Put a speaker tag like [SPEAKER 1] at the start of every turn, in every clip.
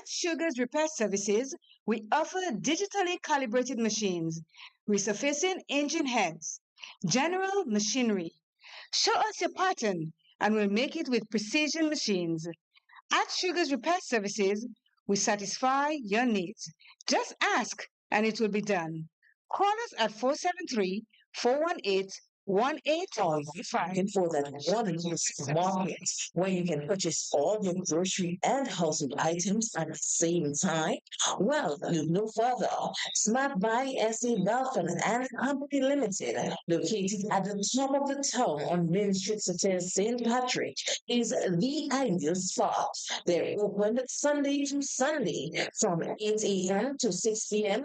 [SPEAKER 1] At Sugar's Repair Services, we offer digitally calibrated machines, resurfacing engine heads, general machinery. Show us your pattern and we'll make it with precision machines. At Sugar's Repair Services, we satisfy your needs. Just ask and it will be done. Call us at 473 418
[SPEAKER 2] Or looking for that one market where you can purchase all your grocery and household items at the same time? Well, look no further. Smart Buy SA Belford and Company Limited, located at the top of the town on Main Street, St. Patrick, is the ideal spot. They're open Sunday to Sunday from 8 a.m. to 6 p.m.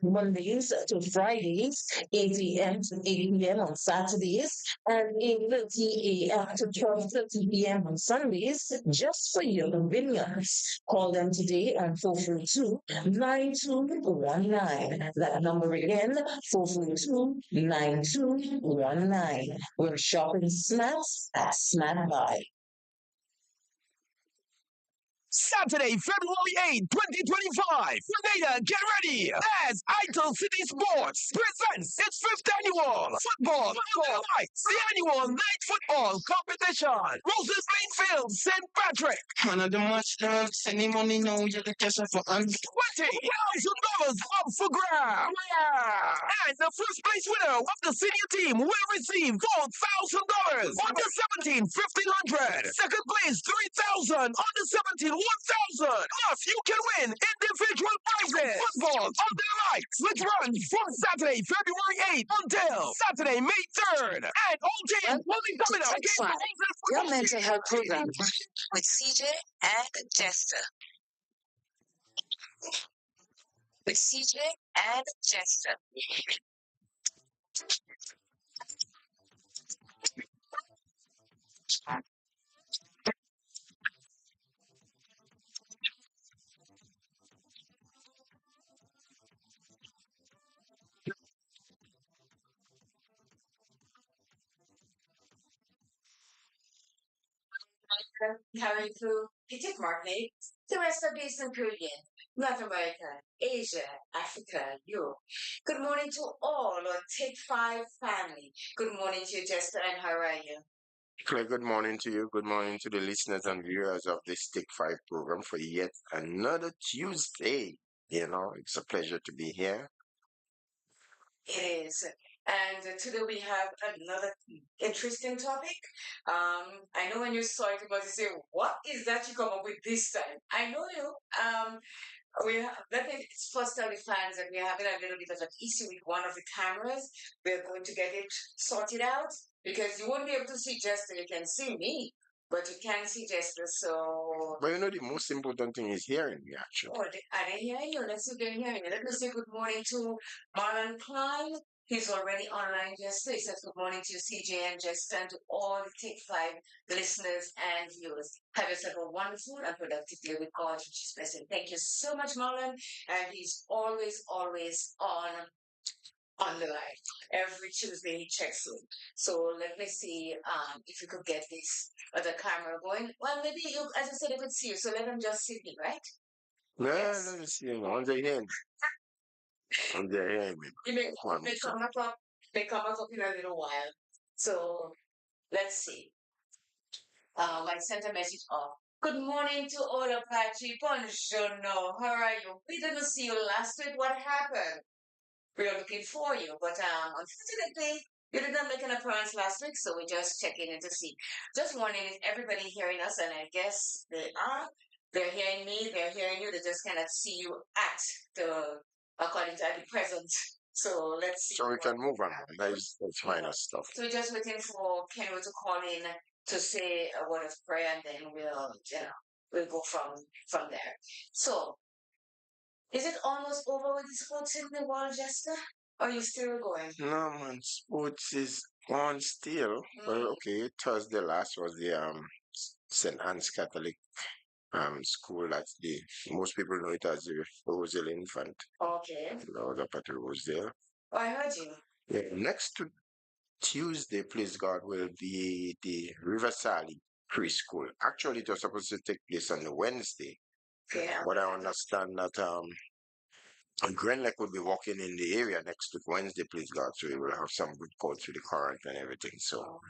[SPEAKER 2] Mondays to Fridays, 8 a.m. to 8 p.m. on Saturdays, and 8:30 a.m. to 12:30 p.m. on Sundays, just for your convenience. Call them today on 442-9219. That number again, 442-9219. We're shopping snacks at Snack Buy.
[SPEAKER 3] Saturday, February 8th, 2025. Grenada, get ready as Idol City Sports presents its 5th annual football nights, the annual night football competition. Roses Plainfield, St. Patrick.
[SPEAKER 4] Man, I don't much love. Send me money now. You get cash for
[SPEAKER 3] $20,000 up for grabs. Yeah. And the first place winner of the senior team will receive $4,000. Under 17, 1,500. Second place, 3,000. Under 17, 1,000. Plus, you can win individual prizes. Football on the lights, which runs from Saturday, February 8th until Saturday, May 3rd. And all teams will be coming up against
[SPEAKER 2] Your mental health program with CJ and Jester. With CJ and Jester.
[SPEAKER 5] Carrying through Petit Martinique, the rest of the Eastern Caribbean, North America, Asia, Africa, Europe. Good morning to all our Take Five family. Good morning to you, Jester, and how are you?
[SPEAKER 6] Claire, good morning to you. Good morning to the listeners and viewers of this Stick 5 program for yet another Tuesday. You know, it's a pleasure to be here.
[SPEAKER 5] It is. And today we have another interesting topic. I know when you saw it, you must say, what is that you come up with this time? I know you. Let me first tell the fans that we're having a little bit of an issue with one of the cameras. We're going to get it sorted out because you won't be able to see Jester. You can see me, but you can't see Jester. So.
[SPEAKER 6] But you know, the most important thing is hearing me, actually.
[SPEAKER 5] Oh, I didn't hear you. Let's see if they're hearing you. Let me say good morning to Marlon Klein. He's already online, Jester. He says good morning to CJ and Jester and to all the Take Five listeners and viewers. Have yourself a wonderful and productive day with God, which is blessed. Thank you so much, Marlon. And he's always on the line. Every Tuesday he checks in. So let me see if you could get this other camera going. Well, maybe you, as I said, I could see you. So let him just see me, right?
[SPEAKER 6] Yeah,
[SPEAKER 5] Yes.
[SPEAKER 6] let me see. On the end. On the end.
[SPEAKER 5] You may come up in a little while. So let's see. I sent a message off. Good morning to all of Pachi. Buongiorno. How are you? We didn't see you last week. What happened? We are looking for you, but unfortunately, you did not make an appearance last week, so we're just checking in to see. Just wondering if everybody hearing us, and I guess they are. They're hearing me. They're hearing you. They just cannot see you at the according to the present. So let's see.
[SPEAKER 6] So we can move on. That's minor stuff.
[SPEAKER 5] So we're just waiting for Kenwo to call in to say a word of prayer, and then we'll go from there. So, is it almost over with the sports in the world, Jester? Or are you still going?
[SPEAKER 6] No, man, sports is on still. Well, okay, Thursday last was the St. Anne's Catholic school. That's the most people know it as the Rosal Infant.
[SPEAKER 5] Okay.
[SPEAKER 6] The other part was there.
[SPEAKER 5] Oh, I heard you.
[SPEAKER 6] Yeah, next to Tuesday, please God, will be the River Sally preschool. Actually, it was supposed to take place on the Wednesday,
[SPEAKER 5] Okay.
[SPEAKER 6] But I understand that Grenlec will be walking in the area next week, Wednesday, please God. So we will have some good calls with the current and everything. So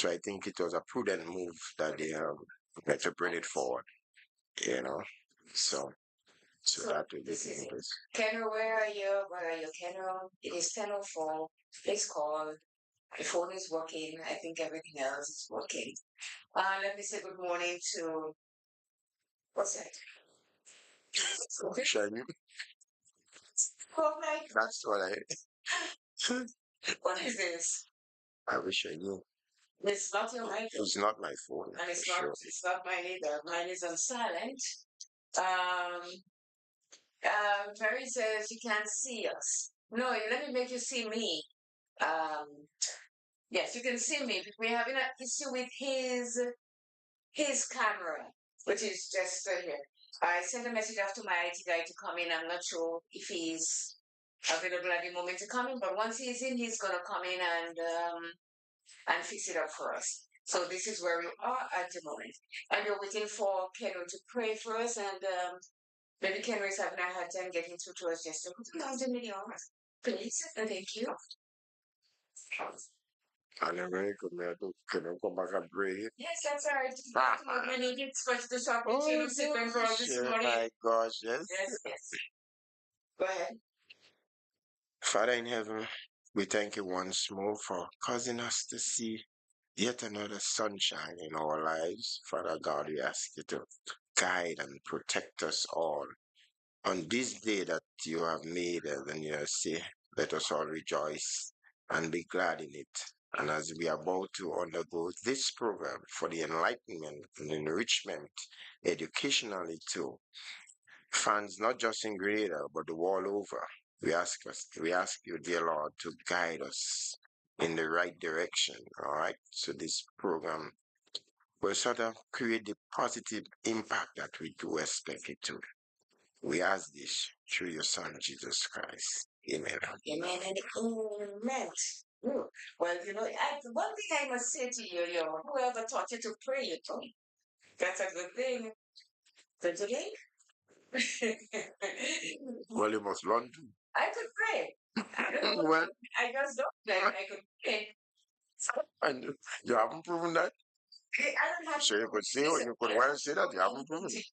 [SPEAKER 6] I think it was a prudent move that they had to bring it forward, you know. So so that will be
[SPEAKER 5] this is
[SPEAKER 6] the
[SPEAKER 5] it.
[SPEAKER 6] case.
[SPEAKER 5] Kenro, where are you? Where are you, Kenro? It is 10:04. Please call. The phone is working. I think everything else is working. Let me say good morning to what's that? Okay.
[SPEAKER 6] Shiny.
[SPEAKER 5] Oh my,
[SPEAKER 6] That's what
[SPEAKER 5] what is this?
[SPEAKER 6] I wish I knew.
[SPEAKER 5] It's not your mic,
[SPEAKER 6] It's not my phone,
[SPEAKER 5] and it's
[SPEAKER 6] for
[SPEAKER 5] not.
[SPEAKER 6] sure.
[SPEAKER 5] It's not mine either. Mine is on silent. Terry says you can't see us. No, let me make you see me. Um, yes, you can see me. We're having an issue with his camera, which is just here. I sent a message off to my IT guy to come in. I'm not sure if he's available at the moment to come in, but once he's in, he's gonna come in and fix it up for us. So this is where we are at the moment. And we're waiting for Kenro to pray for us, and maybe Kenro is having a hard time getting through to us. Just come to me, please, and thank you.
[SPEAKER 6] And then when you come here to come back and pray.
[SPEAKER 5] Yes, that's all right. We need it for the shop.
[SPEAKER 6] Oh,
[SPEAKER 5] Sipping for us this
[SPEAKER 6] gosh,
[SPEAKER 5] morning.
[SPEAKER 6] my gosh, yes.
[SPEAKER 5] Yes, yes. Go ahead.
[SPEAKER 6] Father in heaven, we thank you once more for causing us to see yet another sunshine in our lives. Father God, we ask you to guide and protect us all on this day that you have made, and you say, let us all rejoice and be glad in it. And as we are about to undergo this program for the enlightenment and enrichment educationally too, fans not just in Grenada but the world over, we ask you, dear Lord, to guide us in the right direction. All right. So this program will sort of create the positive impact that we do expect it to. We ask this through your Son, Jesus Christ. Amen.
[SPEAKER 5] Amen and amen. Well, one thing I must say to you, whoever taught you to pray, that's a good thing. Don't you think?
[SPEAKER 6] Well, you must learn to.
[SPEAKER 5] I could pray. I don't know.
[SPEAKER 6] Well,
[SPEAKER 5] I just don't. I could pray.
[SPEAKER 6] and you haven't proven that.
[SPEAKER 5] I don't have
[SPEAKER 6] So you could say, or you could well say that you haven't proven it.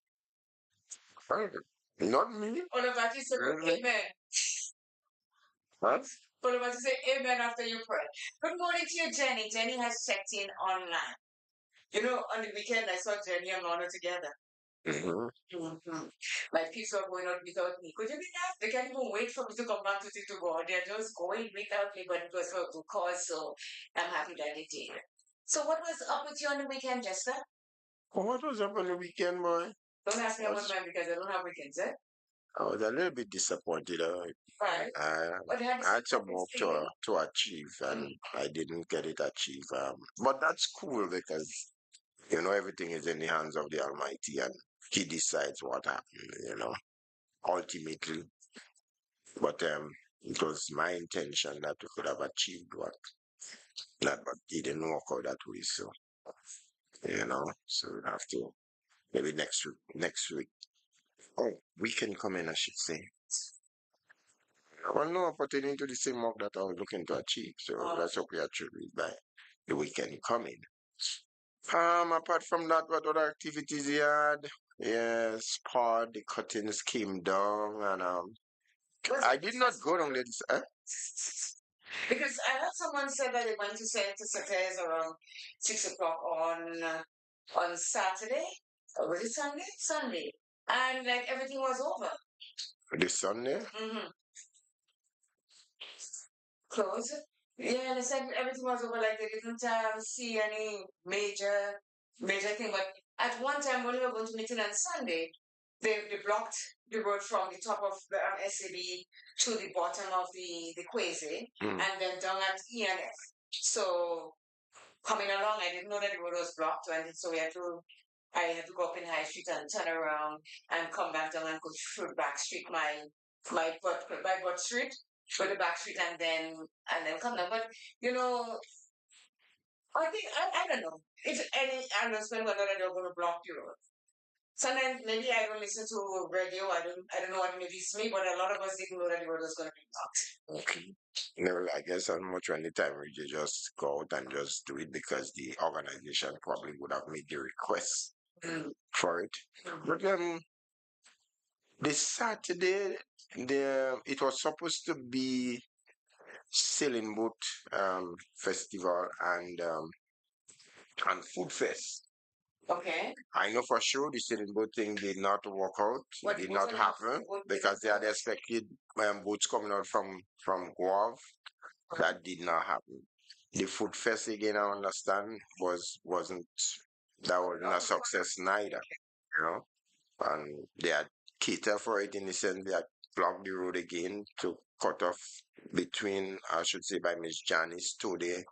[SPEAKER 6] Well, not me.
[SPEAKER 5] What about you say
[SPEAKER 6] Really?
[SPEAKER 5] amen?
[SPEAKER 6] What?
[SPEAKER 5] What about you say amen after you pray? Good morning to you, Jenny. Jenny has checked in online. On the weekend I saw Jenny and Lorna together. My kids were going out without me. Could you be that? They can't even wait for me to come back to go. They're just going without me, but it was for a good cause, so I'm happy that they did. So what was up with you on the weekend, Jester?
[SPEAKER 6] Well, what was up on the weekend, boy?
[SPEAKER 5] Don't ask me about mine because I don't have weekends, eh?
[SPEAKER 6] I was a little bit disappointed.
[SPEAKER 5] Right. But
[SPEAKER 6] I had some work to achieve, and I didn't get it achieved. But that's cool because everything is in the hands of the Almighty, and He decides what happens. Ultimately. But it was my intention that we could have achieved what that, but it didn't work out that way. So we have to maybe next week. Next week. Oh, we can come in, I should say. Well, no, pertaining to the same mark that I was looking to achieve. So that's what we achieve by the weekend coming. Apart from that, what other activities you had? Yes, pod, the curtains came down, and I did not go down there.
[SPEAKER 5] Because I heard someone said that they went to St. Secretaries around 6 o'clock on Saturday. Or was it Sunday? Sunday. And like everything was over.
[SPEAKER 6] This Sunday?
[SPEAKER 5] Close. Yeah, they said everything was over. Like they didn't see any major thing. But at one time when we were going to meeting on Sunday, they blocked the road from the top of the SAB to the bottom of the Quasi and then down at ENF. So coming along, I didn't know that the road was blocked, and so I had to go up in High Street and turn around and come back down and go through back street, my butt street, go the back street, and then come down. But I think I don't know if any announcement whether they're going to block the road. Sometimes maybe I don't listen to radio. I don't know what, maybe it's me, but a lot of us didn't know that the world was going to be blocked.
[SPEAKER 6] Okay. No, I guess how much when the time we just go out and just do it because the organization probably would have made the request for it. But this Saturday, it was supposed to be sailing boat festival and food fest.
[SPEAKER 5] Okay.
[SPEAKER 6] I know for sure the sailing boat thing did not work out.
[SPEAKER 5] What
[SPEAKER 6] Did
[SPEAKER 5] what
[SPEAKER 6] not
[SPEAKER 5] are
[SPEAKER 6] happen
[SPEAKER 5] what
[SPEAKER 6] because they had expected boats coming out from Guav. That did not happen. The food fest again, I understand, wasn't that wasn't a success neither. You know, and they had catered for it in the sense they had blocked the road again to cut off between, I should say, by Miss Janice today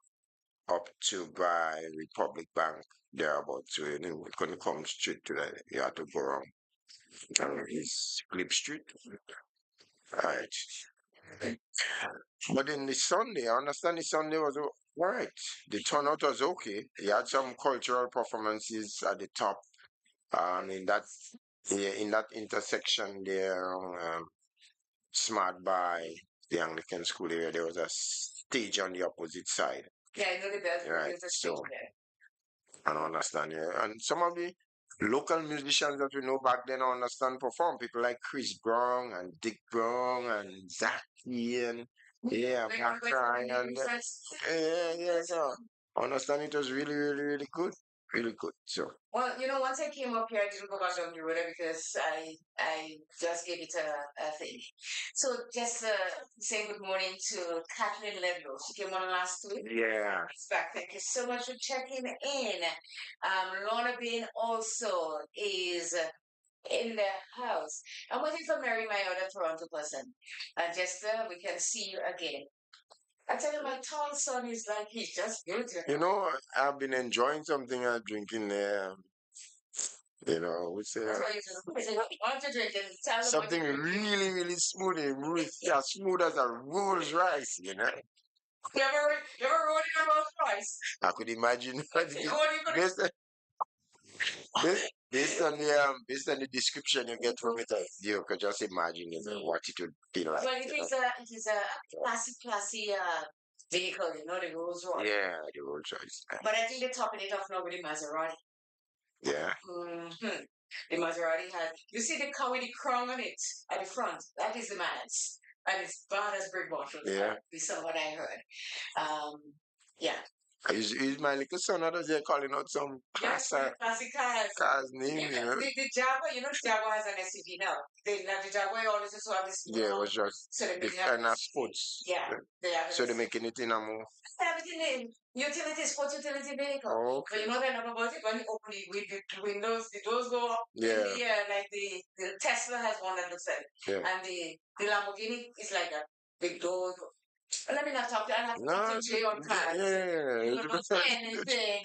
[SPEAKER 6] up to by Republic Bank thereabouts. So you know, we couldn't come straight to that. You had to go around. It's Clip Street. Right. But then the Sunday, I understand the Sunday was all right. The turnout was okay. You had some cultural performances at the top. In that yeah, in that intersection there, smart by the Anglican school area, there was a stage on the opposite side.
[SPEAKER 5] Yeah, I know that
[SPEAKER 6] Right.
[SPEAKER 5] there's a
[SPEAKER 6] So
[SPEAKER 5] stage there.
[SPEAKER 6] I don't understand. Yeah. And some of the local musicians that we know back then, I understand, perform. People like Chris Brown and Dick Brown and Zaki and yeah,
[SPEAKER 5] Like,
[SPEAKER 6] Black
[SPEAKER 5] like
[SPEAKER 6] Ryan. Yeah. I understand it was really, really, really good. Really good. So,
[SPEAKER 5] Well, once I came up here, I didn't go back down the road because I just gave it a thing. So just saying good morning to Catherine Ledlow. She came on last week.
[SPEAKER 6] yeah.
[SPEAKER 5] It's back. Thank you so much for checking in. Lorna Bean also is in the house. I'm waiting for Mary, my other Toronto person. Jester, we can see you again. I tell you, my tall son is like, he's just good.
[SPEAKER 6] You know, I've been enjoying something I'm drinking there. What's
[SPEAKER 5] That's
[SPEAKER 6] that?
[SPEAKER 5] why you just, why don't you drink it? Tell them what
[SPEAKER 6] Something
[SPEAKER 5] you're drinking.
[SPEAKER 6] really, really smooth and really yeah, smooth as a Rolls Rice, you know.
[SPEAKER 5] You ever rode in a Rolls Royce?
[SPEAKER 6] I could imagine
[SPEAKER 5] What are you gonna
[SPEAKER 6] based, based on the description you get from it, you could just imagine what it would be like.
[SPEAKER 5] Well, it is a classy vehicle, the Rolls Royce.
[SPEAKER 6] Yeah, the Rolls Royce.
[SPEAKER 5] But I think they're topping it off now with the Maserati.
[SPEAKER 6] Yeah.
[SPEAKER 5] Mm-hmm. The Maserati had, you see the car with the crown on it at the front? That is the man's. And it's bad as brick bottles.
[SPEAKER 6] Yeah.
[SPEAKER 5] This is what I heard. Yeah.
[SPEAKER 6] Is my little son out there calling out some
[SPEAKER 5] Yes, classic cars.
[SPEAKER 6] car's name, you know?
[SPEAKER 5] The Jaguar, the Jaguar has an SUV now. The Jaguar always used to have this.
[SPEAKER 6] Yeah, it was just
[SPEAKER 5] So they
[SPEAKER 6] the
[SPEAKER 5] make it
[SPEAKER 6] kind of sports.
[SPEAKER 5] Yeah, they have
[SPEAKER 6] So they're making it in a more.
[SPEAKER 5] everything in utility, sports utility vehicle.
[SPEAKER 6] Oh,
[SPEAKER 5] But
[SPEAKER 6] okay.
[SPEAKER 5] they never about it when you open it with the windows, the doors go up in
[SPEAKER 6] Yeah.
[SPEAKER 5] the air, like the Tesla has one that looks like it.
[SPEAKER 6] Yeah.
[SPEAKER 5] And the Lamborghini is like a big door. Let me not talk to I have to
[SPEAKER 6] No,
[SPEAKER 5] talk to Jay on cars.
[SPEAKER 6] yeah.
[SPEAKER 5] Anything.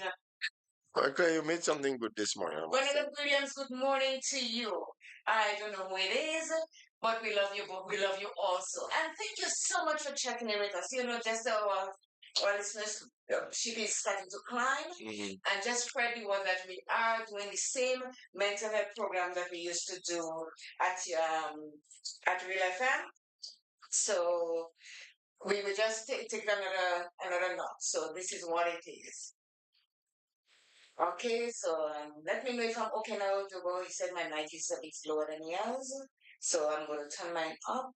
[SPEAKER 6] Okay, you made something good this morning. I must say.
[SPEAKER 5] Gwendolyn Williams, good morning to you. I don't know who it is, but we love you, but we love you also. And thank you so much for checking in with us. Just our listeners, ship is starting to climb.
[SPEAKER 6] Mhm.
[SPEAKER 5] And just spread the word that we are doing the same mental health program that we used to do at Real FM. So we will just take another notch. So this is what it is. Okay, so let me know if I'm okay now to go. He said my mic is a bit lower than yours. So I'm going to turn mine up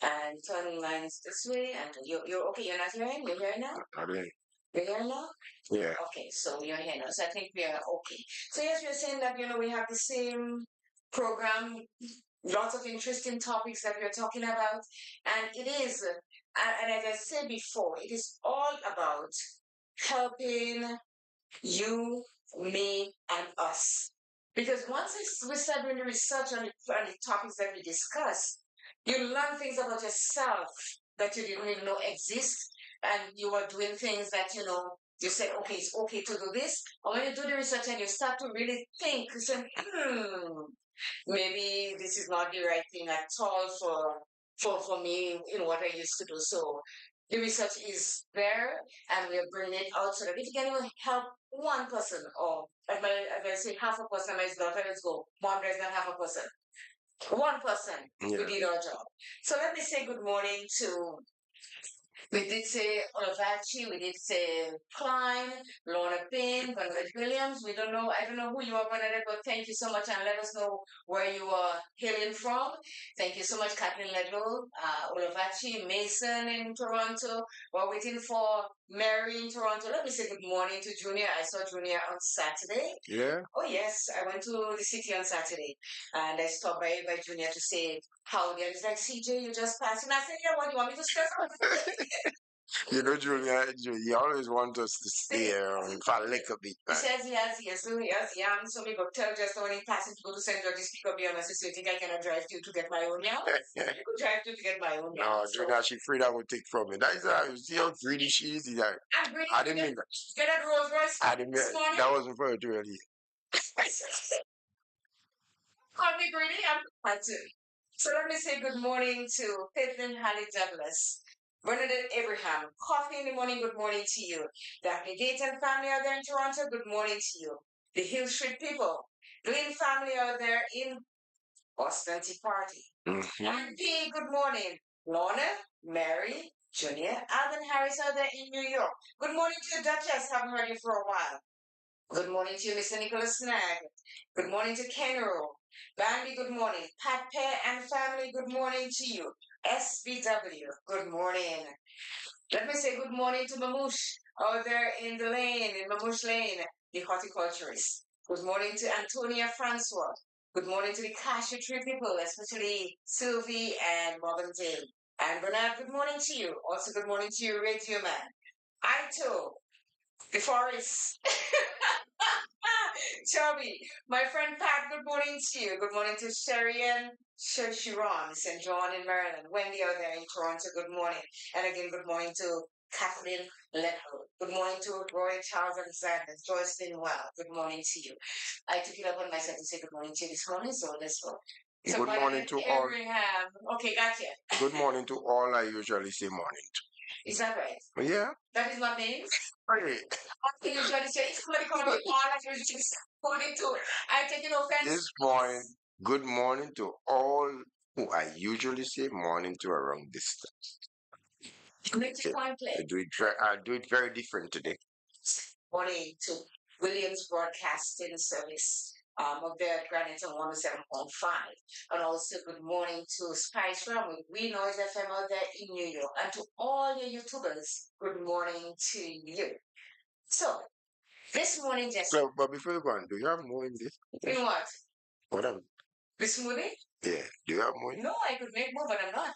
[SPEAKER 5] and turn mine this way. And you're okay, you're not hearing? You're hearing now?
[SPEAKER 6] I didn't.
[SPEAKER 5] You're hearing now?
[SPEAKER 6] Yeah.
[SPEAKER 5] Okay, so you're here now. So I think we are okay. So yes, we're saying that, we have the same program, lots of interesting topics that we're talking about. And it is, and as I said before, it is all about helping you, me, and us. Because once we start doing the research on the topics that we discuss, you learn things about yourself that you didn't even know exist, and you are doing things that you say, okay, it's okay to do this. And when you do the research and you start to really think, you say, maybe this is not the right thing at all for me in what I used to do. So the research is there, and we are bringing it out so that if you can even help one person, or if I say half a person, my daughter, let's go. Mom does not have a person. One person, we did our job. So let me say good morning to, we did say Olavachi, we did say Klein, Lorna Payne, Bernadette Williams. We don't know, I don't know who you are, Bernadette, but thank you so much and let us know where you are hailing from. Thank you so much, Kathleen Ledlow, Olavachi, Mason in Toronto. We're waiting for Mary in Toronto. Let me say good morning to Junior. I saw Junior on Saturday.
[SPEAKER 6] Yeah.
[SPEAKER 5] Oh, yes, I went to the city on Saturday and I stopped by Junior to say howdy. And he's like, CJ, you just passed. And I said, yeah, what, you want me to stress out?
[SPEAKER 6] You know, Julia, he always wants us to stay for a little bit.
[SPEAKER 5] He says he has yam, so we go tell just when he passes to go to St. George's pick up yam. I said, so you think I cannot drive to get my own yam? You could drive to get my own yam.
[SPEAKER 6] No, Julia, she afraid I will take from me. That is how you see how greedy she is. Like,
[SPEAKER 5] I'm greedy.
[SPEAKER 6] I didn't mean that.
[SPEAKER 5] Get that Rolls Royce.
[SPEAKER 6] I didn't mean that wasn't for her to really.
[SPEAKER 5] Call me greedy. I'm glad to. So let me say good morning to Caitlin Halley Douglas. Bernadette Abraham, coffee in the morning, good morning to you. Daphne Dayton family out there in Toronto, good morning to you. The Hill Street people, Glenn family out there in Boston Tea Party. And P, good morning. Lorna, Mary, Junior, Alvin Harris out there in New York. Good morning to you, Duchess. Haven't heard you for a while. Good morning to you, Mr. Nicholas Snag. Good morning to Kenro. Bambi, good morning. Pat Pear and family, good morning to you. SBW, good morning. Let me say good morning to Mamouche out there in the lane, in Mamouche Lane, the horticulturist. Good morning to Antonia Francois. Good morning to the cashew tree people, especially Sylvie and Robin Dale. And Bernard, good morning to you. Also, good morning to you, Radio Man. Ito, the forest. Chubby, my friend Pat, good morning to you. Good morning to Sherian Shiron, St. John in Maryland. Wendy out there in Toronto, good morning. And again, good morning to Kathleen Leto. Good morning to Roy Charles and Sanders. Joyce Well, good morning to you. I took it up on myself to say good morning to you this morning, so let's go. So
[SPEAKER 6] Good morning to all.
[SPEAKER 5] Okay, gotcha.
[SPEAKER 6] Good morning to all I usually say morning to.
[SPEAKER 5] Is that right?
[SPEAKER 6] Yeah.
[SPEAKER 5] That is my name?
[SPEAKER 6] Right.
[SPEAKER 5] I usually say, if somebody comes to all I usually say morning to, I take no offense.
[SPEAKER 6] This morning, good morning to all who I usually say morning to around this time.
[SPEAKER 5] Make the point play.
[SPEAKER 6] I do it very different today.
[SPEAKER 5] Morning to Williams Broadcasting Service of there at Granite on 107.5. And also good morning to Spice Ram with We Noise FM out there in New York. And to all your YouTubers, good morning to you. So, this morning, Jester.
[SPEAKER 6] So, but before you go on, do you have more in this?
[SPEAKER 5] In what?
[SPEAKER 6] Whatever.
[SPEAKER 5] This morning?
[SPEAKER 6] Yeah. Do you have more?
[SPEAKER 5] No, I could make more, but I'm not.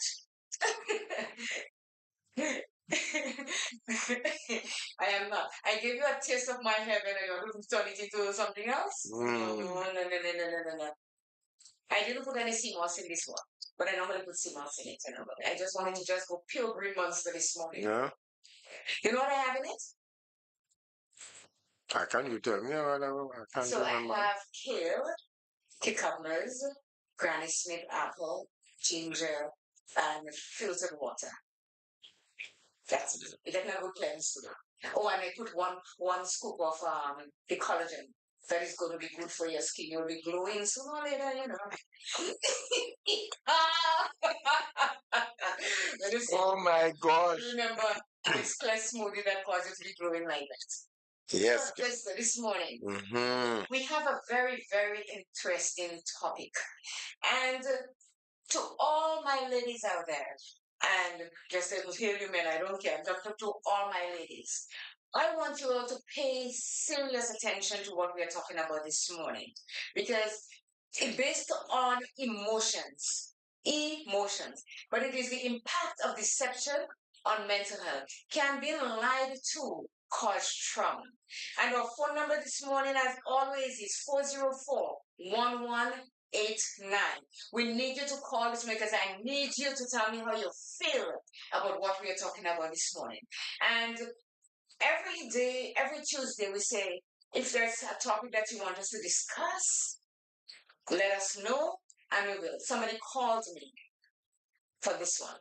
[SPEAKER 5] I am not. I gave you a taste of my heaven and you're going to turn it into something else? No. I didn't put any sea moss in this one, but I normally put sea moss in it. I just wanted to just go pure green monster this morning.
[SPEAKER 6] Yeah.
[SPEAKER 5] You know what I have in it?
[SPEAKER 6] Can you tell me? I can't
[SPEAKER 5] So
[SPEAKER 6] remember.
[SPEAKER 5] I have kale, cucumbers, Granny Smith apple, ginger, and filtered water. That's it. It doesn't have a cleanse to it. Oh, and I put one scoop of the collagen. That is going to be good for your skin. You'll be glowing sooner or later, you know.
[SPEAKER 6] Oh my gosh.
[SPEAKER 5] Remember, it's less smoothie that causes you to be glowing like that.
[SPEAKER 6] Yes.
[SPEAKER 5] So, just this morning, we have a very, very interesting topic. And to all my ladies out there, and just to hear you men, I don't care. I'm talking to all my ladies. I want you all to pay serious attention to what we are talking about this morning because it's based on emotions, but it is the impact of deception on mental health. Can being lied to cause trauma? And our phone number this morning, as always, is 404-1189. We need you to call this morning because I need you to tell me how you feel about what we are talking about this morning. And every day, every Tuesday, we say, if there's a topic that you want us to discuss, let us know, and we will. Somebody called me for this one.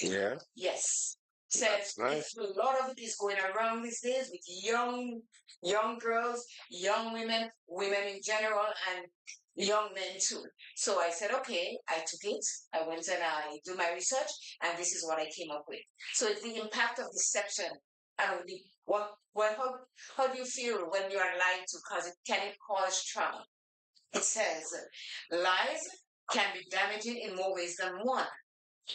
[SPEAKER 6] Yeah.
[SPEAKER 5] Yes. Says
[SPEAKER 6] That's nice.
[SPEAKER 5] a lot of it is going around these days with young girls, young women, women in general, and young men too. So I said, okay, I took it. I went and I do my research, and this is what I came up with. So it's the impact of deception. And how do you feel when you are lied to? Because can it cause trauma? It says lies can be damaging in more ways than one.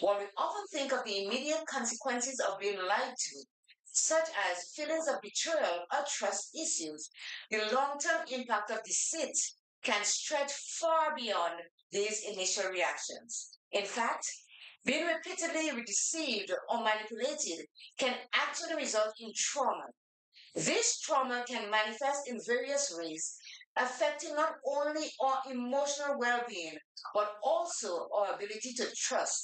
[SPEAKER 5] While we often think of the immediate consequences of being lied to, such as feelings of betrayal or trust issues, the long term impact of deceit can stretch far beyond these initial reactions. In fact, being repeatedly deceived or manipulated can actually result in trauma. This trauma can manifest in various ways, affecting not only our emotional well being, but also our ability to trust,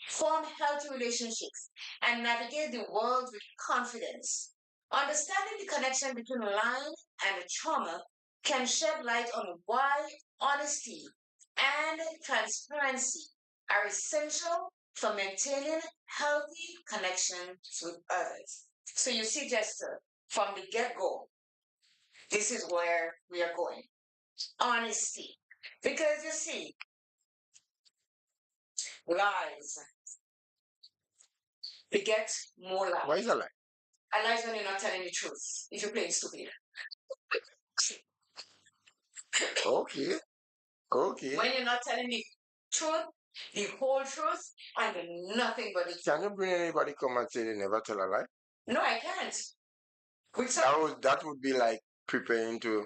[SPEAKER 5] form healthy relationships, and navigate the world with confidence. Understanding the connection between lying and trauma can shed light on why honesty and transparency are essential for maintaining healthy connections with others. So you see, Jester, from the get go, this is where we are going. Honesty. Because you see, lies beget more
[SPEAKER 6] Why
[SPEAKER 5] lies.
[SPEAKER 6] is that like?
[SPEAKER 5] And lies when you're not telling the truth. If you're playing stupid.
[SPEAKER 6] Okay. Okay.
[SPEAKER 5] When you're not telling the truth, the whole truth, and nothing but the truth.
[SPEAKER 6] Can you bring anybody come and say they never tell a lie?
[SPEAKER 5] No, I can't. With
[SPEAKER 6] That would be like preparing to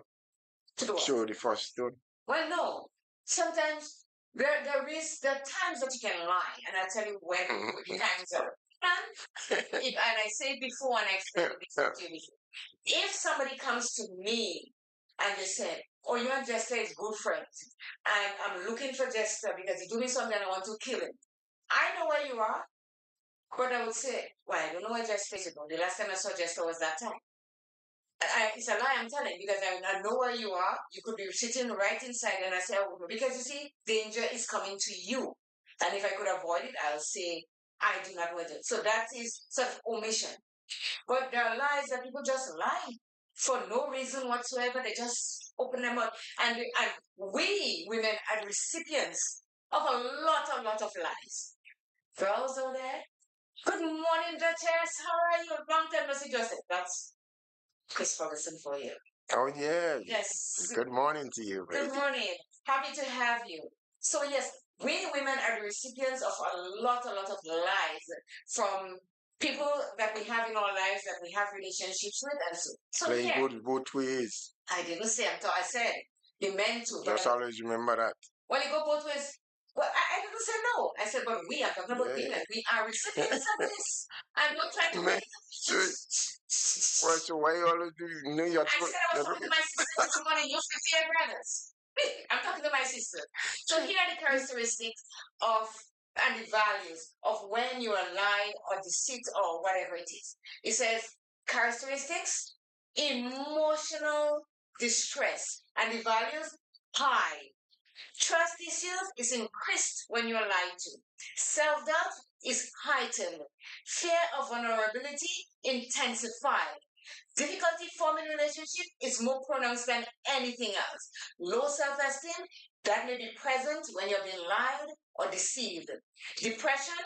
[SPEAKER 5] to do what?
[SPEAKER 6] show the first stone.
[SPEAKER 5] Well, no. Sometimes there are times that you can lie, and I'll tell you when the times are. And I say before, and I explained this to you before. If somebody comes to me and they said, "Oh, you and Jester is good friends, and I'm looking for Jester because he's doing something and I want to kill him," I know where you are, but I would say, "Well, I don't know where Jester is. The last time I saw Jester was that time." It's a lie I'm telling because I know where you are. You could be sitting right inside, and I say, "Oh, no," because you see, danger is coming to you. And if I could avoid it, I'll say, I do not want it. So that is sort of omission. But there are lies that people just lie for no reason whatsoever. They just open them up. And we women are recipients of a lot of lies. Girls out there, good morning, Duchess. How are you? Long time no see, Joseph. That's Chris Ferguson for you.
[SPEAKER 6] Oh yeah.
[SPEAKER 5] Yes.
[SPEAKER 6] Good morning to you,
[SPEAKER 5] Good
[SPEAKER 6] baby.
[SPEAKER 5] morning. Happy to have you. So yes, we women are the recipients of a lot of lies from people that we have in our lives that we have relationships with, and so
[SPEAKER 6] Playing
[SPEAKER 5] here.
[SPEAKER 6] both ways.
[SPEAKER 5] I didn't say I said the men too.
[SPEAKER 6] Just always remember that.
[SPEAKER 5] Well, it go both ways. Well, I didn't say no. I said, but we are talking about women. We are recipients of this. I'm not trying to
[SPEAKER 6] Man,
[SPEAKER 5] make
[SPEAKER 6] well, so why you always do you know you're
[SPEAKER 5] I said I was talking to my sister this morning. You should fear brothers. I'm talking to my sister. So here are the characteristics of and the values of when you are lying or deceit or whatever it is. It says characteristics, emotional distress, and the values high. Trust issues is increased when you are lied to. Self doubt is heightened. Fear of vulnerability intensified. Difficulty forming relationship is more pronounced than anything else. Low self-esteem that may be present when you're being lied or deceived. Depression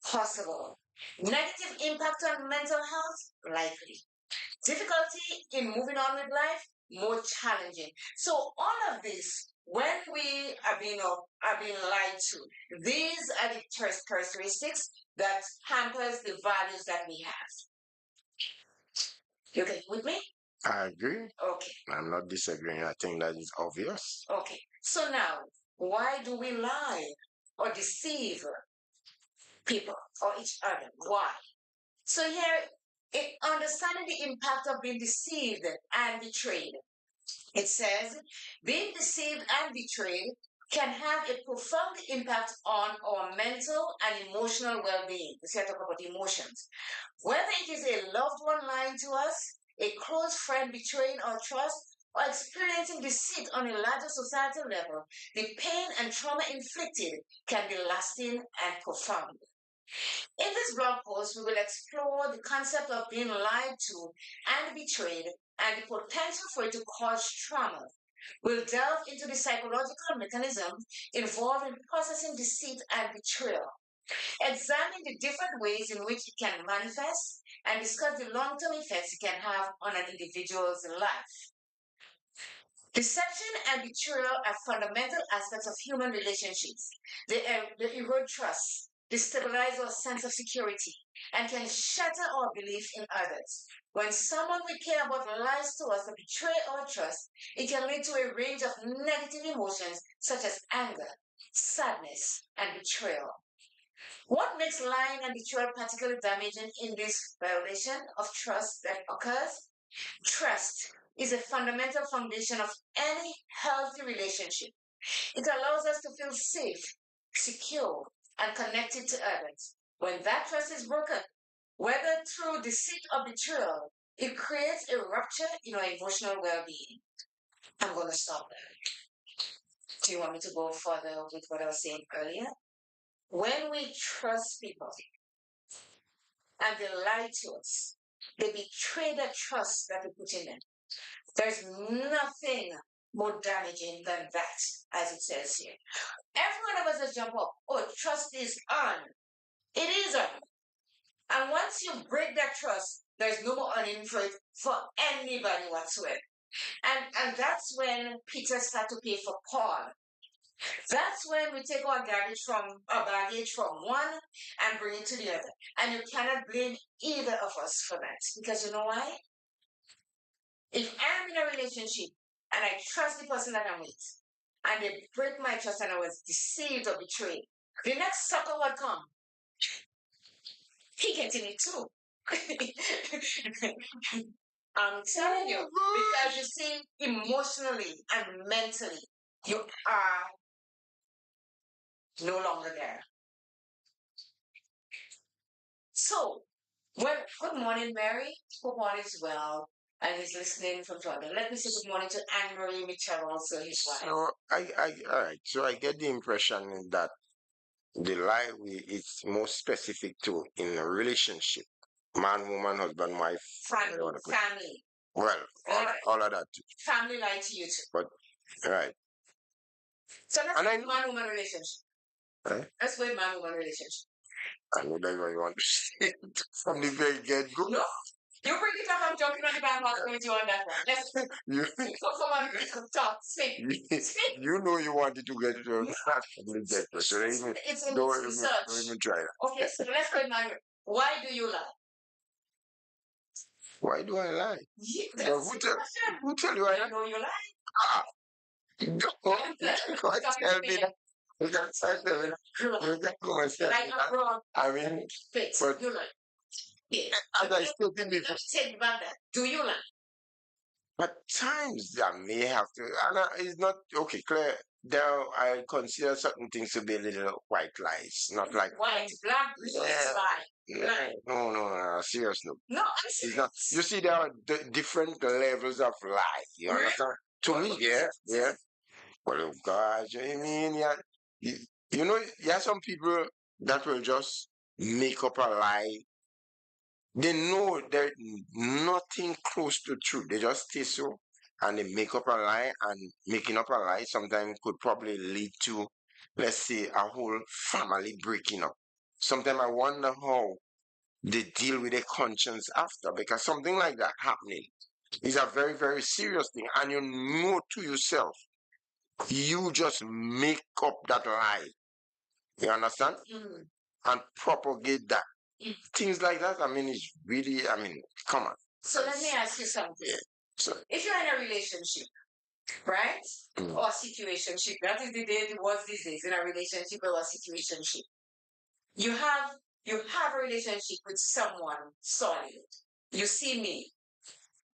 [SPEAKER 5] possible. Negative impact on mental health likely. Difficulty in moving on with life more challenging. So all of this, when we are being lied to, these are the characteristics that hampers the values that we have. You okay with me?
[SPEAKER 6] I agree.
[SPEAKER 5] Okay.
[SPEAKER 6] I'm not disagreeing. I think that is obvious.
[SPEAKER 5] Okay. So now, why do we lie or deceive people or each other? Why? So here, understanding the impact of being deceived and betrayed. It says, being deceived and betrayed can have a profound impact on our mental and emotional well-being. We say talk about emotions. Whether it is a loved one lying to us, a close friend betraying our trust, or experiencing deceit on a larger societal level, the pain and trauma inflicted can be lasting and profound. In this blog post, we will explore the concept of being lied to and betrayed and the potential for it to cause trauma. We'll delve into the psychological mechanism involved in processing deceit and betrayal, examine the different ways in which it can manifest, and discuss the long term effects it can have on an individual's life. Deception and betrayal are fundamental aspects of human relationships. They erode trust, destabilize our sense of security, and can shatter our belief in others. When someone we care about lies to us or betray our trust, it can lead to a range of negative emotions such as anger, sadness, and betrayal. What makes lying and betrayal particularly damaging in this violation of trust that occurs? Trust is a fundamental foundation of any healthy relationship. It allows us to feel safe, secure, and connected to others. When that trust is broken, whether through deceit or betrayal, it creates a rupture in our emotional well being. I'm going to stop there. Do you want me to go further with what I was saying earlier? When we trust people and they lie to us, they betray the trust that we put in them. There's nothing more damaging than that, as it says here. Every one of us has jumped up. Oh, trust is earned. It is earned. And once you break that trust, there's no more earning for it for anybody whatsoever. And that's when Peter started to pay for Paul. That's when we take our baggage from one and bring it to the other. And you cannot blame either of us for that. Because you know why? If I'm in a relationship and I trust the person that I'm with, and they break my trust and I was deceived or betrayed, the next sucker will come. He gets in it too. I'm telling you, because you see, emotionally and mentally, you are no longer there. So, good morning, Mary. Hope all is well. And he's listening from Jordan. Let me say good morning to Anne-Marie Mitchell, also his wife.
[SPEAKER 6] So all right. So I get the impression that the lie is more specific to in a relationship, man, woman, husband, wife,
[SPEAKER 5] Family.
[SPEAKER 6] well, all of that too.
[SPEAKER 5] Family lie to you too.
[SPEAKER 6] But right.
[SPEAKER 5] So let's go man-woman relationship.
[SPEAKER 6] Eh?
[SPEAKER 5] Let's go man-woman relationship.
[SPEAKER 6] I know that's what you want to say from the very get-go.
[SPEAKER 5] No. You bring it up, I'm jumping on the bandwagon with you on that one. Let's come on, talk, speak.
[SPEAKER 6] You know you wanted to get to the get-go, so don't even try that.
[SPEAKER 5] Okay, so let's go now. Why do you lie?
[SPEAKER 6] Why do I lie?
[SPEAKER 5] Yeah,
[SPEAKER 6] who tell you I lie?
[SPEAKER 5] I know you lie.
[SPEAKER 6] Ah, don't tell me that. You can't tell me that. You can't come and tell me that. I mean, but
[SPEAKER 5] you lie. Yeah.
[SPEAKER 6] as I stated before,
[SPEAKER 5] Say about that. Do you lie?
[SPEAKER 6] at times I may have to, and it's not okay, Claire. There, I consider certain things to be a little white lies, not like
[SPEAKER 5] white, black,
[SPEAKER 6] lie. No, seriously.
[SPEAKER 5] No,
[SPEAKER 6] it's not. You see, there are different levels of lie. You understand? To me, yeah. Well, God, I mean, yeah, you know, there are some people that will just make up a lie. They know there's nothing close to truth. They just say so and they make up a lie, and making up a lie sometimes could probably lead to, let's say, a whole family breaking up. Sometimes I wonder how they deal with their conscience after, because something like that happening is a very, very serious thing. And you know to yourself, you just make up that lie. You understand? And propagate that. Things like that, I mean, it's really, I mean, come on.
[SPEAKER 5] So let me ask you something.
[SPEAKER 6] Yeah. So,
[SPEAKER 5] if you're in a relationship, right? Or a situationship, that is the words these days, in a relationship or a situationship. You have a relationship with someone solid. You see me,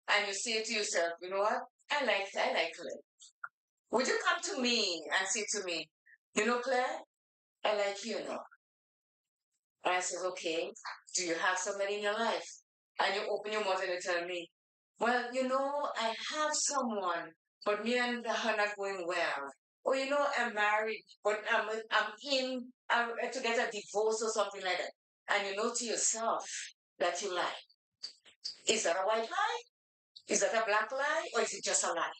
[SPEAKER 5] and you say to yourself, you know what? I like Claire. Would you come to me and say to me, you know, Claire, I like you now. And I says, okay, do you have somebody in your life? And you open your mouth and you tell me, well, you know, I have someone, but me and her are not going well. Or, you know, I'm married, but I'm in to get a divorce or something like that. and you know to yourself that you lie. Is that a white lie? Is that a black lie? Or is it just a lie?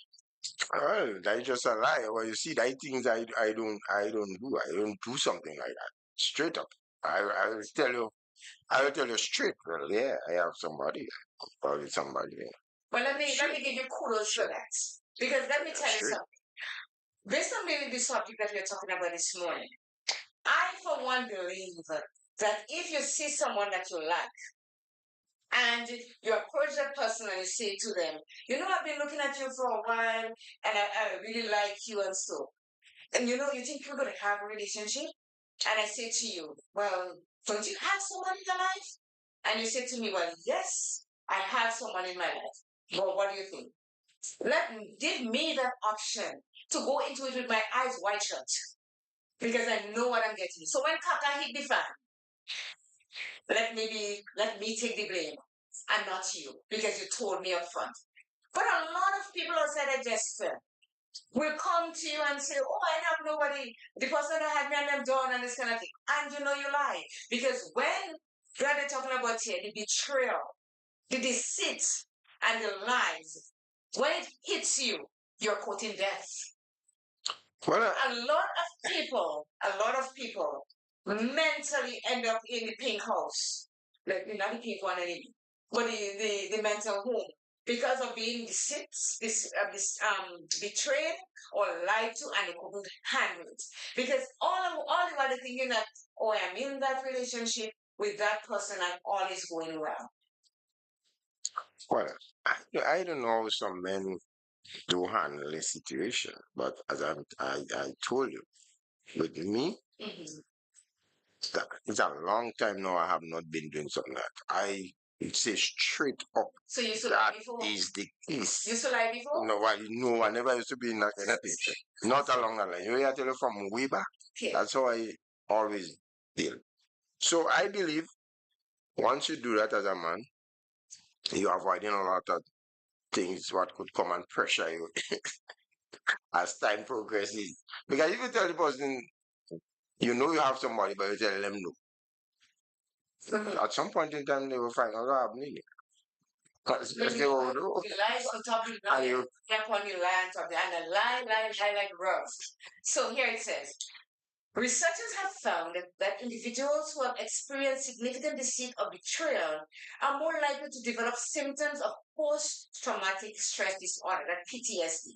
[SPEAKER 6] Well, that's just a lie. Well, you see, that things I don't do. I don't do something like that. Straight up. I will tell you straight. Well, yeah, I have somebody. Probably somebody.
[SPEAKER 5] Well, let me give you kudos for that. Because let me tell you
[SPEAKER 6] Straight.
[SPEAKER 5] something. Based on maybe the subject that we're talking about this morning, I for one believe that if you see someone that you like and you approach that person and you say to them, you know, I've been looking at you for a while and I really like you and so. And you know, you think you're going to have a relationship? And I say to you, well, don't you have someone in your life? And you say to me, well, yes, I have someone in my life. Well, what do you think? Give me that option to go into it with my eyes wide shut because I know what I'm getting. So when Kaka hit the fan, let me take the blame and not you because you told me up front. But a lot of people outside of Jester will come to you and say, oh, I have nobody. The person that had me and them done and this kind of thing. And you know you lie. Because when God is talking about here, the betrayal, the deceit, and the lies, when it hits you, you're quoting death.
[SPEAKER 6] Well,
[SPEAKER 5] A lot of people mentally end up in the pink house. Like not the pink one anymore, but the mental home because of being betrayed or lied to and they couldn't handle it. Because all the while thinking that, oh, I'm in that relationship with that person and all is going well.
[SPEAKER 6] well, I don't know how some men do handle a situation, but as I told you, with me,
[SPEAKER 5] Mm-hmm.
[SPEAKER 6] it's a long time now. I have not been doing something like that. I say straight up.
[SPEAKER 5] So you used to
[SPEAKER 6] That
[SPEAKER 5] lie before?
[SPEAKER 6] is the case.
[SPEAKER 5] You used to lie before?
[SPEAKER 6] No, I never used to be in that kind of thing. Not along that line. You know, I tell you from way back.
[SPEAKER 5] Okay.
[SPEAKER 6] That's how I always deal. So I believe once you do that as a man, you're avoiding a lot of things what could come and pressure you as time progresses. Because if you tell the person you know you have somebody, but you tell them no, at some point in time they will find out what happening. Because they will know.
[SPEAKER 5] The lies on top of the
[SPEAKER 6] And
[SPEAKER 5] lie,
[SPEAKER 6] you,
[SPEAKER 5] step on the lie on top of the, and the lie like rough. So here it says, researchers have found that individuals who have experienced significant deceit or betrayal are more likely to develop symptoms of post-traumatic stress disorder, that PTSD.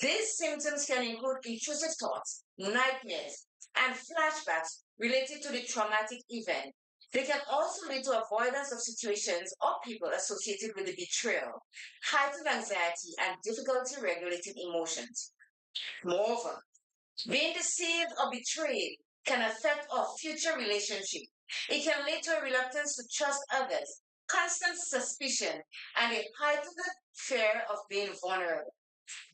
[SPEAKER 5] These symptoms can include intrusive thoughts, nightmares, and flashbacks related to the traumatic event. They can also lead to avoidance of situations or people associated with the betrayal, heightened anxiety, and difficulty regulating emotions. Moreover, being deceived or betrayed can affect our future relationship. It can lead to a reluctance to trust others, constant suspicion, and a heightened fear of being vulnerable.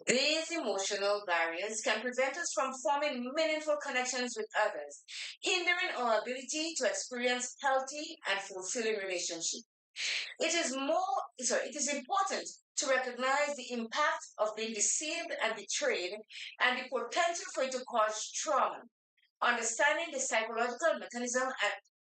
[SPEAKER 5] These emotional barriers can prevent us from forming meaningful connections with others, hindering our ability to experience healthy and fulfilling relationships. It is important to recognize the impact of being deceived and betrayed and the potential for it to cause trauma. Understanding the psychological mechanism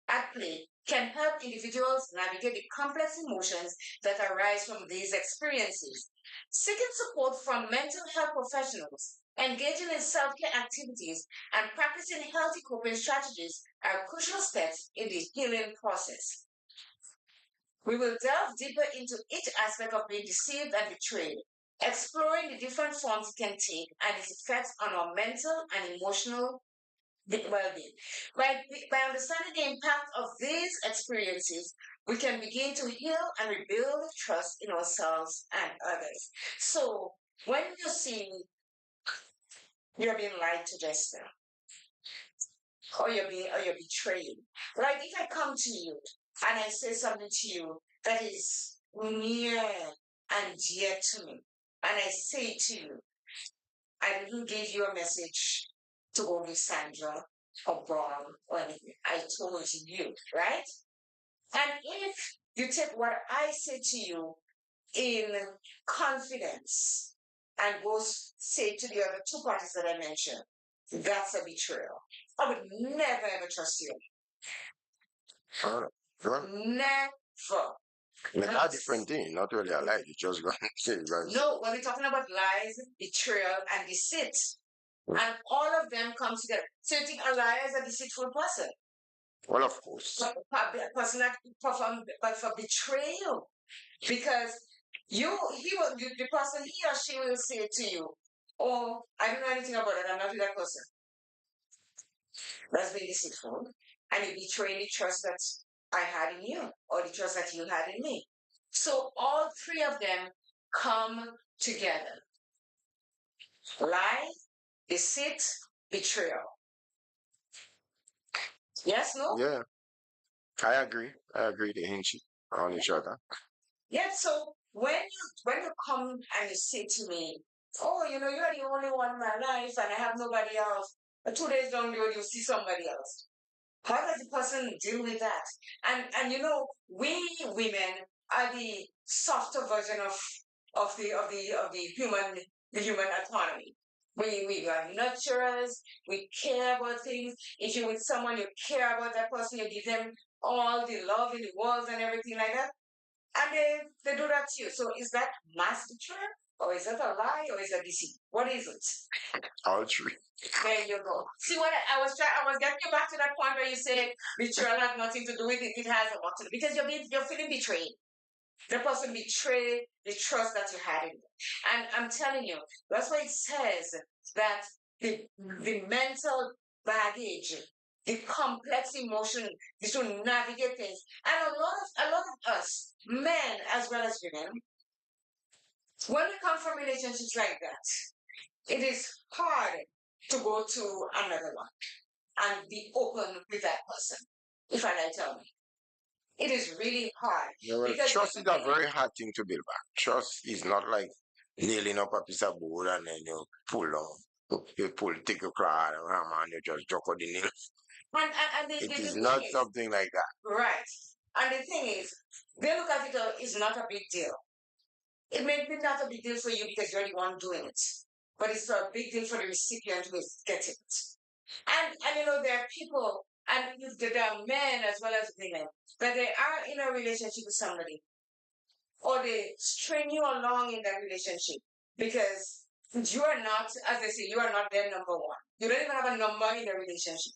[SPEAKER 5] at play can help individuals navigate the complex emotions that arise from these experiences. Seeking support from mental health professionals, engaging in self care activities, and practicing healthy coping strategies are crucial steps in the healing process. We will delve deeper into each aspect of being deceived and betrayed, exploring the different forms it can take and its effects on our mental and emotional well-being. By understanding the impact of these experiences, we can begin to heal and rebuild trust in ourselves and others. So, when you see you're being lied to, Jester, or you're betrayed, like if I come to you and I say something to you that is near and dear to me, and I say to you, I didn't give you a message to go with Sandra or Bob or anything. I told you, right? And if you take what I say to you in confidence and go say to the other two parties that I mentioned, that's a betrayal. I would never ever trust you.
[SPEAKER 6] Alright. Well,
[SPEAKER 5] Never.
[SPEAKER 6] it's a different thing, not really a lie. You just gonna say, guys.
[SPEAKER 5] No, when we're talking about lies, betrayal, and deceit,
[SPEAKER 6] Mm.
[SPEAKER 5] and all of them come together. So you think a liar is a deceitful person?
[SPEAKER 6] Well, of course.
[SPEAKER 5] A person that perform but for betray you, because the person he or she will say to you, "Oh, I don't know anything about it. I'm not with that person." That's being deceitful, and you betray the trust that I had in you, or the trust that you had in me. So all three of them come together: lie, deceit, betrayal. Yes, no?
[SPEAKER 6] Yeah, I agree. I agree. They hinge on each other.
[SPEAKER 5] Yeah, so when you come and you say to me, "Oh, you know, you're the only one in my life and I have nobody else," but 2 days down the road you see somebody else. How does the person deal with that? And you know, we women are the softer version of the human autonomy. We are nurturers, we care about things. If you're with someone, you care about that person, you give them all the love in the world and everything like that. And they do that to you. So is that mass betrayal? Or is that a lie? Or is that deceit? What is it?
[SPEAKER 6] All three.
[SPEAKER 5] There you go. See what I was trying. I was getting you back to that point where you said betrayal has nothing to do with it. It has a lot to do because you're feeling betrayed. The person betrayed the trust that you had in them. And I'm telling you, that's why it says that the mental baggage, the complex emotion, to navigate things, and a lot of us, men as well as women, when we come from relationships like that, it is hard to go to another one and be open with that person. If I like tell me, it is really hard
[SPEAKER 6] Yeah, well,
[SPEAKER 5] because
[SPEAKER 6] trust is a very hard thing to build back. Trust is not like nailing up a piece of board and then you pull on. You pull, take a crowd and you just jock out the nail.
[SPEAKER 5] and
[SPEAKER 6] It
[SPEAKER 5] the
[SPEAKER 6] is
[SPEAKER 5] thing
[SPEAKER 6] not
[SPEAKER 5] is,
[SPEAKER 6] something like that.
[SPEAKER 5] right. And the thing is, they look at it as not a big deal. It may be not a big deal for you because you're the one doing it, but it's a big deal for the recipient who is getting it. And you know, there are people, and there are men as well as women, that they are in a relationship with somebody, or they string you along in that relationship because you are not, as they say, you are not their number one. You don't even have a number in the relationship.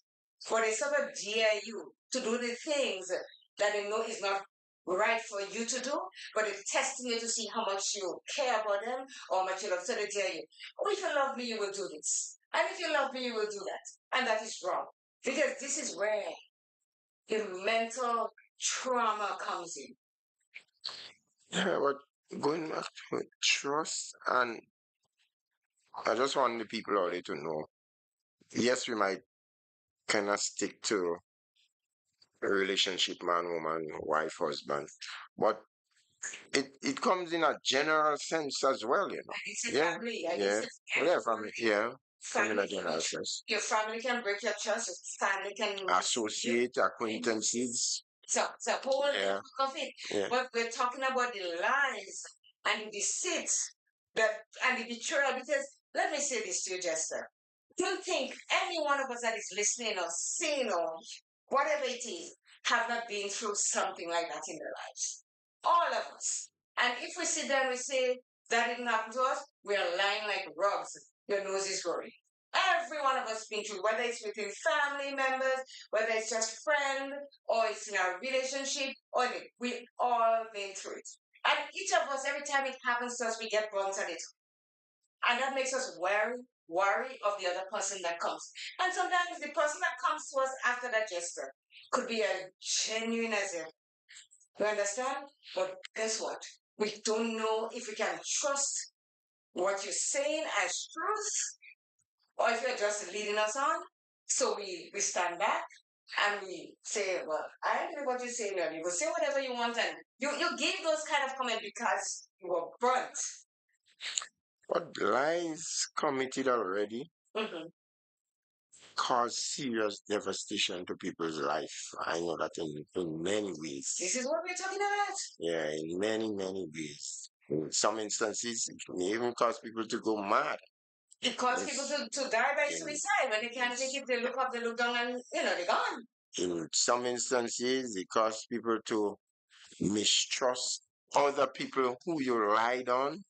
[SPEAKER 5] But they sort of dare you to do the things that they know is not right for you to do, but it's testing you to see how much you care about them or how much you love. So they tell you, "Oh, if you love me, you will do this. And if you love me, you will do that." And that is wrong. Because this is where the mental trauma comes in.
[SPEAKER 6] Yeah, but going back to trust, and I just want the people out there to know, yes, we might kind of stick to a relationship, man, woman, wife, husband, but it comes in a general sense as well, you know.
[SPEAKER 5] It's a
[SPEAKER 6] Yeah,
[SPEAKER 5] family. I
[SPEAKER 6] yeah,
[SPEAKER 5] guess it's
[SPEAKER 6] yeah, family, yeah, come in a
[SPEAKER 5] family.
[SPEAKER 6] general sense.
[SPEAKER 5] Your family can break your trust. Your family can
[SPEAKER 6] Associate, acquaintances,
[SPEAKER 5] it's a whole
[SPEAKER 6] yeah,
[SPEAKER 5] book of it.
[SPEAKER 6] yeah.
[SPEAKER 5] But we're talking about the lies and the deceit that and the betrayal. Because let me say this to you, Jester. Do you think any one of us that is listening or seeing or whatever it is have not been through something like that in their lives? All of us. And if we sit there and we say that didn't happen to us, we are lying like rugs. Your nose is growing. Every one of us been through, whether it's within family members, whether it's just friend, or it's in our relationship, or we all been through it. And each of us, every time it happens to us, we get burnt on it. And that makes us worry of the other person that comes. And sometimes the person that comes to us after that gesture could be as genuine as if, you understand? But guess what? We don't know if we can trust what you're saying as truth or if you're just leading us on. So we stand back and we say, "Well, I agree with what you say, man. You will say whatever you want." And you give those kind of comments because you were burnt.
[SPEAKER 6] But lies committed already
[SPEAKER 5] Mm-hmm.
[SPEAKER 6] cause serious devastation to people's life. I know that in many ways.
[SPEAKER 5] This is what we're talking about.
[SPEAKER 6] Yeah, in many, many ways. In some instances, it may even cause people to go mad.
[SPEAKER 5] It causes people
[SPEAKER 6] Yes.
[SPEAKER 5] to die by
[SPEAKER 6] Yeah.
[SPEAKER 5] suicide when they can't take
[SPEAKER 6] Yes.
[SPEAKER 5] it. They look up, they look down, and they're gone.
[SPEAKER 6] in some instances, it causes people to mistrust other people who you relied on,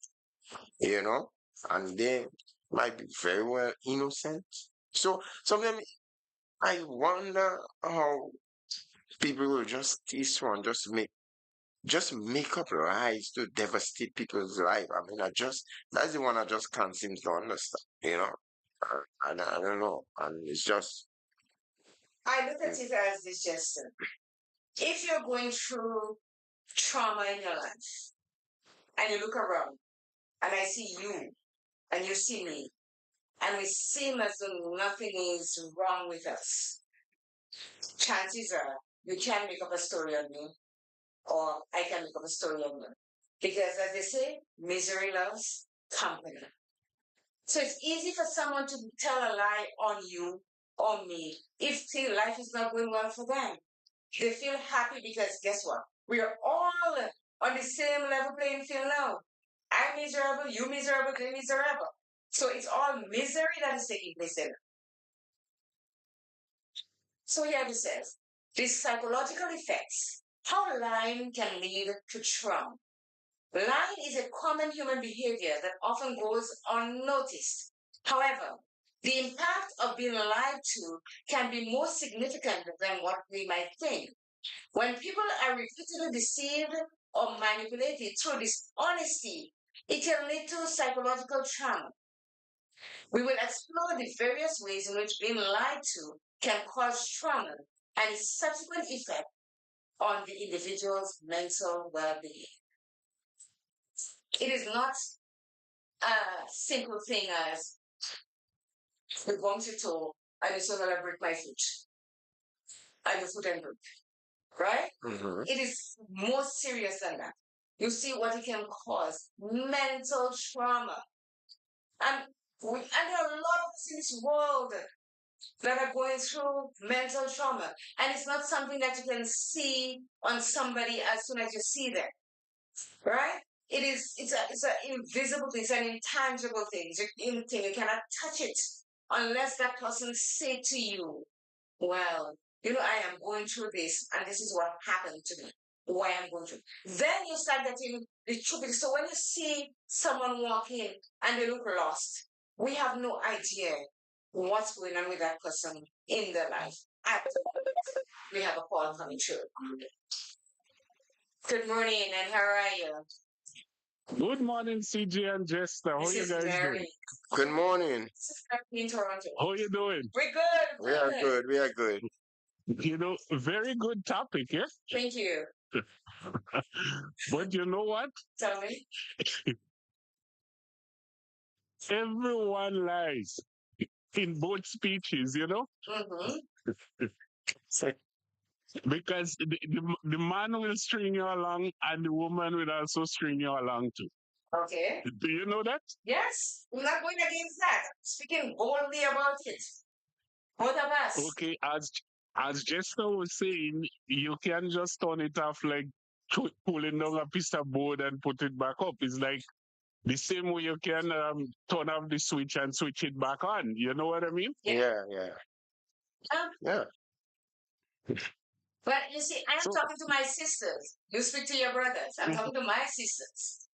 [SPEAKER 6] you know, and they might be very well innocent. So sometimes I wonder how people will just this one just make up lies to devastate people's life. I mean, that's the one I just can't seem to understand, you know. And I don't know, and it's just
[SPEAKER 5] I look at it as this, Jester. If you're going through trauma in your life and you look around and I see you and you see me and we seem as though nothing is wrong with us, chances are you can make up a story on me or I can make up a story on you. Because as they say, misery loves company. So it's easy for someone to tell a lie on you or me if life is not going well for them. They feel happy because guess what? We are all on the same level playing field now. I'm miserable, you miserable, they miserable. So it's all misery that is taking place there. So here it says, these psychological effects, how lying can lead to trauma. Lying is a common human behavior that often goes unnoticed. However, the impact of being lied to can be more significant than what we might think. When people are repeatedly deceived or manipulated through dishonesty, it can lead to psychological trauma. We will explore the various ways in which being lied to can cause trauma and its subsequent effect on the individual's mental well-being. It is not a simple thing as the bumps you toe and it's not gonna break my foot and the foot and break, right?
[SPEAKER 6] mhm.
[SPEAKER 5] It is more serious than that. You see what it can cause: mental trauma, and there are a lot of us in this world that are going through mental trauma, and it's not something that you can see on somebody as soon as you see them, right? It's an invisible thing, it's an intangible thing. It's an thing. You cannot touch it unless that person say to you, well, I am going through this, and this is what happened to me. Why I'm going through. Then you start getting the truth. So when you see someone walk in and they look lost, we have no idea what's going on with that person in their life. We have a call coming through. Good morning, and how are you?
[SPEAKER 7] Good morning, CJ and Jester. How
[SPEAKER 5] This
[SPEAKER 7] you
[SPEAKER 5] is
[SPEAKER 7] guys
[SPEAKER 5] Mary.
[SPEAKER 7] doing?
[SPEAKER 6] Good morning.
[SPEAKER 5] This is Mary in Toronto.
[SPEAKER 7] How you doing?
[SPEAKER 5] We're good.
[SPEAKER 6] We are good. We are good.
[SPEAKER 7] Very good topic, yeah?
[SPEAKER 5] Thank you.
[SPEAKER 7] But you know what?
[SPEAKER 5] Tell me.
[SPEAKER 7] Everyone lies in both speeches,
[SPEAKER 5] Mm-hmm.
[SPEAKER 7] because the man will string you along and the woman will also string you along too.
[SPEAKER 5] Okay.
[SPEAKER 7] Do you know that?
[SPEAKER 5] Yes. I'm not going against that. Speaking boldly about it. Both of us.
[SPEAKER 7] Okay, as Jester was saying, you can just turn it off like pulling down a piece of board and put it back up. It's like the same way you can turn off the switch and switch it back on. You know what I mean?
[SPEAKER 6] Yeah.
[SPEAKER 5] Um,
[SPEAKER 6] Yeah.
[SPEAKER 5] But you see, I'm
[SPEAKER 7] So-
[SPEAKER 5] talking to my sisters. You speak to your brothers. I'm talking to my sisters.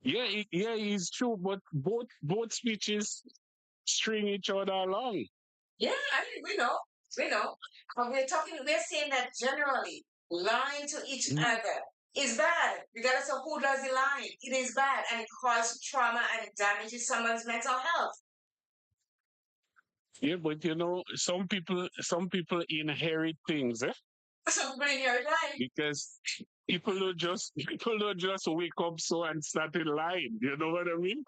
[SPEAKER 7] Yeah, it's true. But both speeches string each other along.
[SPEAKER 5] Yeah, I mean, we know. But we're saying that generally, lying to each other is bad. Regardless of who does the lying, it is bad and it causes trauma and it damages someone's mental health.
[SPEAKER 7] Yeah, but some people inherit things,
[SPEAKER 5] So bring your lying.
[SPEAKER 7] because people don't just wake up so and start lying. You know what I mean?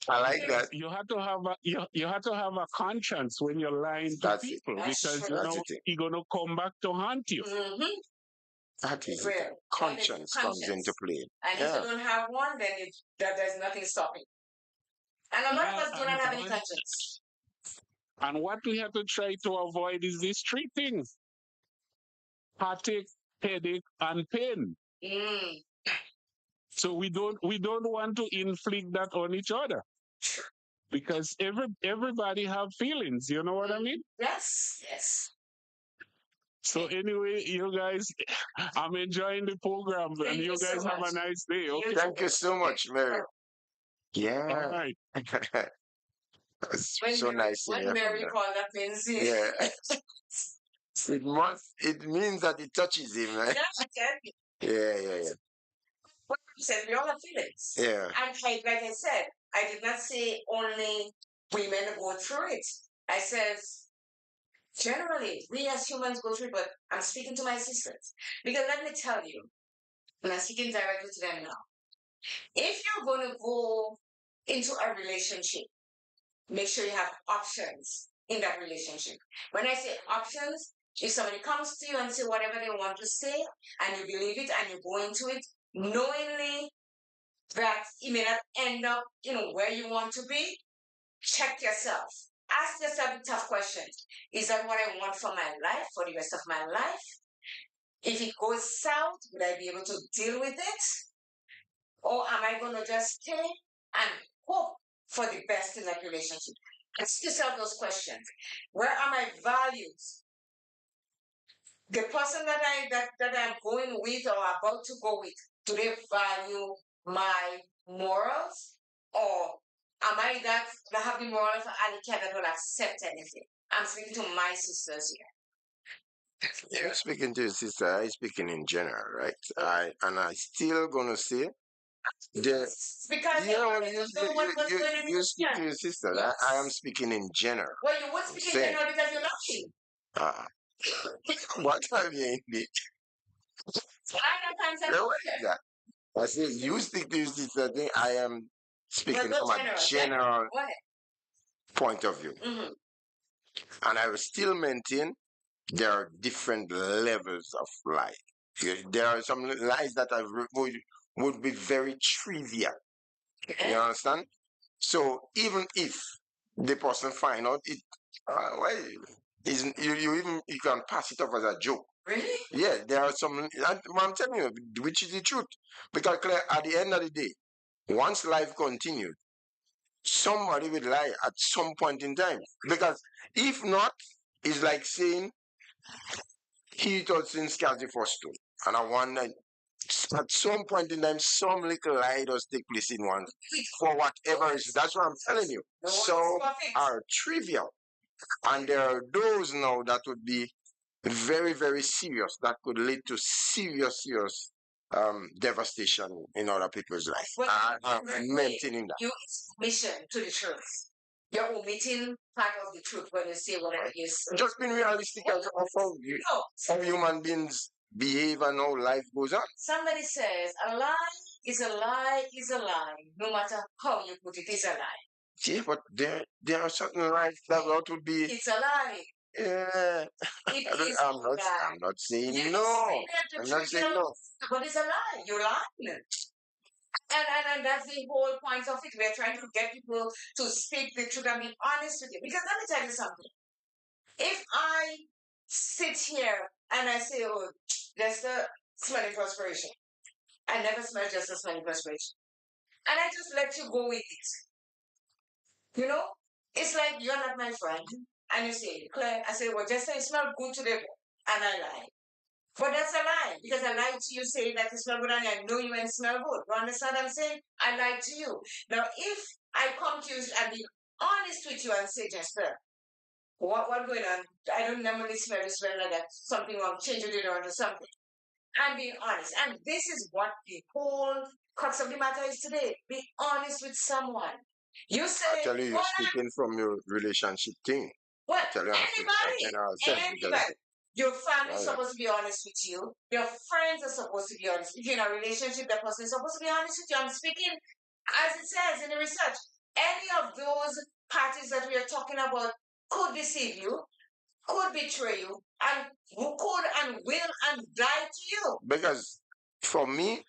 [SPEAKER 6] I like that.
[SPEAKER 7] You have to have you have to have a conscience when you're lying to
[SPEAKER 6] That's it.
[SPEAKER 7] people,
[SPEAKER 5] That's
[SPEAKER 7] because
[SPEAKER 5] true.
[SPEAKER 6] That's it.
[SPEAKER 7] it's gonna come back to haunt you.
[SPEAKER 5] Mm-hmm.
[SPEAKER 6] That is
[SPEAKER 5] Real.
[SPEAKER 6] it. Conscience comes into play.
[SPEAKER 5] And if you don't have one, then there's nothing stopping. And a lot of us do not have any conscience.
[SPEAKER 7] And what we have to try to avoid is these three things: heartache, headache, and pain. So we don't want to inflict that on each other. because everybody have feelings. You know what I mean?
[SPEAKER 5] Yes, yes.
[SPEAKER 7] So anyway, you guys, I'm enjoying the program, and
[SPEAKER 5] Thank
[SPEAKER 7] you
[SPEAKER 5] you so
[SPEAKER 7] guys have a
[SPEAKER 5] much.
[SPEAKER 7] nice day. Okay.
[SPEAKER 6] Thank you so much, Mary.
[SPEAKER 7] All
[SPEAKER 6] Yeah.
[SPEAKER 7] right.
[SPEAKER 6] It's
[SPEAKER 5] When
[SPEAKER 6] so
[SPEAKER 5] Mary,
[SPEAKER 6] nice to
[SPEAKER 5] when
[SPEAKER 6] hear from
[SPEAKER 5] Mary
[SPEAKER 6] them.
[SPEAKER 5] called that means
[SPEAKER 6] Yeah. It means that it touches him, right? Yeah.
[SPEAKER 5] What you said, we all have feelings.
[SPEAKER 6] Yeah.
[SPEAKER 5] And like I said, I did not say only women go through it. I said generally we as humans go through it, but I'm speaking to my sisters. Because let me tell you, and I'm speaking directly to them now. If you're going to go into a relationship, make sure you have options in that relationship. When I say options, if somebody comes to you and say whatever they want to say, and you believe it and you go into it, knowingly that you may not end up, where you want to be, check yourself. Ask yourself the tough questions. Is that what I want for my life, for the rest of my life? If it goes south, would I be able to deal with it? Or am I going to just stay and hope for the best in that relationship? Ask yourself those questions. Where are my values? The person that I'm going with or about to go with, do they value my morals? Or am I that have the morals of Ali that will accept anything? I'm speaking to my sisters here.
[SPEAKER 6] You're speaking to your sister, I speaking in general, right? I still gonna say the
[SPEAKER 5] Because
[SPEAKER 6] you know
[SPEAKER 5] you know what was going on in
[SPEAKER 6] you
[SPEAKER 5] the
[SPEAKER 6] speak to your sister.
[SPEAKER 5] Yes.
[SPEAKER 6] I am speaking in general.
[SPEAKER 5] Well, you would
[SPEAKER 6] I'm
[SPEAKER 5] speak in
[SPEAKER 6] saying,
[SPEAKER 5] general because you're lucky.
[SPEAKER 6] what time you ain't me?
[SPEAKER 5] I
[SPEAKER 6] Yeah, what is that? I say you speak to your sister. Thing. I am speaking
[SPEAKER 5] Well,
[SPEAKER 6] from a general
[SPEAKER 5] Go ahead.
[SPEAKER 6] point of view, and I will still maintain there are different levels of life. There are some lies that would be very trivial. You understand? So even if the person find out it, well, isn't you can pass it off as a joke.
[SPEAKER 5] Really?
[SPEAKER 6] Yeah, there are some. I'm telling you, which is the truth. Because Claire, at the end of the day, once life continues, somebody will lie at some point in time. Because if not, it's like saying he thought since scarcity for stone. And I wonder at some point in time, some little lie does take place in one for whatever reason. That's what I'm telling you. Some are trivial. And there are those now that would be very, very serious, that could lead to serious devastation in other people's life.
[SPEAKER 5] Well,
[SPEAKER 6] I'm maintaining that.
[SPEAKER 5] You mission to the truth. You're omitting part of the truth when you say whatever you say.
[SPEAKER 6] Just being realistic of how human beings behave and how life goes on.
[SPEAKER 5] Somebody says a lie is a lie is a lie. No matter how you put it, it's a lie.
[SPEAKER 6] Yeah, but there are certain lies that would be.
[SPEAKER 5] It's a lie.
[SPEAKER 6] Yeah. I'm not saying no. I'm not saying no.
[SPEAKER 5] But it's a lie. You're lying. And that's the whole point of it. We're trying to get people to speak the truth and be honest with you. Because let me tell you something. If I sit here and I say, oh, Jester smelling perspiration. I never smell Jester smelling perspiration. And I just let you go with it. You know? It's like you're not my friend. And you say, Claire, I say, well, Jester, you smell good today. And I lie. But that's a lie. Because I lied to you saying that you smell good and I know you ain't smell good. You understand what I'm saying? I lied to you. Now, if I come to you and be honest with you and say, Jester, what going on? I don't normally smell like that. Something wrong. Change it or something. I'm being honest. And this is what the whole crux of the matter is today. Be honest with someone. You say,
[SPEAKER 6] I tell you, you're speaking from your relationship thing.
[SPEAKER 5] What?
[SPEAKER 6] Anybody.
[SPEAKER 5] Your family is supposed to be honest with you. Your friends are supposed to be honest. If you're in a relationship, that person is supposed to be honest with you. I'm speaking as it says in the research. Any of those parties that we are talking about could deceive you, could betray you, and who could and will and die to you.
[SPEAKER 6] Because for me,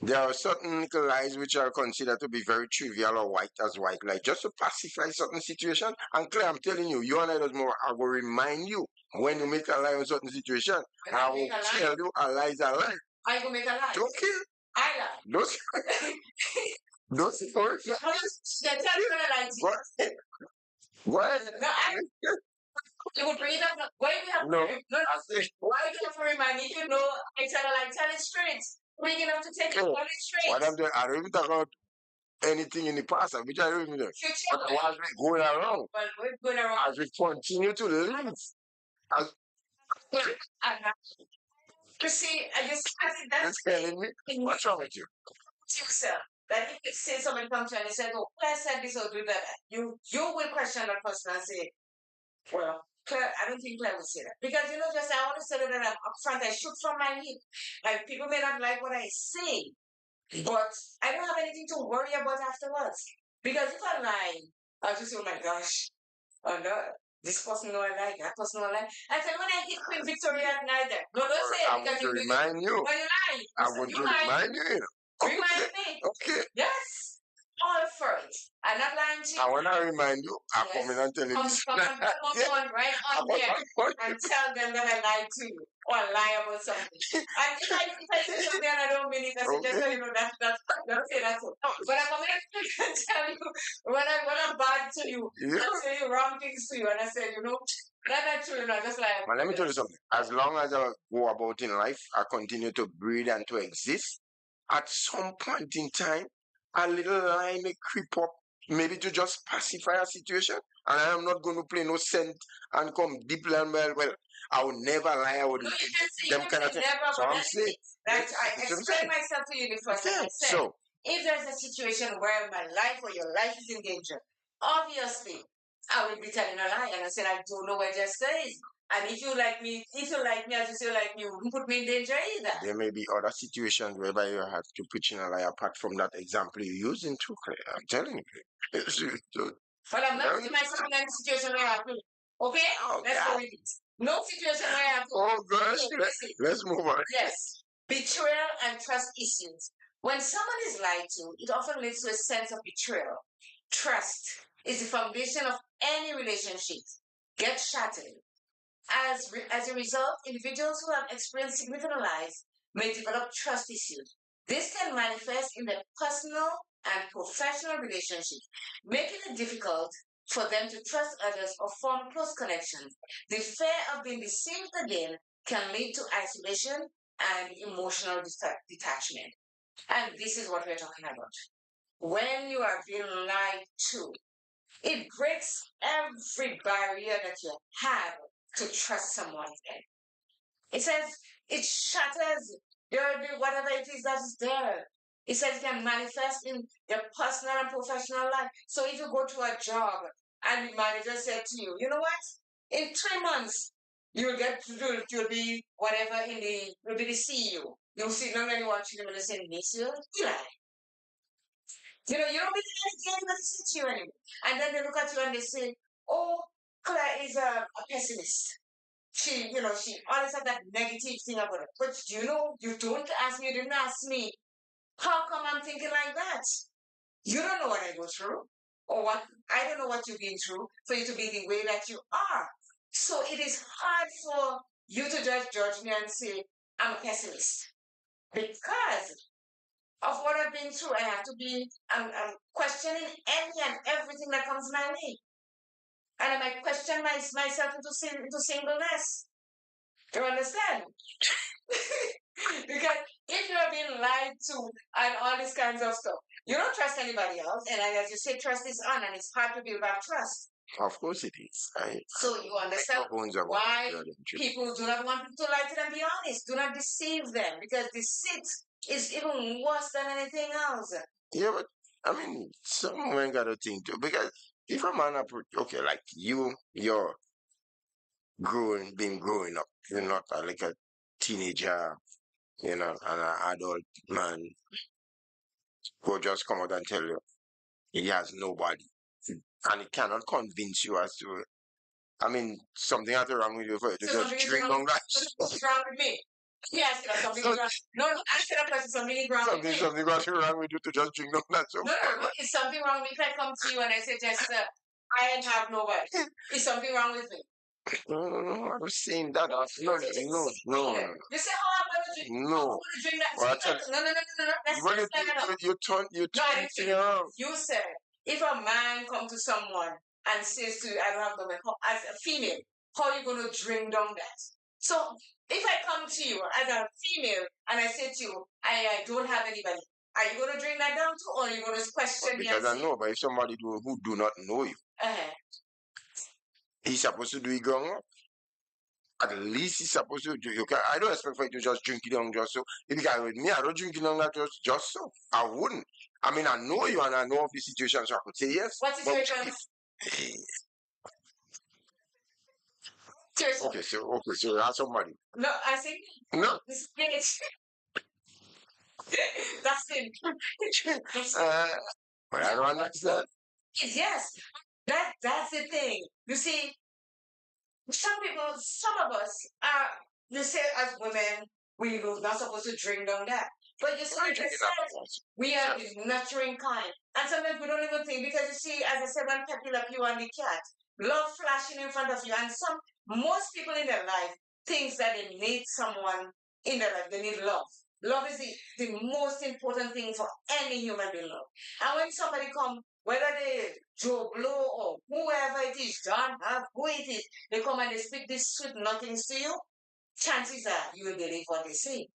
[SPEAKER 6] there are certain little lies which are considered to be very trivial or white as white lie, just to pacify certain situation. And Claire, I'm telling you, you and I does more. I will remind you when you make a lie in certain situation. I will tell you a lie is a lie.
[SPEAKER 5] I will make a lie.
[SPEAKER 6] Okay.
[SPEAKER 5] I lie.
[SPEAKER 6] Those Don't say for
[SPEAKER 5] They're telling you gonna lie to you.
[SPEAKER 6] What? What?
[SPEAKER 5] No, you would bring it up. Why do you have
[SPEAKER 6] No.
[SPEAKER 5] no,
[SPEAKER 6] I say,
[SPEAKER 5] why do you have to remind me? You know, I tell it straight. Bring it up to take it, tell it
[SPEAKER 6] what
[SPEAKER 5] straight.
[SPEAKER 6] I'm doing, I don't even talk about anything in the past, which I don't even know.
[SPEAKER 5] Future.
[SPEAKER 6] But what's going around,
[SPEAKER 5] Well, we're going around.
[SPEAKER 6] as we continue to live, as
[SPEAKER 5] You see, I just I think that's
[SPEAKER 6] you're telling me, what's wrong with you?
[SPEAKER 5] you, sir. That if you say somebody comes to you and they say, "Oh, Claire said this or do that," you will question that person and say, "Well, Claire, I don't think Claire would say that because you know, just I want to say that I'm upfront. I shoot from my hip. Like people may not like what I say, but I don't have anything to worry about afterwards. Because if I lie, I'll just say, "Oh my gosh, oh no." This person know I like, that person know I like. I said, when I hit Queen Victoria at night, no, don't say it
[SPEAKER 6] I
[SPEAKER 5] because
[SPEAKER 6] want to
[SPEAKER 5] you
[SPEAKER 6] remind you.
[SPEAKER 5] when you lie,
[SPEAKER 6] I want to remind you.
[SPEAKER 5] Remind me.
[SPEAKER 6] Okay.
[SPEAKER 5] Yes. All for it. I'm not lying to you.
[SPEAKER 6] I want to remind you. I come in and tell you.
[SPEAKER 5] Come on, right on there and tell them that I lied to you or lie about something. And if I say something and I don't mean it, I say, just so you know, that's don't say that's it. But I'm coming and tell you when I'm bad to you, I say you wrong things to you, and I say, you know, that's not true, you know, just like.
[SPEAKER 6] But let me tell you something. As long as I go about in life, I continue to breathe and to exist. At some point in time, a little lie may creep up, maybe to just pacify a situation. And I am not going to play no scent and come deep and well, I will never lie. I would
[SPEAKER 5] No, you can see,
[SPEAKER 6] them kind of thing.
[SPEAKER 5] never,
[SPEAKER 6] So I'm saying,
[SPEAKER 5] that I explained myself to you the first time. I said,
[SPEAKER 6] so
[SPEAKER 5] if there's a situation where my life or your life is in danger, obviously I will be telling a lie. And I said, I don't know where Jester is. And if you like me, as you say, like me, you wouldn't put me in danger either.
[SPEAKER 6] there may be other situations whereby you have to pitch in a lie apart from that example you're using too, Claire. I'm telling you.
[SPEAKER 5] But I'm not putting myself in any situation where I have to. Okay? Let's go with it. No situation where I have to.
[SPEAKER 6] Oh gosh, let's move on.
[SPEAKER 5] Yes. Betrayal and trust issues. When someone is lied to, it often leads to a sense of betrayal. Trust is the foundation of any relationship. Get shattered. As a result, individuals who have experienced significant lies may develop trust issues. This can manifest in their personal and professional relationships, making it difficult for them to trust others or form close connections. The fear of being deceived again can lead to isolation and emotional detachment. And this is what we're talking about. When you are being lied to, it breaks every barrier that you have to trust someone again. It says it shatters whatever it is that is there. It says it can manifest in your personal and professional life. So if you go to a job and the manager said to you, you know what? In 3 months, you'll be whatever you'll be the CEO. You'll see them and watching them and they say, miss you, Eli. You know, you don't believe anything anybody said to you anymore. And then they look at you and they say, oh, Claire is a pessimist. She always had that negative thing about it. But you don't ask me, you didn't ask me. How come I'm thinking like that? You don't know what I go through, or what I don't know what you've been through for you to be the way that you are. So it is hard for you to just judge me and say, I'm a pessimist. Because of what I've been through, I'm questioning any and everything that comes my way. And I might question myself into singleness. Do you understand? Because if you're being lied to and all these kinds of stuff, you don't trust anybody else. And as you say, trust is on, and it's hard to build back trust.
[SPEAKER 6] Of course it is.
[SPEAKER 5] So you understand why people do not want people to lie to them. Be honest. Do not deceive them, because deceit is even worse than anything else.
[SPEAKER 6] Yeah, but I mean, some women got to think too. Because if a man okay, like you're been growing up, you're not like a teenager, and an adult man who just come out and tell you he has nobody, and he cannot convince you as to. I mean, something has wrong with you for you to just drink on that.
[SPEAKER 5] What's wrong with me? Yes, something is wrong. No, answer that question. Something is wrong with me.
[SPEAKER 6] Something was wrong with you to just drink on that. So
[SPEAKER 5] no, is something wrong with me? If I come to you and I say, Jester, I ain't have nobody. Is something wrong with me?
[SPEAKER 6] No, I was saying that. No.
[SPEAKER 5] You say, how am I going to drink.
[SPEAKER 6] No.
[SPEAKER 5] I'm gonna drink that.
[SPEAKER 6] Well, I
[SPEAKER 5] See,
[SPEAKER 6] tell
[SPEAKER 5] no. That's
[SPEAKER 6] Well,
[SPEAKER 5] that's not enough.
[SPEAKER 6] you turn
[SPEAKER 5] No, I didn't
[SPEAKER 6] thing
[SPEAKER 5] finish.
[SPEAKER 6] around.
[SPEAKER 5] You said if a man come to someone and says to you, I don't have no man, as a female, how are you gonna drink down that? So if I come to you as a female and I say to you, I don't have anybody, are you gonna drink that down too, or are you gonna question me and
[SPEAKER 6] Because I
[SPEAKER 5] say,
[SPEAKER 6] know, but if somebody who do not know you,
[SPEAKER 5] uh-huh.
[SPEAKER 6] he's supposed to do it going up. At least he's supposed to do. You can. I don't expect for you to just drink it down just so. If you got with me, I don't drink it down that just so. I wouldn't. I mean, I know you and I know of the situation, so I could say yes.
[SPEAKER 5] What situation? Seriously.
[SPEAKER 6] Okay, so you have somebody.
[SPEAKER 5] No, I think
[SPEAKER 6] No.
[SPEAKER 5] this is that's it.
[SPEAKER 6] But I don't understand.
[SPEAKER 5] Yes, that's the thing. You see, some of us are. You say as women, we're not supposed to drink down that. But you see, like I said, we are the nurturing kind, and sometimes we don't even think because you see, as I said, when people like you and the cat, love flashing in front of you, and most people in their life thinks that they need someone in their life. They need love. Love is the most important thing for any human being. Love. And when somebody come, whether they Joe Blow or whoever it is, John Huff, who it is, they come and they speak these sweet nothings to you, chances are you will believe what they say.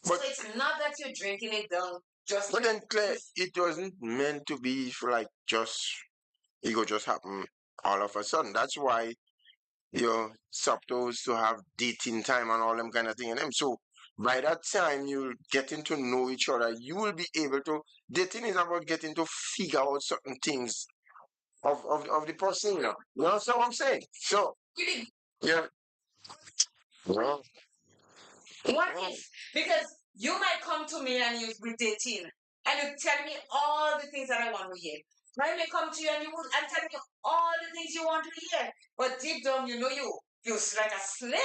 [SPEAKER 6] But,
[SPEAKER 5] so it's not that you're drinking it down just.
[SPEAKER 6] But then, Claire, it wasn't meant to be for like it could just happen all of a sudden. That's why you're supposed to have dating time and all them kind of thing and them. So by that time you getting to know each other, you will be able to. Dating is about getting to figure out certain things of the person. You understand what I'm saying? So yeah. Well,
[SPEAKER 5] What if? Because you might come to me and you be dating and you tell me all the things that I want to hear. I may come to you and you would and tell me all the things you want to hear. But deep down you're like a snake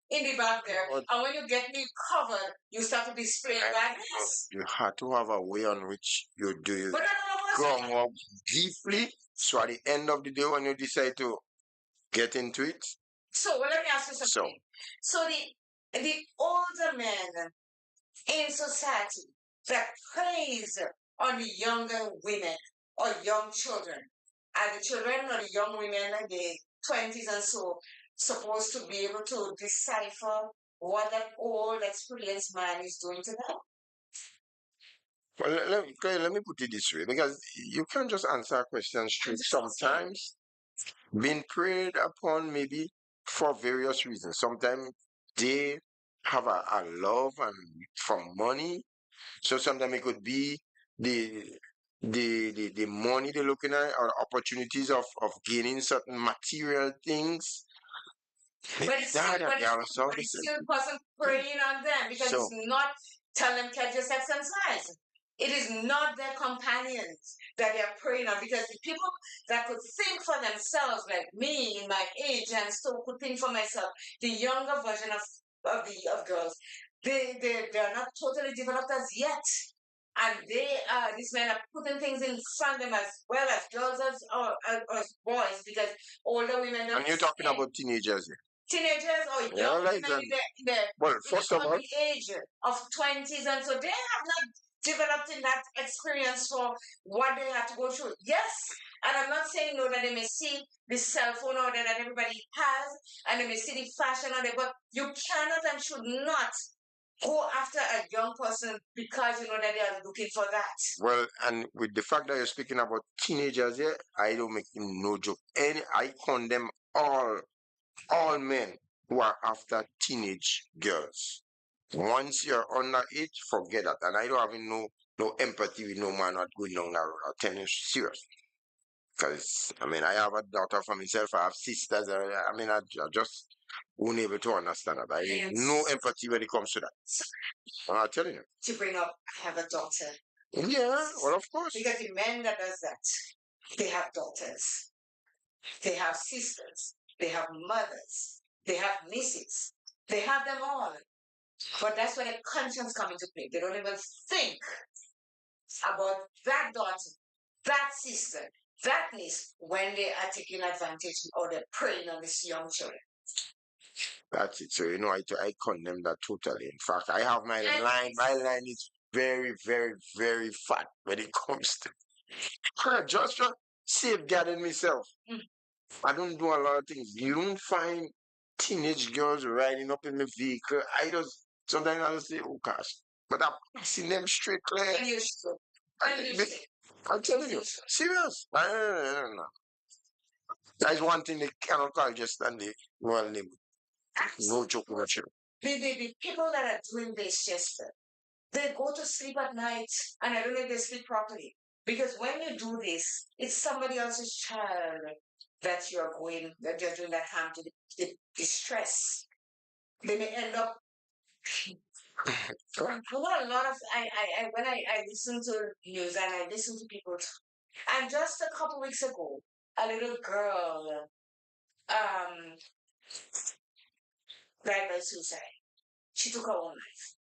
[SPEAKER 5] in the back there.
[SPEAKER 6] But-
[SPEAKER 5] And when you get me covered, you start to display badness.
[SPEAKER 6] you have to have a way on which you do
[SPEAKER 5] But I don't know
[SPEAKER 6] come up deeply. So at the end of the day, when you decide to get into it,
[SPEAKER 5] So well, let me ask you something. So the older men in society that preys on the younger women or young children, and the children or the young women in the 20s and so supposed to be able to decipher what that old experienced man is doing to them.
[SPEAKER 6] well, let me put it this way, because you can't just answer a question straight. Sometimes being preyed upon maybe for various reasons. Sometimes they have a love and for money. So sometimes it could be the the money they're looking at or opportunities of gaining certain material things.
[SPEAKER 5] But it's still person preying on them because it's not tell them catch your sex and size. It is not their companions that they're preying on because the people that could think for themselves, like me in my age and still could think for myself, the younger version of girls, they're not totally developed as yet. And these men are putting things in front of them as well as girls as boys because older women don't.
[SPEAKER 6] And you're talking about teenagers here.
[SPEAKER 5] Teenagers or young women
[SPEAKER 6] First of all,
[SPEAKER 5] the age of 20s, and so they have not developed in that experience for what they have to go through. Yes, and I'm not saying no that they may see the cell phone out there that everybody has, and they may see the fashion out there, but you cannot and should not go after a young person because you know that they are looking for that.
[SPEAKER 6] Well, and with the fact that you're speaking about teenagers here, I don't make no joke. I condemn all men who are after teenage girls. Once you're under age, forget that. And I don't have no empathy with no man not going down that road. I'll tell you serious. Because I mean, I have a daughter for myself. I have sisters. I mean, I just unable to understand that. I have no empathy when it comes to that. I'm telling you.
[SPEAKER 5] To bring up, I have a daughter.
[SPEAKER 6] Yeah, well, of course.
[SPEAKER 5] Because the men that does that, they have daughters, they have sisters, they have mothers, they have nieces, they have them all. But that's where the conscience comes into play. They don't even think about that daughter, that sister, that niece when they are taking advantage or they're preying on these young children.
[SPEAKER 6] That's it. So I condemn that totally. In fact, I have my line. My line is very, very, very fat when it comes to just safeguarding myself. I don't do a lot of things. You don't find teenage girls riding up in the vehicle. Sometimes I just say, oh gosh, but I'm seeing them straight clear.
[SPEAKER 5] And you should.
[SPEAKER 6] I'm telling you, serious. I don't know. That's one thing they cannot call just and the royal name. No joke with you.
[SPEAKER 5] The people that are doing this, Jester, they go to sleep at night, and I don't know if they sleep properly. Because when you do this, it's somebody else's child that you're doing that harm to, the stress. They may end up. A lot of when I listen to news and I listen to people, and just a couple weeks ago, a little girl died by suicide. She took her own life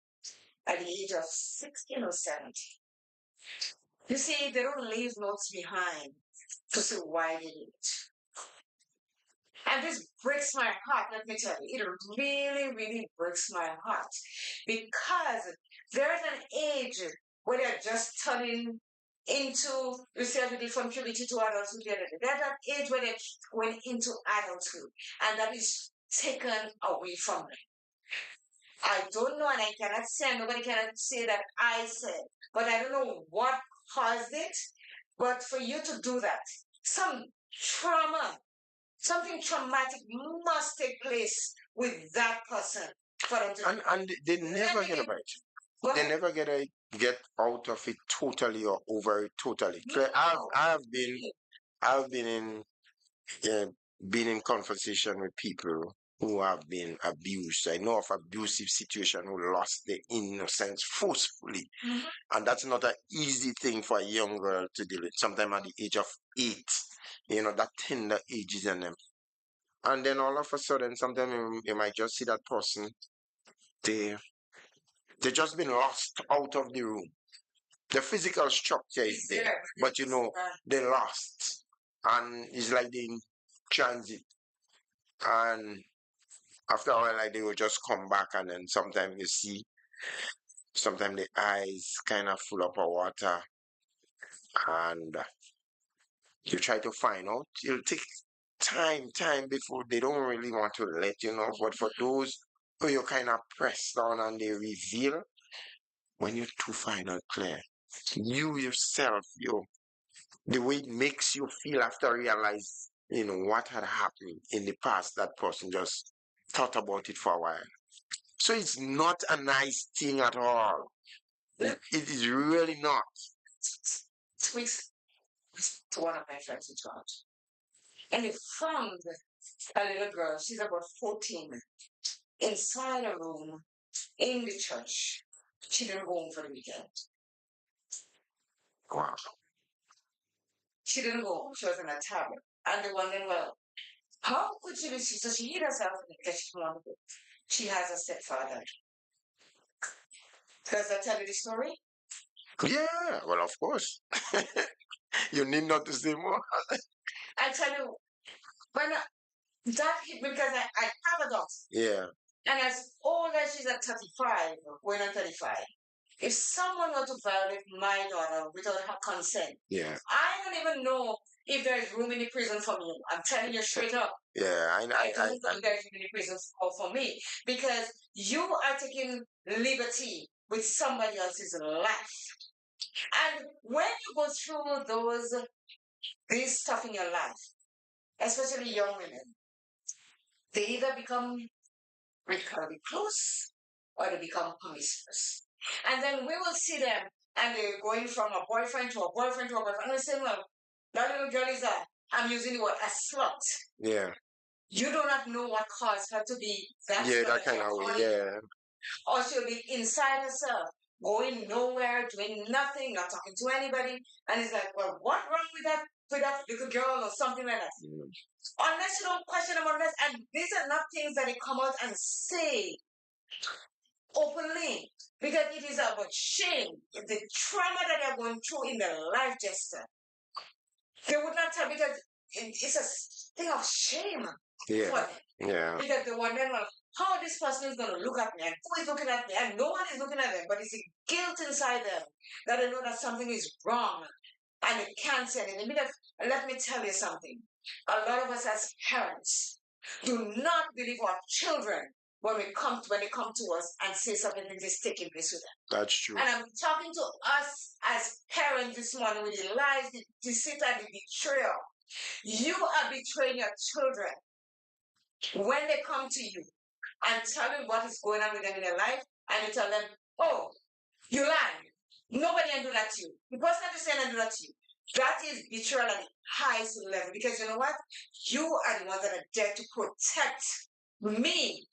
[SPEAKER 5] at the age of 16 or 17. You see, they don't leave notes behind to say why they did it. And this breaks my heart, let me tell you. It really, really breaks my heart. Because there's an age where they're just turning into, you see, from puberty to adulthood. There's an age where they're going into adulthood. And that is taken away from them. I don't know, and I cannot say, and nobody cannot say that I said, but I don't know what caused it. But for you to do that, some trauma, something traumatic must take place with that person for them to.
[SPEAKER 6] And they never get about it. They never get out of it totally or over it totally.
[SPEAKER 5] No.
[SPEAKER 6] I've been in conversation with people who have been abused. I know of abusive situation who lost their innocence forcefully. And that's not an easy thing for a young girl to deal with. Sometimes at the age of 8, that tender age is in them. And then all of a sudden, sometimes you might just see that person, they just been lost out of the room. The physical structure is there, but they lost. And it's like they in transit. And after a while, like they will just come back, and then sometimes you see, sometimes the eyes kind of full up of water, and you try to find out. It'll take time before they don't really want to let you know. But for those who you kind of press down and they reveal, when you to find out clear, you yourself, the way it makes you feel after realize, what had happened in the past, that person just thought about it for a while. So it's not a nice thing at all. It is really not.
[SPEAKER 5] Weeks to one of my friends in church. And they found a little girl, she's about 14, inside a room in the church. She didn't go home for the weekend.
[SPEAKER 6] Wow.
[SPEAKER 5] She didn't go home. She was in a tablet. And they wondered, well, how could she be? So she hid herself because she didn't want to go. She has a stepfather. Does that tell you the story?
[SPEAKER 6] Yeah, well, of course. You need not to say more.
[SPEAKER 5] I tell you, when that hit me, because I have a daughter.
[SPEAKER 6] Yeah.
[SPEAKER 5] And as old as she's at 35, going on 35, if someone were to violate my daughter without her consent,
[SPEAKER 6] Yeah.
[SPEAKER 5] I don't even know if there is room in the prison for me. I'm telling you straight up.
[SPEAKER 6] Yeah,
[SPEAKER 5] I don't know if there is room in the prison for me, because you are taking liberty with somebody else's life. And when you go through this stuff in your life, especially young women, they either become incredibly close or they become promiscuous. And then we will see them and they're going from a boyfriend to a boyfriend to a boyfriend. And we say, well, that little girl is I'm using the word a slut.
[SPEAKER 6] Yeah.
[SPEAKER 5] You do not know what caused her to be that
[SPEAKER 6] Yeah,
[SPEAKER 5] slut.
[SPEAKER 6] that kind of way, yeah.
[SPEAKER 5] Or she'll be inside herself, going nowhere, doing nothing, not talking to anybody. And it's like, well, what wrong with that little girl or something like that? Unless you don't question them, and these are not things that they come out and say openly, because it is about shame, the trauma that they're going through in their life, Jester. They would not tell, because it's a thing of shame for them.
[SPEAKER 6] Yeah.
[SPEAKER 5] Because they wonder how this person is going to look at me and who is looking at me and no one is looking at them, but it's a guilt inside them that they know that something is wrong and they can't say anything. Let me tell you something. A lot of us as parents do not believe our children when they come to us and say something that is taking place with them.
[SPEAKER 6] That's true.
[SPEAKER 5] And I'm talking to us as parents this morning with the lies, the deceit, and the betrayal. You are betraying your children when they come to you and tell you what is going on with them in their life, and you tell them, "Oh, you lied. Nobody can do that to you. The person that is saying and do that to you." That is betrayal at the highest level, because you know what? You are the ones that are there to protect me,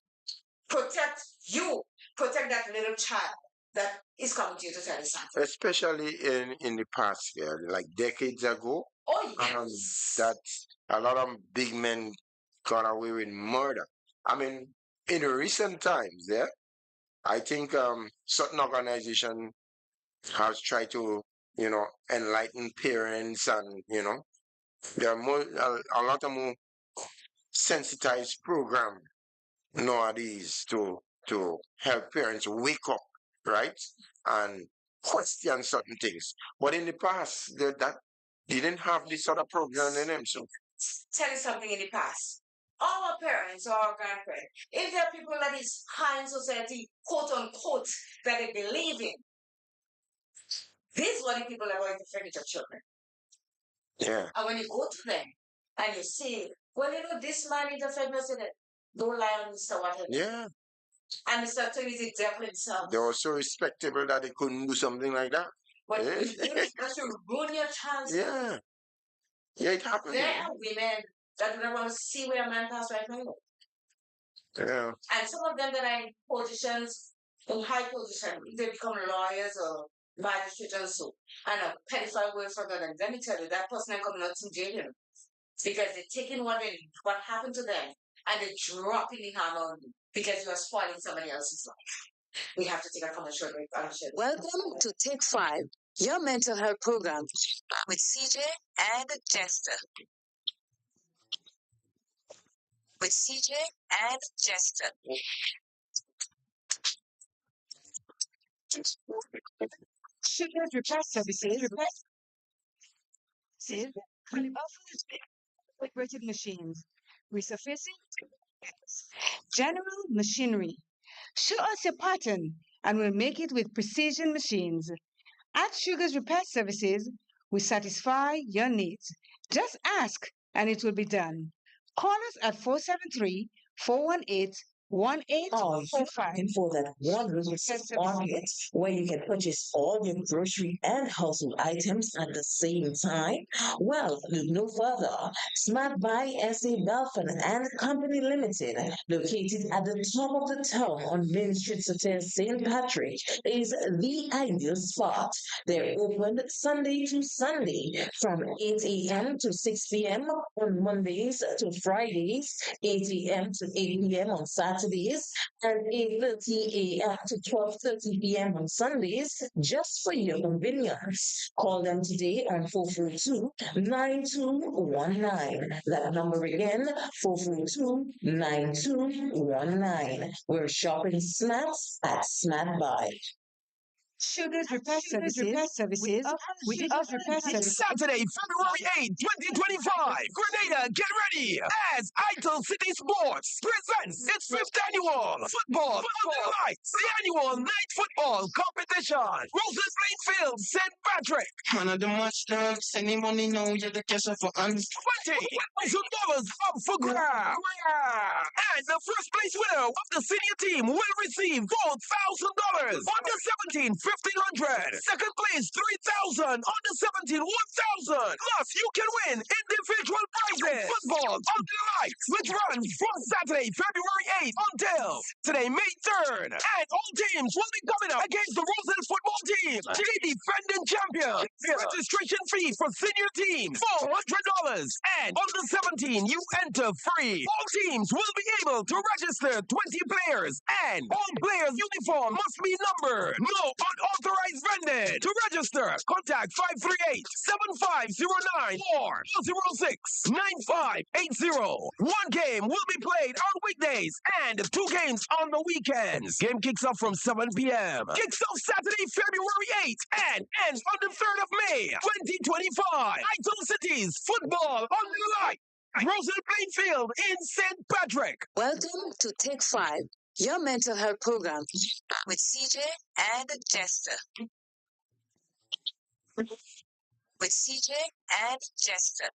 [SPEAKER 5] protect you, protect that little child that is coming to you to tell you something.
[SPEAKER 6] Especially in the past, yeah, like decades ago,
[SPEAKER 5] Oh yes.
[SPEAKER 6] that a lot of big men got away with murder. I mean, in recent times, yeah, I think certain organization has tried to, enlighten parents, and there are a lot of more sensitized program nowadays to help parents wake up, right, and question certain things. But in the past, that didn't have this sort of program in them. So
[SPEAKER 5] Tell you something in the past. Our parents or our grandparents, if there are people that is high in society, quote unquote, that they believe in, these were the people that were interfering with your children.
[SPEAKER 6] yeah,
[SPEAKER 5] And when you go to them and you say, "Well, this man interfered with us," don't lie on Mr. Whatever.
[SPEAKER 6] yeah,
[SPEAKER 5] And Mr. Tony is the devil himself.
[SPEAKER 6] they were so respectable that they couldn't do something like that.
[SPEAKER 5] But
[SPEAKER 6] Yeah.
[SPEAKER 5] that should ruin your chance.
[SPEAKER 6] Yeah, yeah, it happened.
[SPEAKER 5] There are women that do not want to see where a man passed right now.
[SPEAKER 6] Yeah,
[SPEAKER 5] And some of them that are in positions, in high position, they become lawyers or magistrates and so. And a pedophile goes further than, let me tell you, that person ain't coming out to jail, because they're taking what happened to them and they're dropping the hammer on you because you are spoiling somebody else's life. We have to take a commercial break.
[SPEAKER 2] Welcome to Take 5, your mental health program with CJ and Jester. With CJ and Jester.
[SPEAKER 1] Sugar repair services. We offer calibrated machines, resurfacing, general machinery. Show us your pattern and we'll make it with precision machines. At Sugar's Repair Services, we satisfy your needs. Just ask and it will be done. Call us at 473 418
[SPEAKER 2] Oh, you're
[SPEAKER 1] 1845.
[SPEAKER 2] looking for that one little supermarket where you can purchase all your grocery and household items at the same time? Well, look no further. Smart Buy SA Belford and Company Limited, located at the top of the town on Main Street, St. Patrick, is the ideal spot. They're open Sunday to Sunday from 8 a.m. to 6 p.m. on Mondays to Fridays, 8 a.m. to 8 p.m. on Saturdays, and 8:30 a.m. to 12:30 p.m. on Sundays, just for your convenience. Call them today on 442-9219. That number again, 442-9219. We're shopping snacks at Snack Buy.
[SPEAKER 1] Sugar's Repair Services. We offer repair services.
[SPEAKER 3] Saturday, February 8th, 2025. Grenada, get ready as Idol City Sports presents its 5th annual Football Under the Lights, the annual night football competition. Roses Lane Field, St. Patrick.
[SPEAKER 4] Man of the match dogs, any money know you're the cashier for uns.
[SPEAKER 3] $20,000 up for grabs. And the first place winner of the senior team will receive $4,000. Under 17, 1,500. Second place, 3,000. Under 17, 1,000. Plus, you can win individual prizes. Football under the lights, which runs from Saturday, February 8th until Saturday, May 3rd. And all teams will be coming up against the Roselle football team, the defending champion. Registration fee for senior teams, $400. And under 17, you enter free. All teams will be able to register 20 players. And all players' uniform must be numbered. No unauthorized vending. To register, contact 538-7509 or 206-9580. One game will be played on weekdays and 2 games on the weekends. Game kicks off from 7 p.m. Kicks off Saturday, February 8th and ends on the 3rd of May, 2025. Idol Cities football on the light. Rosal Plainfield in St. Patrick.
[SPEAKER 1] Welcome to Take 5, your mental health program with CJ and Jester. With CJ and Jester.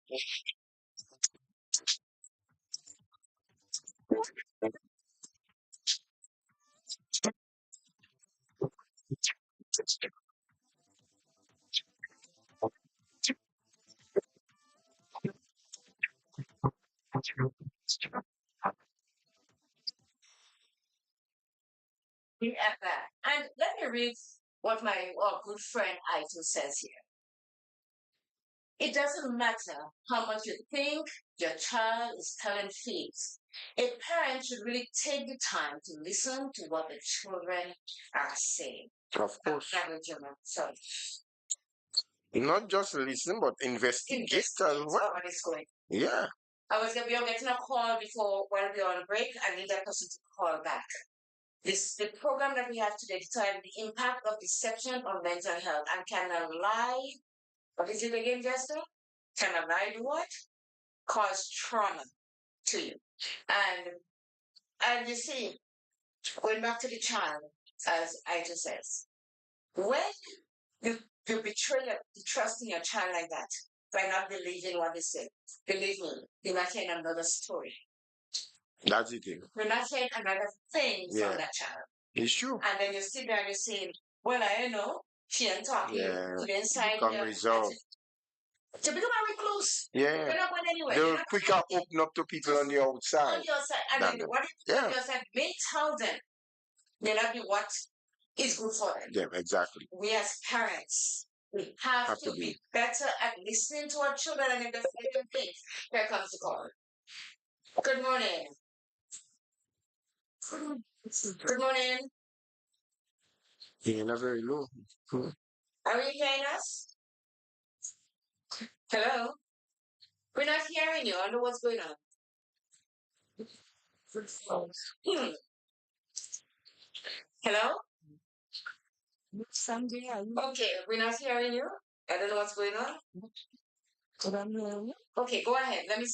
[SPEAKER 5] We have that. And let me read what my good friend Aito says here. It doesn't matter how much you think your child is telling fibs. A parent should really take the time to listen to what the children are saying.
[SPEAKER 6] Of course.
[SPEAKER 5] Sorry.
[SPEAKER 6] Not just listen, but investigate as well.
[SPEAKER 5] What is going.
[SPEAKER 6] Yeah.
[SPEAKER 5] We are getting a call before while we are on break. I need that person to call back. The program that we have today determines the impact of deception on mental health and can a lie. What is it again, Jester? Can a lie do what? Cause trauma to you. And you see, going back to the child, as Ita says, when you betray the trust in your child like that by not believing what they say, believe me, you're not hearing another story.
[SPEAKER 6] That's the thing.
[SPEAKER 5] You're not hearing another thing
[SPEAKER 6] Yeah.
[SPEAKER 5] from that child.
[SPEAKER 6] It's true.
[SPEAKER 5] And then you sit there and you're saying, well, I don't know, she ain't talking,
[SPEAKER 6] Yeah.
[SPEAKER 5] she ain't signing.
[SPEAKER 6] Become resolved.
[SPEAKER 5] To become a recluse.
[SPEAKER 6] Yeah.
[SPEAKER 5] You're not going anywhere.
[SPEAKER 6] They'll quicker open up to people on the outside.
[SPEAKER 5] On the outside. And
[SPEAKER 6] than
[SPEAKER 5] then what if
[SPEAKER 6] Yeah.
[SPEAKER 5] on the outside may tell them may not be what is good for them.
[SPEAKER 6] Yeah, exactly.
[SPEAKER 5] We as parents, we have to be better at listening to our children and if they don't think, here comes the call. Good morning. Good morning.
[SPEAKER 6] Yeah, not very low.
[SPEAKER 5] Are you hearing us? Hello? We're not hearing you. I don't know what's going on. Hello? Okay, we're not hearing you. I don't know what's going on. Okay, go ahead. Let me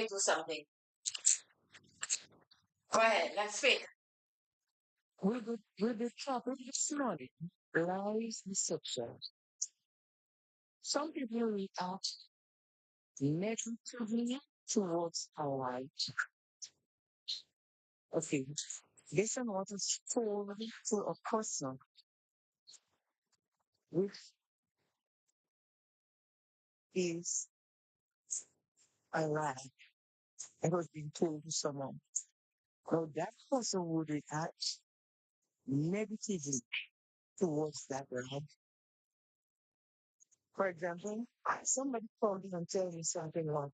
[SPEAKER 5] do something. Go ahead. Let's speak.
[SPEAKER 2] With the topic this morning, lies deception. Some people react negatively towards a lie. Okay, this is what is told to a person which is a lie. It was being told to someone. Now that person would react negatively towards that lie. For example, somebody called me and tell me something like,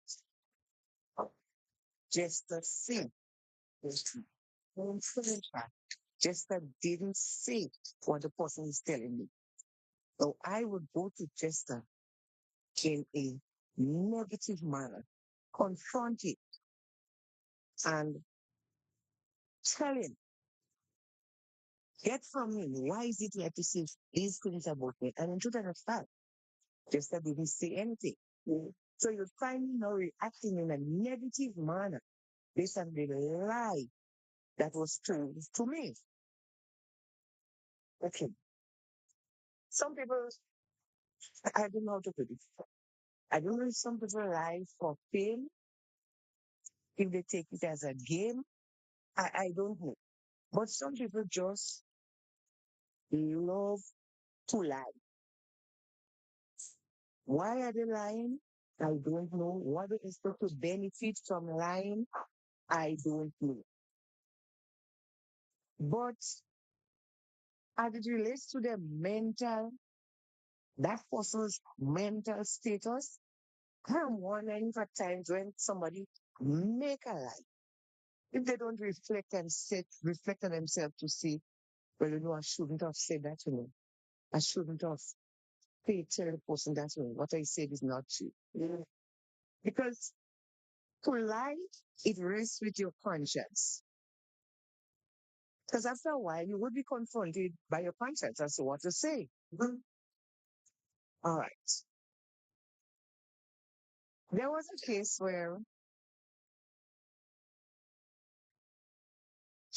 [SPEAKER 2] just a sin. Jester didn't say what the person is telling me. So I would go to Jester in a negative manner, confront it, and tell him, get from him, why is it like to say these things about me? And in truth and fact, Jester didn't say anything. So you find me now reacting in a negative manner based on the lie that was told to me. Okay. Some people, I don't know how to put it. I don't know if some people lie for fame, if they take it as a game. I don't know. But some people just love to lie. Why are they lying? I don't know. What do they expect to benefit from lying? I don't know. But as it relates to that person's mental status, I'm wondering for times when somebody make a lie, if they don't reflect on themselves to see, well, I shouldn't have said that to me.
[SPEAKER 8] I shouldn't have paid tell the person that way. What I said is not true. Because to lie, it rests with your conscience. Because after a while, you will be confronted by your conscience as to what to say. All right. There was a case where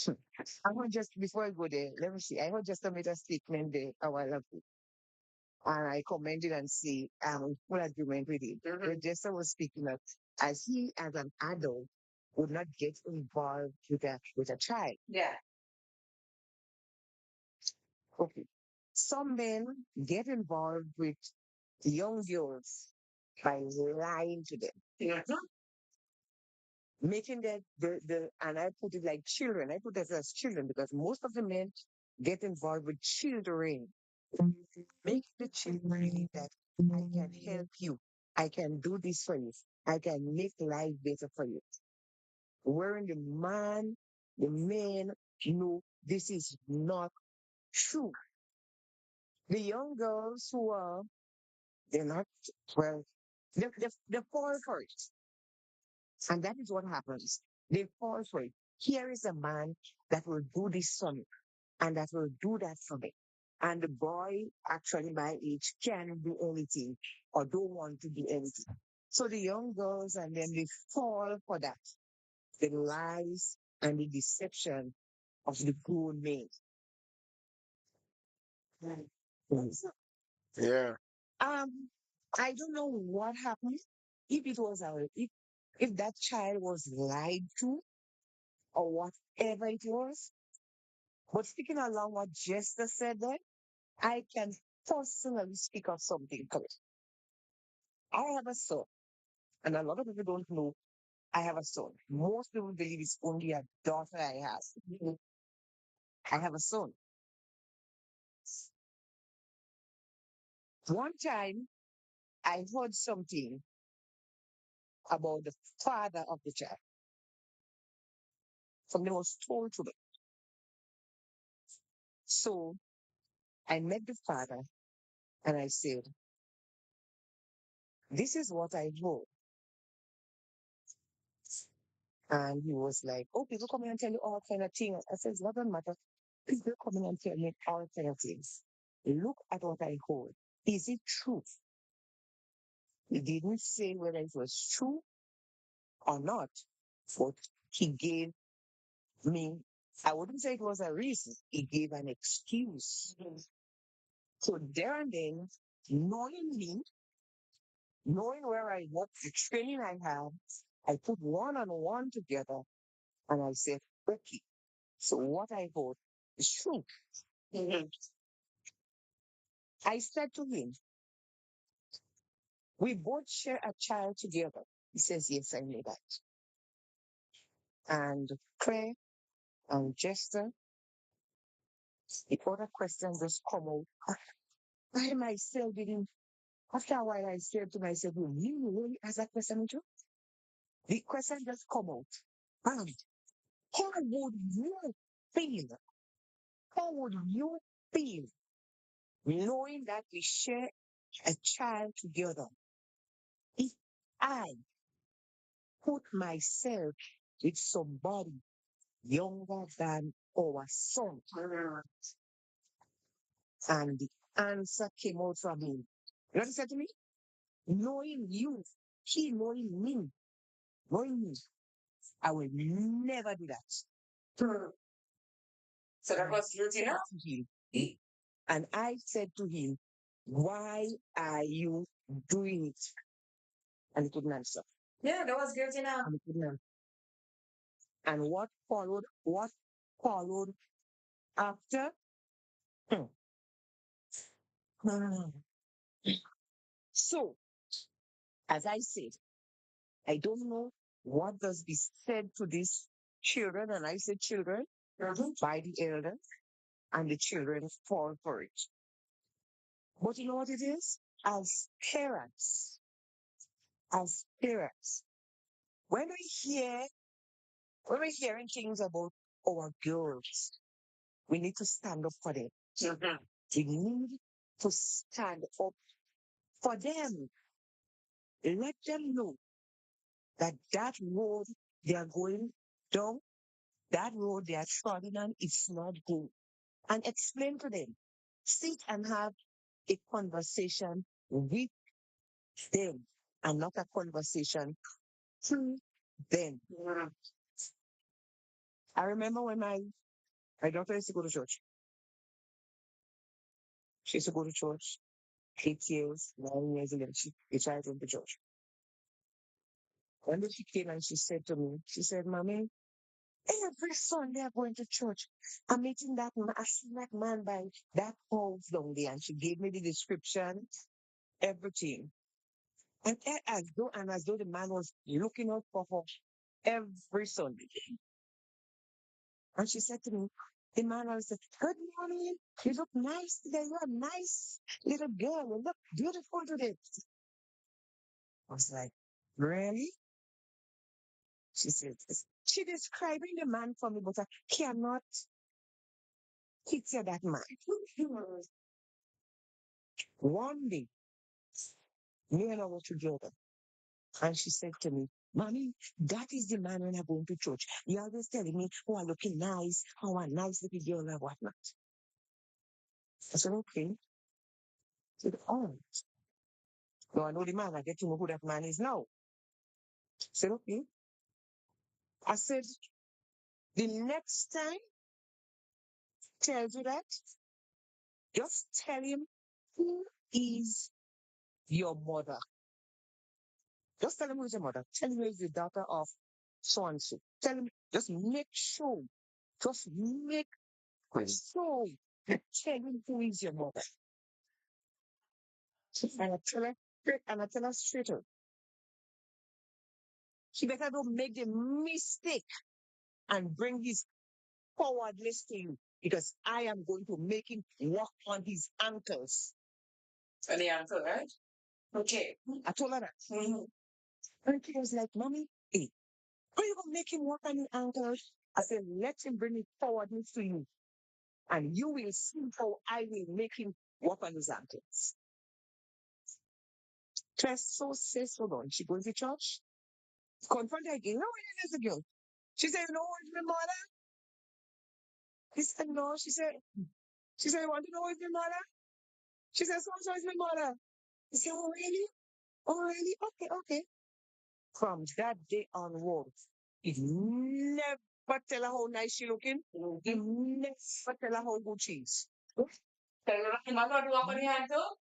[SPEAKER 8] I heard just before I go there, let me see. I heard just made a statement there a while ago. And I commented and say, full agreement with it. The Jester was speaking of as he as an adult would not get involved with a child.
[SPEAKER 5] Yeah.
[SPEAKER 8] Okay. Some men get involved with young girls by lying to them. Making that and I put it like children. I put that as children because most of the men get involved with children. Make the children believe that I can help you. I can do this for you. I can make life better for you. Wherein the men know this is not true. The young girls who are, they're not, well, they fall for it. And that is what happens. They fall for it. Here is a man that will do this for me and that will do that for me. And the boy, actually my age, can't do anything or don't want to do anything. So the young girls and then they fall for that. The lies and the deception of the grown men. Yes.
[SPEAKER 6] Yeah.
[SPEAKER 8] I don't know what happened. If it was if that child was lied to or whatever it was. But speaking along what Jester said there, I can personally speak of something correct. I have a son, and a lot of people don't know I have a son. Most people believe it's only a daughter I have. I have a son. One time, I heard something about the father of the child. Something was told to me. So I met the father and I said, this is what I heard. And he was like, oh, people come in and tell you all kind of things. I said, what doesn't matter. People come in and tell me all kind of things. Look at what I heard. Is it true? He didn't say whether it was true or not, but he gave me, I wouldn't say it was a reason. He gave an excuse. So there and then, knowing me, knowing where I was, the training I had, I put one on one together and I said, okay, so what I heard is true. I said to him, we both share a child together. He says, yes, I know that. And Claire and Jester, the other questions just come out. I myself didn't, after a while I said to myself, will you really ask that question too? The question just come out. And how would you feel? How would you feel knowing that we share a child together? If I put myself with somebody younger than our son. And the answer came out from him. You know what he said to me? Knowing you, he knowing me, I will never do that.
[SPEAKER 5] So that was guilty enough?
[SPEAKER 8] And I said to him, why are you doing it? And he couldn't answer.
[SPEAKER 5] Yeah, that was guilty enough.
[SPEAKER 8] And he couldn't answer. And what followed? What followed after? So, as I said, I don't know what does be said to these children, and I say children by the elders, and the children fall for it. But you know what it is? As parents, when we're hearing things about our girls, we need to stand up for them. We need to stand up for them. Let them know that that road they are going down, that road they are treading on, is not good. And explain to them. Sit and have a conversation with them and not a conversation to them. I remember when my daughter used to go to church. She used to go to church 8 years, 9 years, 11. She tried to go to church. One day she came and she said to me, she said, Mommy, every Sunday I'm going to church. I'm meeting that man, I see that man by that house down there. And she gave me the description, everything. And as though the man was looking out for her every Sunday. And she said to me, the man always said, Good morning. You look nice today. You're a nice little girl. You look beautiful today. I was like, Really? She said, she describing the man for me, but I cannot picture that man. One day, me and I were together, and she said to me, Mommy, that is the man when I'm going to church. You're always telling me, oh, I'm looking nice, how a nice little girl and whatnot. I said, okay. I said, oh. No, I know the man. I get to know who that man is now. I said, okay. I said, the next time tells you that, just tell him who is your mother. Just tell him who's your mother. Tell him who's the daughter of so and so. Tell him, just make sure. Just make sure you tell him who is your mother. And I tell her straight up. He better don't make the mistake and bring his cowardness to you, because I am going to make him walk on his ankles.
[SPEAKER 5] On the ankle, right? Okay.
[SPEAKER 8] I told her that. And she was like, Mommy, hey, are you going to make him walk on his ankles? I said, let him bring his cowardness to you, and you will see how I will make him walk on his ankles. So says, hold on. She goes to church, confront her again. No, it is a girl. She said, you know who's my mother? He said, no. She said, you want to know who's my mother? She said, so is my mother. He said, oh, really? Oh, really? Okay. From that day onwards, he never tell her how nice she looking. He never tell her how good she is.
[SPEAKER 5] Tell her that your mother do walk on the ankle?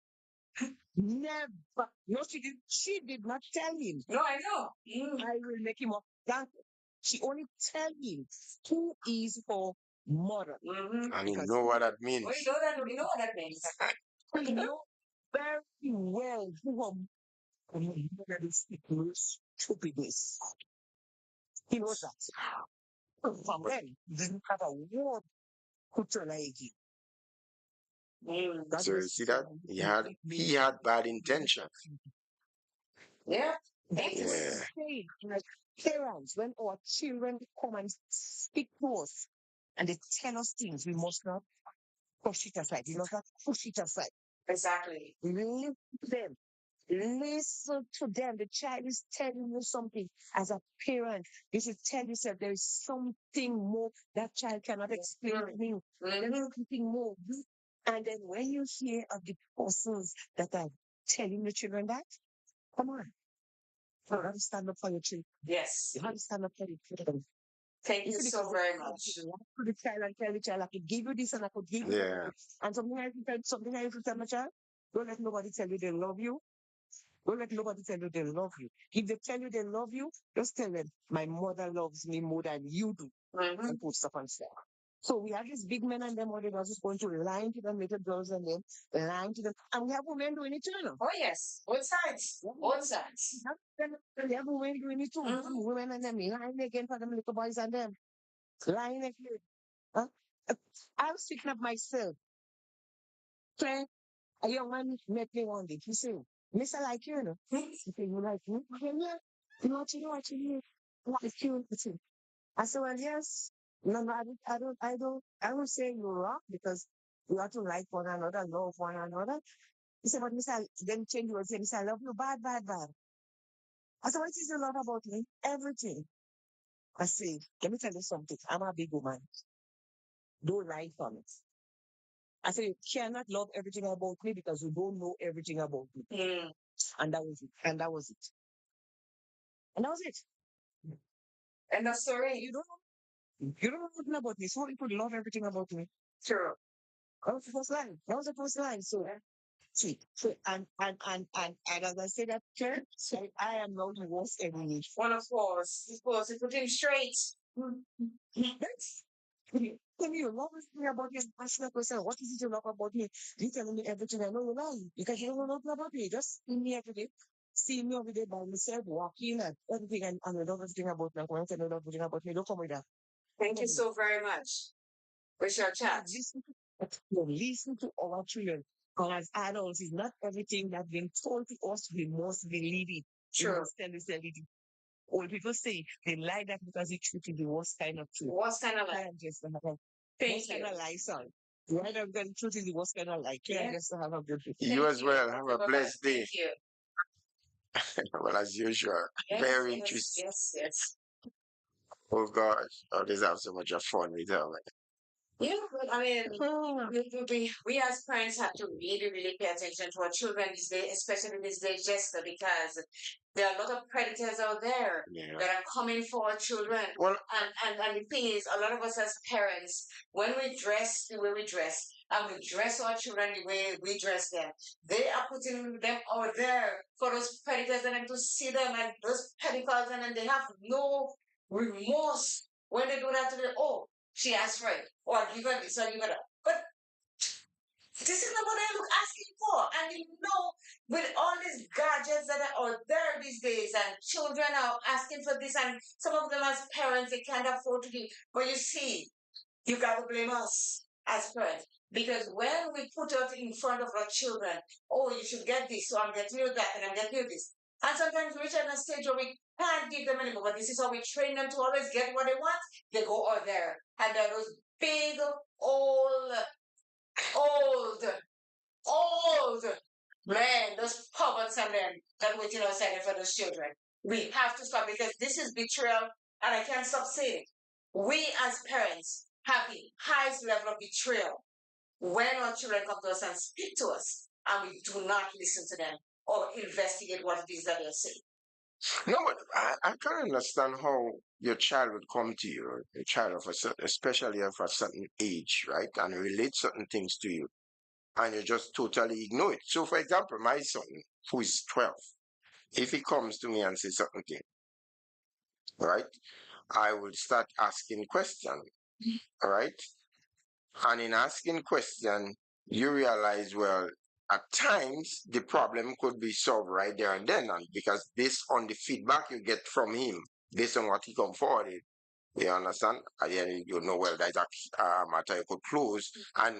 [SPEAKER 8] Never. No, she did not tell him.
[SPEAKER 5] No, I know.
[SPEAKER 8] I will make him walk. She only tell him who is her mother.
[SPEAKER 6] And you
[SPEAKER 8] Because
[SPEAKER 6] know what that means.
[SPEAKER 5] We know what that means.
[SPEAKER 8] he know very well who her mother is. Stupidness. He knows that. From then, he didn't have a word to tell her again. That
[SPEAKER 6] So you
[SPEAKER 8] was
[SPEAKER 6] see that he had bad intention.
[SPEAKER 5] Yeah.
[SPEAKER 6] Yeah.
[SPEAKER 8] Say, like parents, when our children come and speak to us and they tell us things, we must not push it aside. We must not push it aside.
[SPEAKER 5] Exactly.
[SPEAKER 8] Listen to them. Listen to them. The child is telling you something. As a parent, you should tell yourself there is something more that child cannot explain to you. There is something more. And then when you hear of the persons that are telling the children that, come on. You have to stand up for your children.
[SPEAKER 5] Yes.
[SPEAKER 8] You have to stand up for your children.
[SPEAKER 5] Thank you
[SPEAKER 8] see,
[SPEAKER 5] so
[SPEAKER 8] because
[SPEAKER 5] very
[SPEAKER 8] I
[SPEAKER 5] much.
[SPEAKER 8] could lie to the child and tell the child, I could give you this and I could give you
[SPEAKER 6] Yeah.
[SPEAKER 8] that. And something I used to tell my child, don't let nobody tell you they love you. Don't let nobody tell you they love you. If they tell you they love you, just tell them, my mother loves me more than you do. And put stuff on stuff. So we have these big men and them, or they are just going to lie to them little girls and them, lying to them. And we have women doing it too, you know.
[SPEAKER 5] Oh, yes. Both sides. Both sides.
[SPEAKER 8] We have women doing it too. Women and them lying again for them little boys and them. Lying again. Huh? I was speaking of myself. Friend, a young man met me one day. He said, Miss, I like you, you know. He said, you like me? I said, yeah. You know what you mean? I like you. I said, well, yes. No, I don't say you're wrong because We have to like one another, love one another. He said, but Mr. Then change the word, say, Mr. I love you, bad, bad, bad. I said, what is the love about me? Everything. I say, let me tell you something. I'm a big woman. Don't lie from it. I said, you cannot love everything about me because you don't know everything about me. And that was it. And that was it. And that was it.
[SPEAKER 5] And the story.
[SPEAKER 8] You don't know nothing about me. So you could love everything about me.
[SPEAKER 5] True.
[SPEAKER 8] That was the first line. That was the first line. So see, so and as I said at church, so I am not the worst enemy.
[SPEAKER 5] Well, of course, you put him straight.
[SPEAKER 8] That's tell me you love me about me. Ask that question. What is it you love about me? You telling me everything I know you lie because you don't know nothing about me. Just see me every day. See me every day by myself, walking and everything and you know everything about me. When I tell you everything about me, don't come with that.
[SPEAKER 5] Thank you so very much. We shall chat.
[SPEAKER 8] Listen to our children. Because as adults, it's not everything that's been told to us, we must believe it. We
[SPEAKER 5] True.
[SPEAKER 8] must tell it. Old people say they lie that because the truth is the worst kind of truth.
[SPEAKER 5] What kind of
[SPEAKER 8] I
[SPEAKER 5] lie?
[SPEAKER 8] am just have a
[SPEAKER 5] Thank
[SPEAKER 8] worst
[SPEAKER 5] you.
[SPEAKER 8] kind of lie, son. Right up the truth is the worst kind of lie. Can I just have a good day?
[SPEAKER 6] You as well. Have a
[SPEAKER 5] Bye-bye.
[SPEAKER 6] blessed day.
[SPEAKER 5] Thank you.
[SPEAKER 6] Well, as usual.
[SPEAKER 5] Yes,
[SPEAKER 6] Very
[SPEAKER 5] yes,
[SPEAKER 6] interesting.
[SPEAKER 5] yes.
[SPEAKER 6] Oh gosh. Oh, this have so much of fun with her.
[SPEAKER 5] Yeah, but I mean, we as parents have to really pay attention to our children these days, especially these days, Jester, because there are a lot of predators out there
[SPEAKER 6] Yeah.
[SPEAKER 5] that are coming for our children.
[SPEAKER 6] Well,
[SPEAKER 5] And the thing is, a lot of us as parents, when we dress the way we dress, and we dress our children the way we dress them, they are putting them out there for those predators and then to see them like those pedophiles, and then they have no remorse when they do that to them. Oh, she asked for it, or I'll give her this, or I'll give her that. But this is not what I look asking for. And you know, with all these gadgets that are out there these days, and children are asking for this, and some of them as parents, they can't afford to do. But you see, you got to blame us as parents. Because when we put it in front of our children, oh, you should get this, so I'm getting you that, and I'm getting you this. And sometimes we reach at a stage where we can't give them anymore, but this is how we train them to always get what they want. They go out there, and they're those big, old, old man, those puppets and them that waiting outside for those children. We have to stop because this is betrayal, and I can't stop saying it. We as parents have the highest level of betrayal when our children come to us and speak to us, and we do not listen to them or investigate what it is that they're saying.
[SPEAKER 6] no, but I can't understand how your child would come to you, a child of a certain, especially of a certain age, right, and relate certain things to you, and you just totally ignore it. So, for example, my son, who is 12, if he comes to me and says certain thing, right, I will start asking questions, all right, and in asking question, you realize, well, at times the problem could be solved right there and then, and because based on the feedback you get from him, based on what he come forwarded, you understand? And then you know, well, that's a matter you could close, and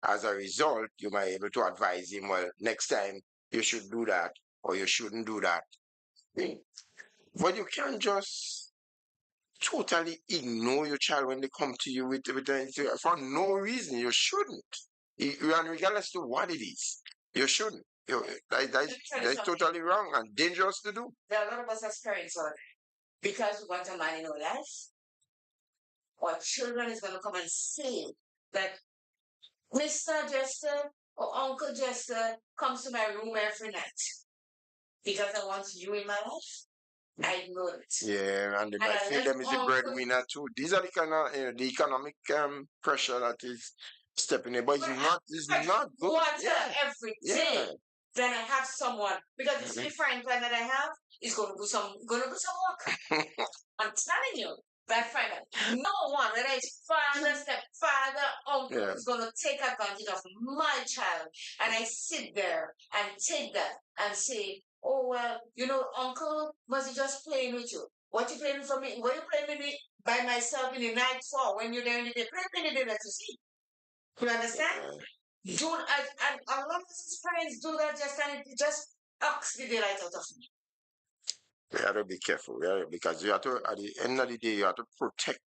[SPEAKER 6] as a result, you might be able to advise him, well, next time you should do that or you shouldn't do that. But you can't just totally ignore your child when they come to you for no reason. You shouldn't. And regardless to what it is, you shouldn't. That's totally wrong and dangerous to do.
[SPEAKER 5] There are a lot of us as parents, because we want a man in our life, our children is going to come and say that Mr. Jester or Uncle Jester comes to my room every night because I want you in my life. I know it.
[SPEAKER 6] Yeah, and they might feel them as a breadwinner too. These are the kind of the economic pressure that is stepping in, but it's not good.
[SPEAKER 5] Every day. Then I have someone because this friend that I have is going to do some work. I'm telling you, that friend, no one, whether it's father, stepfather, uncle, is going to take advantage of my child. And I sit there and take that and say, oh, well, uncle, was he just playing with you? What you playing for me? What you playing with me by myself in the night for when you're there in the day? Play in the day that you see. You understand? And a lot of his parents do that just and it just ups the daylight out of me.
[SPEAKER 6] We have to be careful. Because you have to, at the end of the day, you have to protect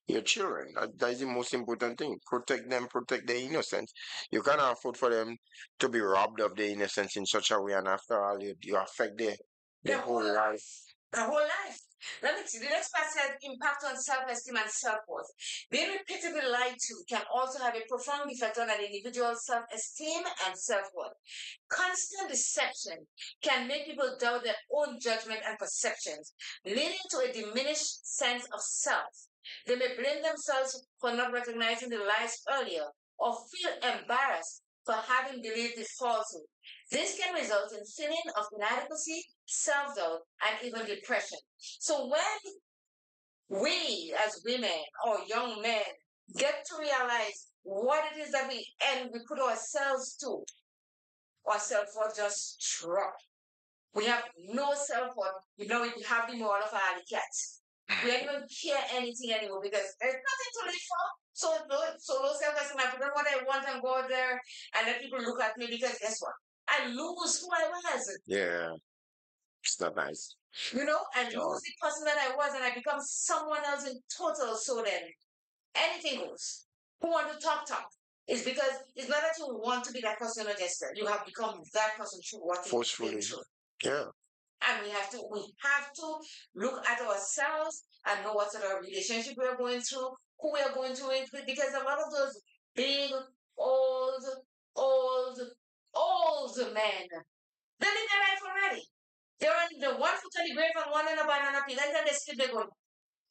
[SPEAKER 6] your children. That is the most important thing. Protect them, protect their innocence. You cannot afford for them to be robbed of their innocence in such a way, and after all, you affect their whole life.
[SPEAKER 5] The whole life. Let me see. The next part said impact on self-esteem and self-worth. Being repeatedly lied to can also have a profound effect on an individual's self-esteem and self-worth. Constant deception can make people doubt their own judgment and perceptions, leading to a diminished sense of self. They may blame themselves for not recognizing the lies earlier or feel embarrassed for having believed the falsehood. This can result in feeling of inadequacy, self-doubt, and even depression. So when we as women or young men get to realize what it is that we put ourselves to, our self-worth just drop. We have no self-worth. We have the moral of alley cats. We don't even care anything anymore because there's nothing to live for. So low self-esteem, I put on what I want and go out there and let people look at me because guess what? I lose who I was.
[SPEAKER 6] Yeah, it's not nice.
[SPEAKER 5] I lose the person that I was and I become someone else in total. So then anything goes. Who want to talk? It's because it's not that you want to be that person or Jester. You have become that person through what you've
[SPEAKER 6] Forcefully.
[SPEAKER 5] been through.
[SPEAKER 6] Yeah.
[SPEAKER 5] And we have to look at ourselves and know what sort of relationship we are going through, who we are going through it with, because a lot of those big, old, old men, they live their life already. They're on the one foot on the grave and one on a banana peel, and then they sleep, they go,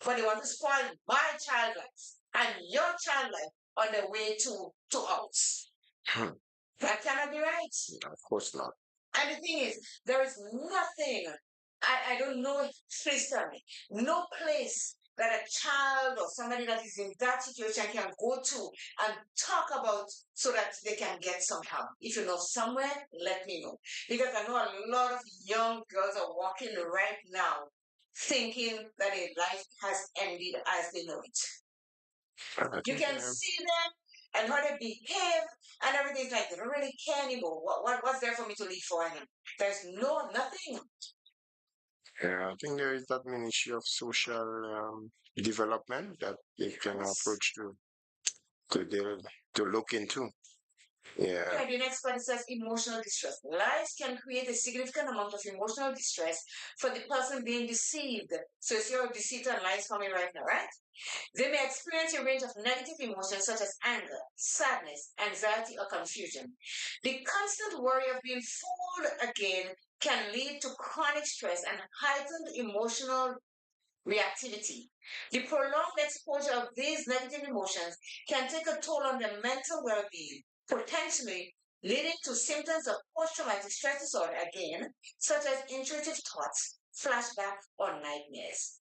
[SPEAKER 5] but they want to spoil my child life and your child life on the way to ours. That cannot be right.
[SPEAKER 6] Of course not.
[SPEAKER 5] And the thing is, there is nothing, I don't know, please tell me, no place that a child or somebody that is in that situation can go to and talk about so that they can get some help. If you know somewhere, let me know. Because I know a lot of young girls are walking right now thinking that their life has ended as they know it. You can see them and how they behave and everything's like they don't really care anymore. What's there for me to live for him? There's nothing.
[SPEAKER 6] Yeah, I think there is that Ministry of Social Development that they can approach to look into. Yeah.
[SPEAKER 5] Okay, the next part says emotional distress. Lies can create a significant amount of emotional distress for the person being deceived. So it's your deceit and lies coming right now, right? They may experience a range of negative emotions such as anger, sadness, anxiety, or confusion. The constant worry of being fooled again can lead to chronic stress and heightened emotional reactivity. The prolonged exposure of these negative emotions can take a toll on their mental well being, potentially leading to symptoms of post traumatic stress disorder again, such as intrusive thoughts, flashbacks, or nightmares.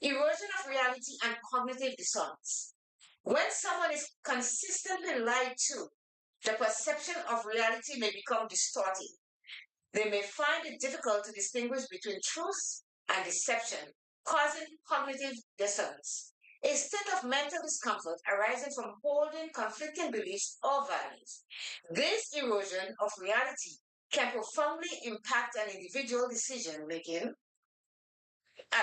[SPEAKER 5] Erosion of reality and cognitive dissonance. When someone is consistently lied to, the perception of reality may become distorted. They may find it difficult to distinguish between truth and deception, causing cognitive dissonance, a state of mental discomfort arising from holding conflicting beliefs or values. This erosion of reality can profoundly impact an individual's decision making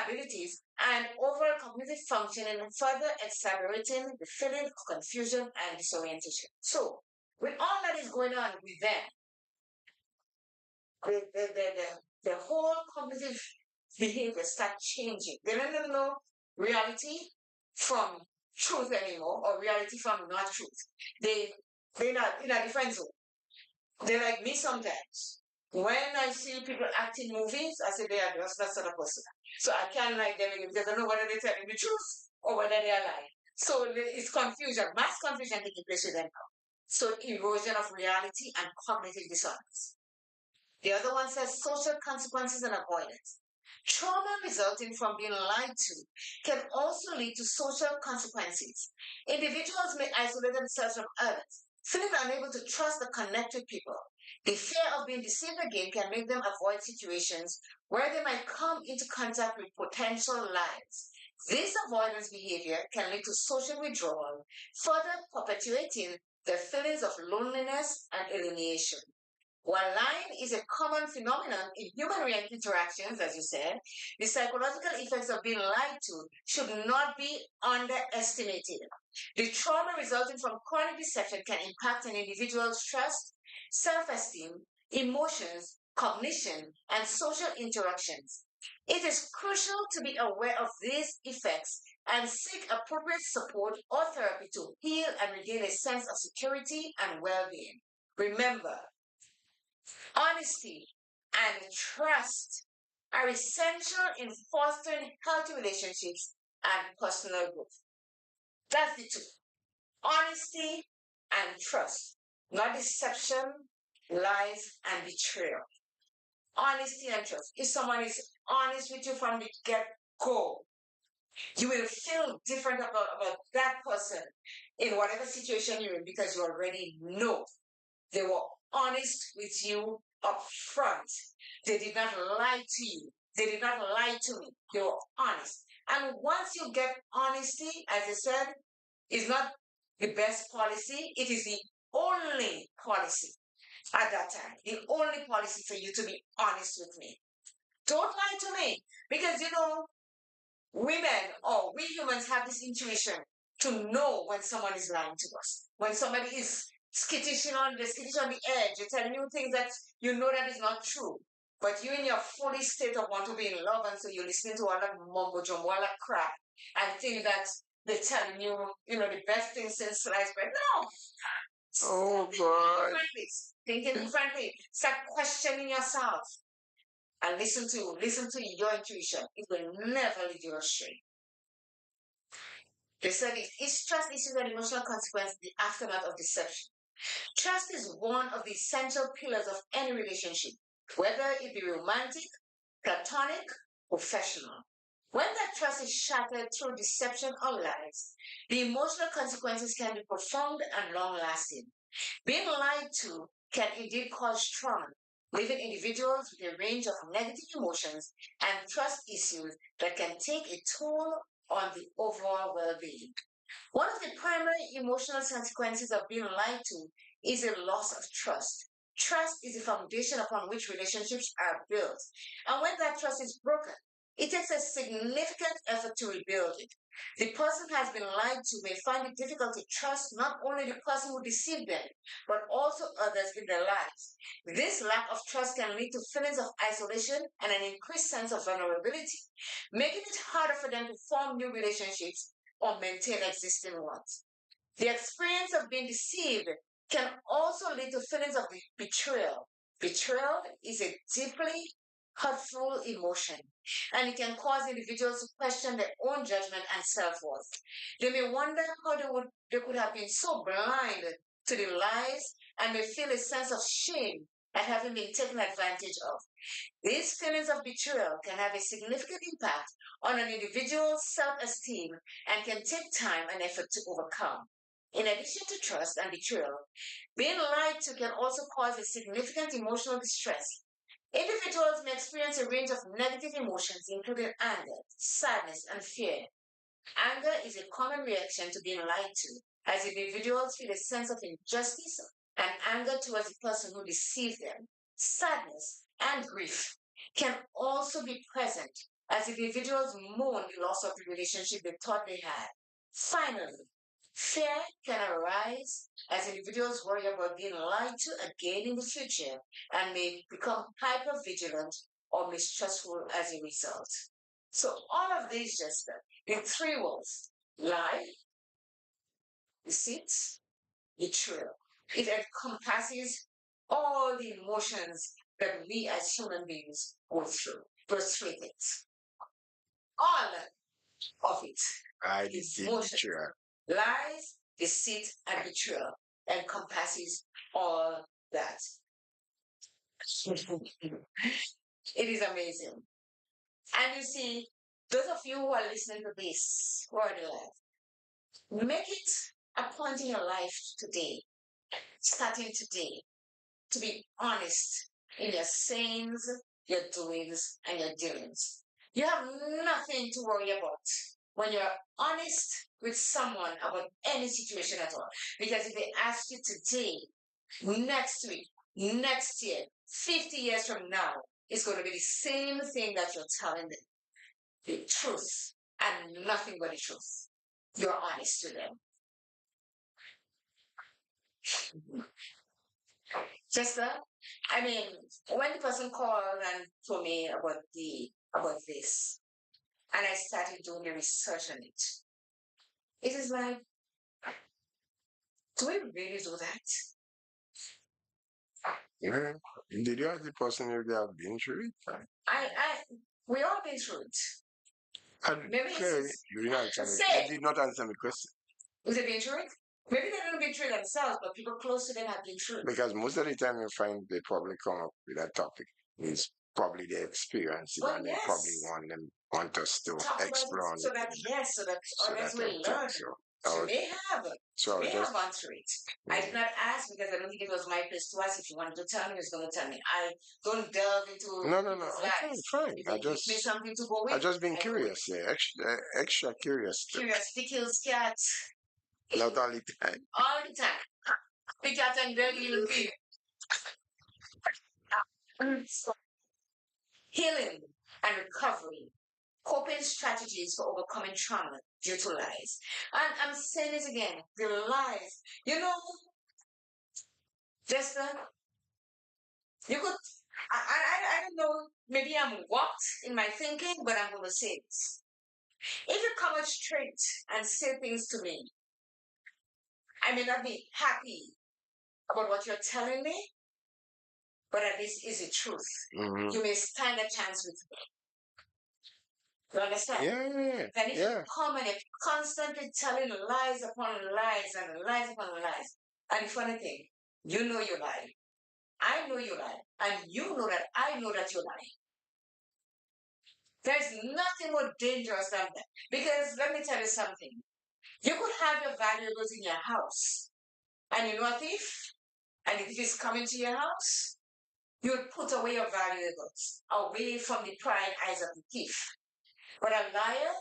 [SPEAKER 5] abilities and overall cognitive functioning, further exacerbating the feeling of confusion and disorientation. So, with all that is going on with them, the whole cognitive behavior start changing. They don't even know reality from truth anymore or reality from not truth. They're not in a different zone. They're like me sometimes. When I see people acting movies, I say they are just that sort of person. So I can't like them because I don't know whether they're telling the truth or whether they are lying. So it's confusion, mass confusion taking place with them now. So erosion of reality and cognitive dissonance. The other one says social consequences and avoidance. Trauma resulting from being lied to can also lead to social consequences. Individuals may isolate themselves from others, feeling unable to trust or connect with people. The fear of being deceived again can make them avoid situations where they might come into contact with potential lies. This avoidance behavior can lead to social withdrawal, further perpetuating their feelings of loneliness and alienation. While lying is a common phenomenon in human interactions, as you said, the psychological effects of being lied to should not be underestimated. The trauma resulting from chronic deception can impact an individual's trust, self esteem, emotions, cognition, and social interactions. It is crucial to be aware of these effects and seek appropriate support or therapy to heal and regain a sense of security and well being. Remember, honesty and trust are essential in fostering healthy relationships and personal growth. That's the two: honesty and trust, not deception, lies, and betrayal. Honesty and trust. If someone is honest with you from the get go, you will feel different about that person in whatever situation you're in because you already know they were honest with you up front. They did not lie to you. They did not lie to me. They were honest. And once you get honesty, as I said, is not the best policy. It is the only policy at that time. The only policy for you to be honest with me. Don't lie to me. Because, women or we humans have this intuition to know when someone is lying to us. When somebody is skittish on the edge, you're telling you things that you know that is not true. But you in your fully state of want to be in love, and so you're listening to all that mumbo jumbo, all that crap, and think that they're telling you, the best thing since sliced bread. No.
[SPEAKER 6] Oh
[SPEAKER 5] Thinking
[SPEAKER 6] God.
[SPEAKER 5] differently. Thinking differently. Start questioning yourself and listen to your intuition. It will never lead you astray. They said it's trust issues and emotional consequences, the aftermath of deception. Trust is one of the essential pillars of any relationship, whether it be romantic, platonic, professional. When that trust is shattered through deception or lies, the emotional consequences can be profound and long lasting. Being lied to can indeed cause trauma, leaving individuals with a range of negative emotions and trust issues that can take a toll on the overall well being. One of the primary emotional consequences of being lied to is a loss of trust. Trust is the foundation upon which relationships are built. And when that trust is broken, it takes a significant effort to rebuild it. The person who has been lied to may find it difficult to trust not only the person who deceived them, but also others in their lives. This lack of trust can lead to feelings of isolation and an increased sense of vulnerability, making it harder for them to form new relationships or maintain existing ones. The experience of being deceived can also lead to feelings of betrayal. Betrayal is a deeply hurtful emotion, and it can cause individuals to question their own judgment and self-worth. They may wonder how they could have been so blind to the lies and may feel a sense of shame at having been taken advantage of. These feelings of betrayal can have a significant impact on an individual's self esteem and can take time and effort to overcome. In addition to trust and betrayal, being lied to can also cause a significant emotional distress. Individuals may experience a range of negative emotions, including anger, sadness, and fear. Anger is a common reaction to being lied to, as individuals feel a sense of injustice and anger towards the person who deceived them. Sadness and grief can also be present as individuals mourn the loss of the relationship they thought they had. Finally, fear can arise as individuals worry about being lied to again in the future and may become hyper vigilant or mistrustful as a result. So, all of these, Jester, the three words: lie, deceit, betrayal. It encompasses all the emotions that we as human beings go through. Those three things. All of it
[SPEAKER 6] I
[SPEAKER 5] is
[SPEAKER 6] did
[SPEAKER 5] emotion.
[SPEAKER 6] betrayal.
[SPEAKER 5] Lies, deceit, and betrayal encompasses all that. It is amazing. And you see, those of you who are listening to this, who are alive, make it a point in your life today, starting today, to be honest in your sayings, your doings, and your dealings. You have nothing to worry about when you're honest with someone about any situation at all. Because if they ask you today, next week, next year, 50 years from now, it's going to be the same thing that you're telling them. The truth and nothing but the truth. You're honest to them. Jester, I mean, when the person called and told me about this, and I started doing the research on it, it is like, do we really do that?
[SPEAKER 6] Yeah. Did you ask the person if they have been through it?
[SPEAKER 5] We all been through it. Maybe
[SPEAKER 6] You didn't answer me.
[SPEAKER 5] say,
[SPEAKER 6] You did not answer my question.
[SPEAKER 5] is it been through it? Maybe they haven't been through it themselves, but people close to them have been through it.
[SPEAKER 6] Because most of the time you find they probably come up with that topic is probably their experience
[SPEAKER 5] Well,
[SPEAKER 6] and
[SPEAKER 5] yes.
[SPEAKER 6] they probably want us to
[SPEAKER 5] Talk
[SPEAKER 6] explore
[SPEAKER 5] about it so that others will learn. So they have answered it. I did not ask because I don't think it was my place to ask. If you wanted to tell me, he was going to tell me. I don't delve into
[SPEAKER 6] No.
[SPEAKER 5] lives.
[SPEAKER 6] Fine.
[SPEAKER 5] If you give me something to go with,
[SPEAKER 6] I just been
[SPEAKER 5] I
[SPEAKER 6] curious, yeah, extra curious.
[SPEAKER 5] Curiosity kills cats
[SPEAKER 6] Not all the time.
[SPEAKER 5] all the time. The cat and dog will be healing and recovery, coping strategies for overcoming trauma due to lies. And I'm saying it again, the lies. You know, Jester, you could, I don't know, maybe I'm warped in my thinking, but I'm going to say it. If you come out straight and say things to me, I may not be happy about what you're telling me, but at least is the truth.
[SPEAKER 6] Mm-hmm.
[SPEAKER 5] You may stand a chance with me. You understand?
[SPEAKER 6] Yeah.
[SPEAKER 5] Then if you come and you're constantly telling lies upon lies and lies upon lies, and the funny thing, you know you lie. I know you lie. And you know that I know that you lie. There's nothing more dangerous than that. Because let me tell you something. You could have your valuables in your house, and you know a thief, and the thief is coming to your house, you would put away your valuables away from the prying eyes of the thief. But a liar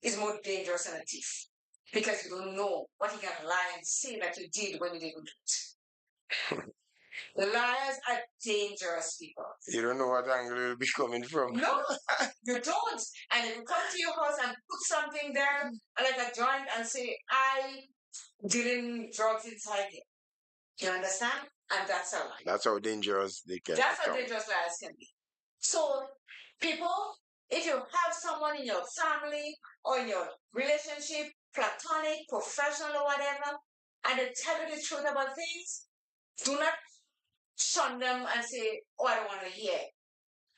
[SPEAKER 5] is more dangerous than a thief because you don't know what he can lie and say that you did when you didn't do it. Liars are dangerous people.
[SPEAKER 6] You don't know what angle will be coming from.
[SPEAKER 5] No, you don't. And if you come to your house and put something there, like a joint, and say, I didn't drugs inside it. You understand? And that's a lie.
[SPEAKER 6] That's how dangerous they can
[SPEAKER 5] That's
[SPEAKER 6] become.
[SPEAKER 5] how dangerous liars can be. So, people, if you have someone in your family or in your relationship, platonic, professional, or whatever, and they tell you the truth about things, do not shun them and say, oh, I don't want to hear.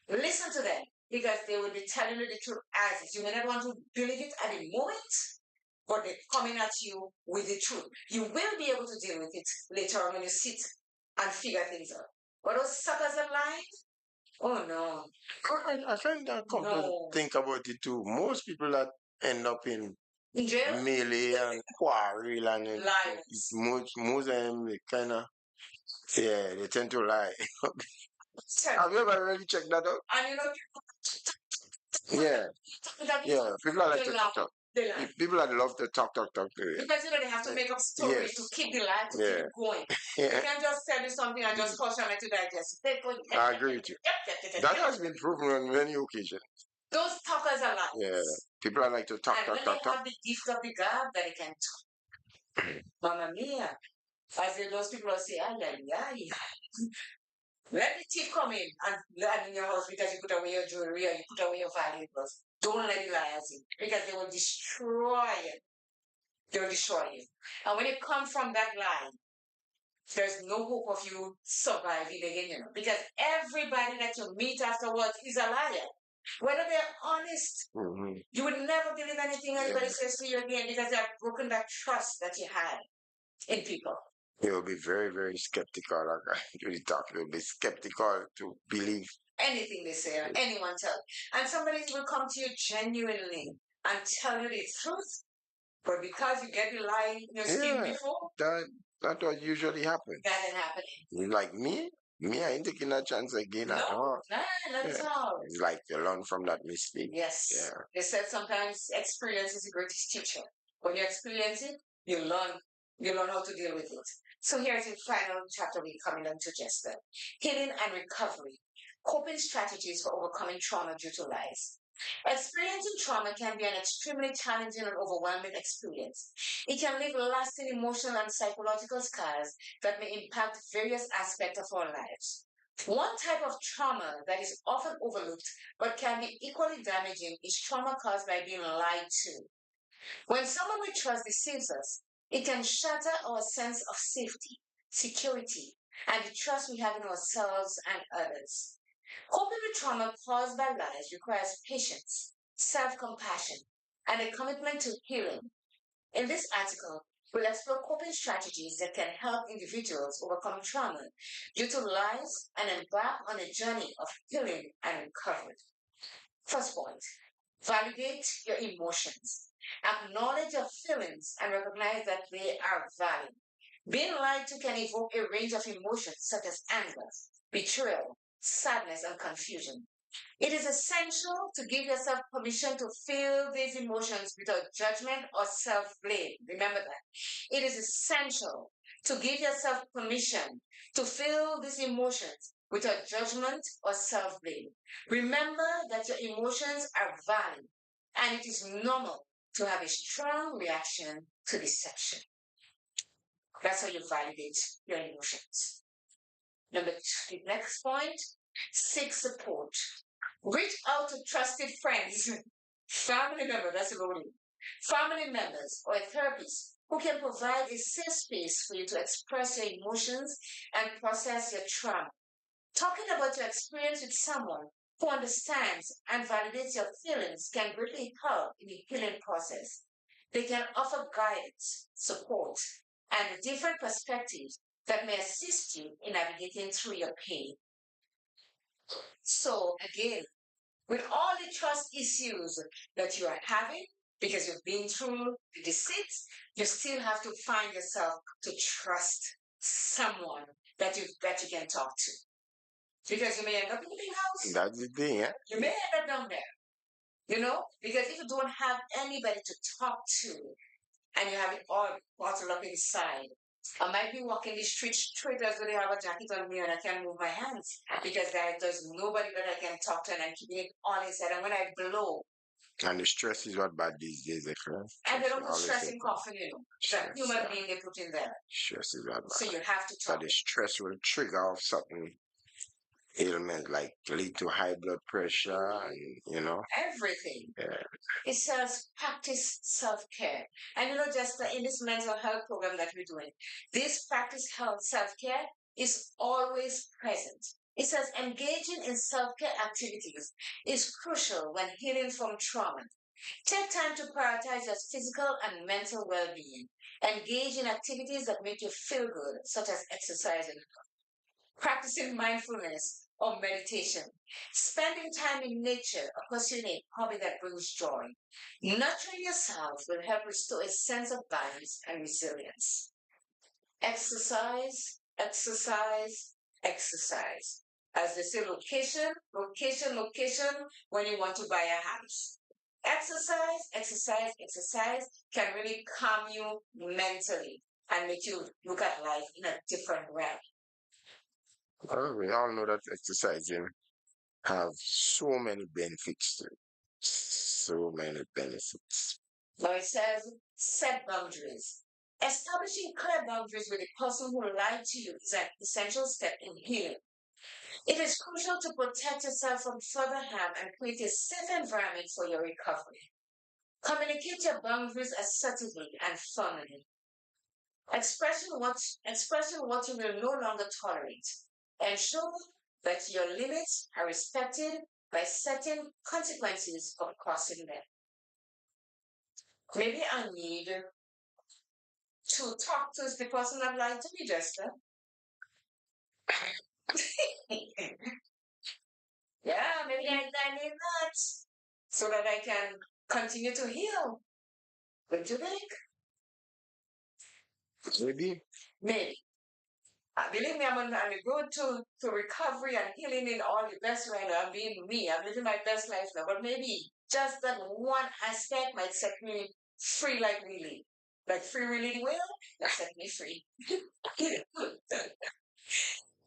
[SPEAKER 5] Listen to them because they will be telling you the truth as is. You may not want to believe it at the moment, but they're coming at you with the truth. You will be able to deal with it later on when you sit and figure things out. But those suckers are lying. Oh no.
[SPEAKER 6] I find that come to think about it too. Most people that end up in
[SPEAKER 5] jail,
[SPEAKER 6] melee and quarrel and
[SPEAKER 5] lies.
[SPEAKER 6] most of them they kinda they tend to lie. Have you ever really checked that out?
[SPEAKER 5] And you know,
[SPEAKER 6] people like to talk. People that love to talk.
[SPEAKER 5] Because you know they have to make up stories to keep the lie, to keep it going. They can't just tell you something and just caution it to digest.
[SPEAKER 6] I agree with you. That has been proven on many occasions.
[SPEAKER 5] Those talkers are liars.
[SPEAKER 6] Yeah, people that like to talk.
[SPEAKER 5] And when they have the gift of the gab that they can talk. Mamma mia. As if those people will say, ay, ay, ay. Let the thief come in and land in your house because you put away your jewelry or you put away your valuables. Don't let the liars in because they will destroy you. They will destroy you. And when you come from that line, there's no hope of you surviving again, you know, because everybody that you meet afterwards is a liar. Whether they're honest, you would never believe anything anybody says to you again because they have broken that trust that you had in people.
[SPEAKER 6] You'll be very, very skeptical. Like I really talk. You'll be skeptical to believe
[SPEAKER 5] anything they say or anyone tells. And somebody will come to you genuinely and tell you the truth, but because you get the lie in your skin before,
[SPEAKER 6] that's what usually happens.
[SPEAKER 5] That ain't happening.
[SPEAKER 6] Like me, I ain't taking that chance again at all.
[SPEAKER 5] Not at all.
[SPEAKER 6] It's like you learn from that mistake.
[SPEAKER 5] Yes. Yeah. They said sometimes experience is the greatest teacher. When you experience it, you learn how to deal with it. So here's the final chapter we're coming on to Jester. Healing and recovery. Coping strategies for overcoming trauma due to lies. Experiencing trauma can be an extremely challenging and overwhelming experience. It can leave lasting emotional and psychological scars that may impact various aspects of our lives. One type of trauma that is often overlooked but can be equally damaging is trauma caused by being lied to. When someone we trust deceives us, it can shatter our sense of safety, security, and the trust we have in ourselves and others. Coping with trauma caused by lies requires patience, self compassion, and a commitment to healing. In this article, we'll explore coping strategies that can help individuals overcome trauma due to lies and embark on a journey of healing and recovery. First point, validate your emotions. Acknowledge your feelings and recognize that they are valid. Being lied to can evoke a range of emotions such as anger, betrayal, sadness, and confusion. It is essential to give yourself permission to feel these emotions without judgment or self blame. Remember that. It is essential to give yourself permission to feel these emotions without judgment or self blame. Remember that your emotions are valid and it is normal to have a strong reaction to deception. That's how you validate your emotions. Number two, the next point, seek support. Reach out to trusted friends, family members, that's a good one. Family members or a therapist who can provide a safe space for you to express your emotions and process your trauma. Talking about your experience with someone who understands and validates your feelings can greatly help in the healing process. They can offer guidance, support, and different perspectives that may assist you in navigating through your pain. So, again, with all the trust issues that you are having, because you've been through the deceit, you still have to find yourself to trust someone that you can talk to. Because you may end up in the big house.
[SPEAKER 6] That's the thing, eh?
[SPEAKER 5] You may end up down there. Because if you don't have anybody to talk to and you have it all bottled up inside, I might be walking the street straight as though they have a jacket on me and I can't move my hands because there's nobody that I can talk to and I'm keeping it all inside. And when I blow,
[SPEAKER 6] And the stress is what bad these days, eh, friend?
[SPEAKER 5] and they don't put
[SPEAKER 6] Always
[SPEAKER 5] stress
[SPEAKER 6] say
[SPEAKER 5] in coffin, it's a
[SPEAKER 6] stress,
[SPEAKER 5] human
[SPEAKER 6] yeah.
[SPEAKER 5] being they put in there.
[SPEAKER 6] Stress is what
[SPEAKER 5] So
[SPEAKER 6] bad.
[SPEAKER 5] you have to
[SPEAKER 6] So
[SPEAKER 5] talk.
[SPEAKER 6] the stress will trigger off something ailment like lead to high blood pressure and
[SPEAKER 5] Everything.
[SPEAKER 6] yeah.
[SPEAKER 5] It says practice self-care. And just in this mental health program that we're doing, this practice health self-care is always present. It says engaging in self-care activities is crucial when healing from trauma. Take time to prioritize your physical and mental well-being. Engage in activities that make you feel good, such as exercising, practicing mindfulness or meditation, spending time in nature or pursuing a hobby that brings joy. Nurturing yourself will help restore a sense of balance and resilience. Exercise, exercise, exercise. As they say, location, location, location when you want to buy a house. Exercise, exercise, exercise can really calm you mentally and make you look at life in a different way.
[SPEAKER 6] Well, we all know that exercising have so many benefits to it. So many benefits.
[SPEAKER 5] Now it says set boundaries. Establishing clear boundaries with the person who lied to you is an essential step in healing. It is crucial to protect yourself from further harm and create a safe environment for your recovery. Communicate your boundaries assertively and firmly. Expressing what you will no longer tolerate. Ensure that your limits are respected by setting consequences for crossing them. Maybe I need to talk to the person that lied to me, Jester. Yeah, maybe I need that so that I can continue to heal. Don't you think?
[SPEAKER 6] Maybe.
[SPEAKER 5] Maybe. Believe me, I'm on the road to recovery and healing in all the best way. I'm being me. I'm living my best life now. But maybe just that one aspect might set me free like really. Like free willing will, that set me free.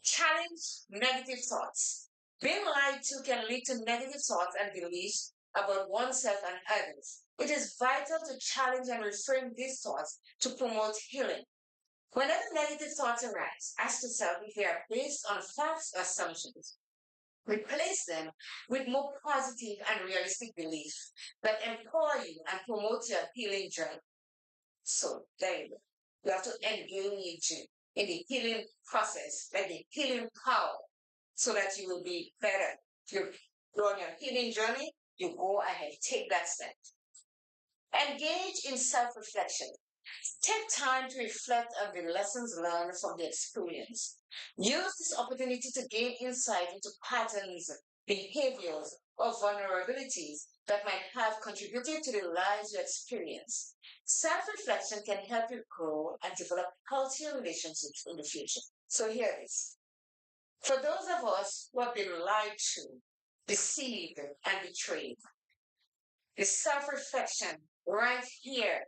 [SPEAKER 5] Challenge negative thoughts. Being lied to can lead to negative thoughts and beliefs about oneself and others. It is vital to challenge and reframe these thoughts to promote healing. Whenever negative thoughts arise, ask yourself if they are based on facts or assumptions. Replace them with more positive and realistic beliefs that empower you and promote your healing journey. So there you go. You have to engage in the healing process, like the healing power, so that you will be better. If you're on your healing journey, you go ahead, take that step. Engage in self-reflection. Take time to reflect on the lessons learned from the experience. Use this opportunity to gain insight into patterns, behaviors, or vulnerabilities that might have contributed to the lives you experience. Self reflection can help you grow and develop healthier relationships in the future. So, here it is. For those of us who have been lied to, deceived, and betrayed, the self reflection right here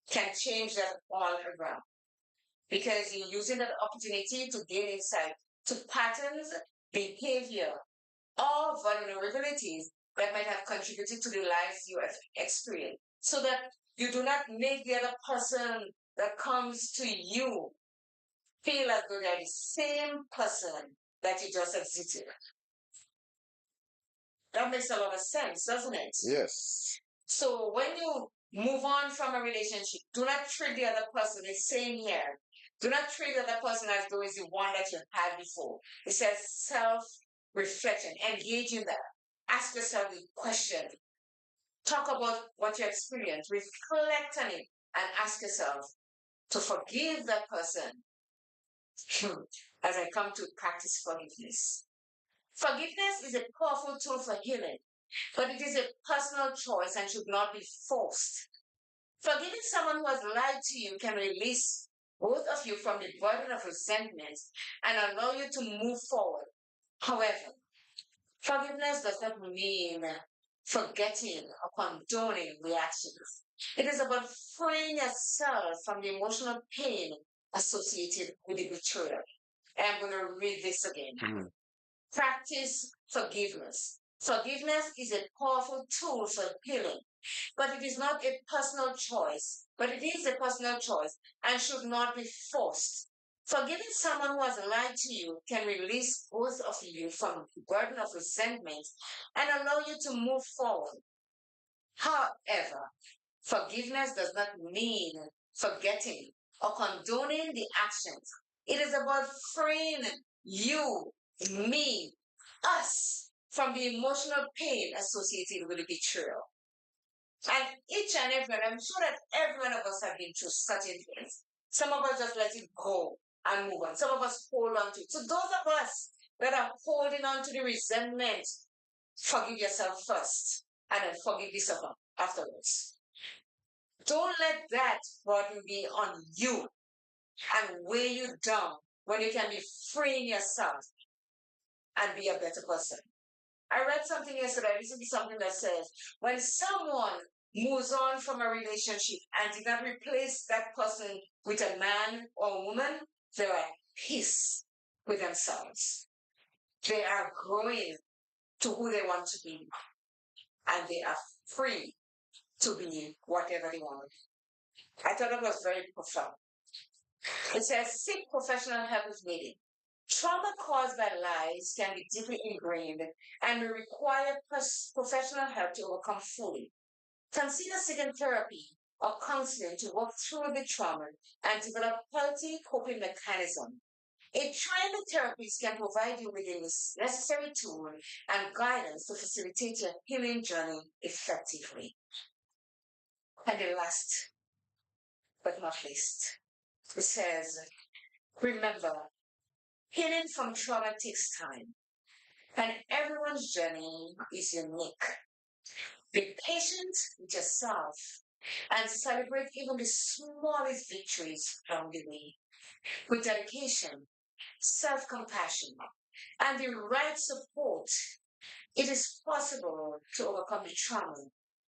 [SPEAKER 5] can change that all around because you're using that opportunity to gain insight to patterns, behavior, or vulnerabilities that might have contributed to the lives you have experienced so that you do not make the other person that comes to you feel as though they're the same person that you just exited. That makes a lot of sense, doesn't it?
[SPEAKER 6] Yes.
[SPEAKER 5] So when you move on from a relationship, do not treat the other person the same here. Do not treat the other person as though it's the one that you had before. It says self-reflection. Engage in that. Ask yourself the question. Talk about what you experienced. Reflect on it and ask yourself to forgive that person as I come to practice forgiveness. Forgiveness is a powerful tool for healing, but it is a personal choice and should not be forced. Forgiving someone who has lied to you can release both of you from the burden of resentment and allow you to move forward. However, forgiveness does not mean forgetting or condoning the actions. It is about freeing yourself from the emotional pain associated with the betrayal. And I'm going to read this again. Practice forgiveness. Forgiveness is a powerful tool for healing, but it is not a personal choice. But it is a personal choice and should not be forced. Forgiving someone who has lied to you can release both of you from the burden of resentment and allow you to move forward. However, forgiveness does not mean forgetting or condoning the actions. It is about freeing you, me, us from the emotional pain associated with the betrayal. And each and every one, I'm sure that every one of us have been through certain things. Some of us just let it go and move on. Some of us hold on to it. So those of us that are holding on to the resentment, forgive yourself first and then forgive this other afterwards. Don't let that burden be on you and weigh you down when you can be freeing yourself and be a better person. I read something yesterday, recently something that says when someone moves on from a relationship and did not replace that person with a man or a woman, they are at peace with themselves. They are growing to who they want to be and they are free to be whatever they want. I thought it was very profound. It says, seek professional help if needed. Trauma caused by lies can be deeply ingrained and may require professional help to overcome fully. Consider seeking therapy or counseling to work through the trauma and develop healthy coping mechanisms. A trained therapist can provide you with the necessary tool and guidance to facilitate your healing journey effectively. And the last but not least, it says, remember, healing from trauma takes time, and everyone's journey is unique. Be patient with yourself and celebrate even the smallest victories along the way. With dedication, self compassion, and the right support, it is possible to overcome the trauma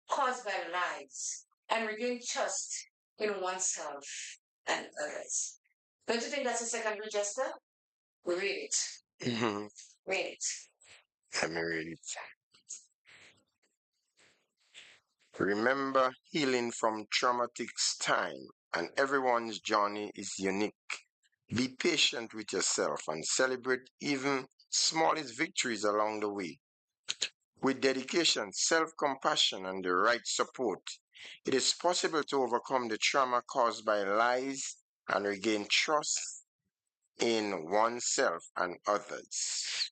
[SPEAKER 5] caused by lies and regain trust in oneself and others. Don't you think that's a secondary Jester? Read it.
[SPEAKER 6] Mhm.
[SPEAKER 5] Read it.
[SPEAKER 6] Let me read it. Remember healing from traumatic time, and everyone's journey is unique. Be patient with yourself and celebrate even smallest victories along the way. With dedication, self compassion, and the right support, it is possible to overcome the trauma caused by lies and regain trust in oneself and others.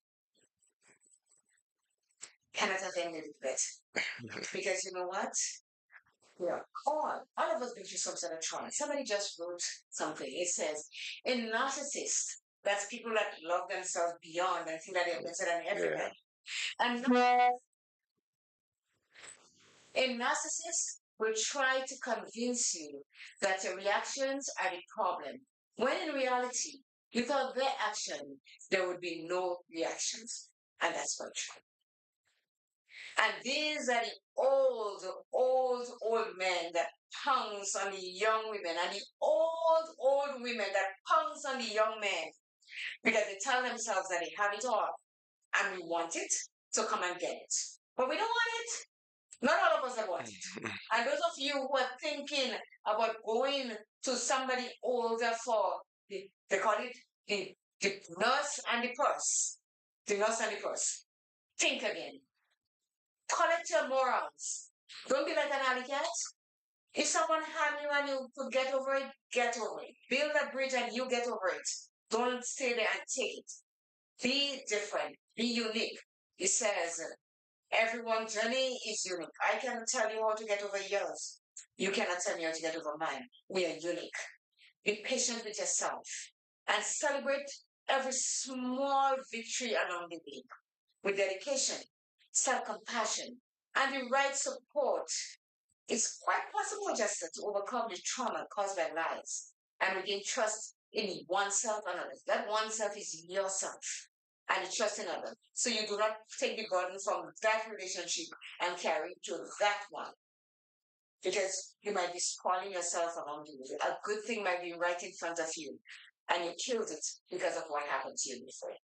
[SPEAKER 5] Cannot have ended it better. Because you know what? Yeah. All of us been through some sort of trauma. Somebody just wrote something. It says, in narcissists, that's people that love themselves beyond and think that they're better than everybody. And a narcissist will try to convince you that your reactions are the problem. When in reality, without their action, there would be no reactions. And that's not true. And these are the old men that pounce on the young women, and the old women that pounce on the young men because they tell themselves that they have it all and we want it, so come and get it. But we don't want it. Not all of us are want it. And those of you who are thinking about going to somebody older for they call it the nurse and the purse. The nurse and the purse. Think again. Collect your morals. Don't be like an alley cat. If someone harm you and you could get over it, get over it. Build a bridge and you get over it. Don't stay there and take it. Be different. Be unique. It says everyone's journey is unique. I cannot tell you how to get over yours. You cannot tell me how to get over mine. We are unique. Be patient with yourself and celebrate every small victory along the way with dedication, self-compassion, and the right support. It's quite possible, Jester, to overcome the trauma caused by lies and regain trust in oneself and others. That oneself is yourself and you trust in others. So you do not take the burden from that relationship and carry it to that one. Because you might be spoiling yourself along the way. A good thing might be right in front of you and you killed it because of what happened to you before.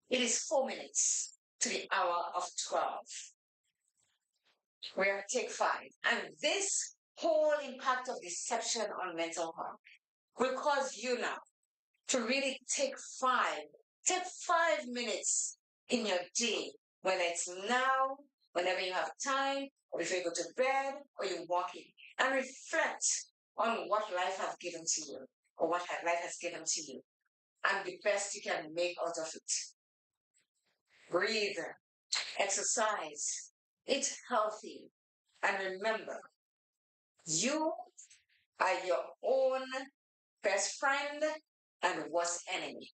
[SPEAKER 5] It is 4 minutes to the hour of 12. We're at take 5. And this whole impact of deception on mental health will cause you now to really take 5 minutes in your day, whether it's now, whenever you have time, or before you go to bed, or you're walking, and reflect on what life has given to you, or what life has given to you, and the best you can make out of it. Breathe, exercise, eat healthy, and remember, you are your own best friend and worst enemy.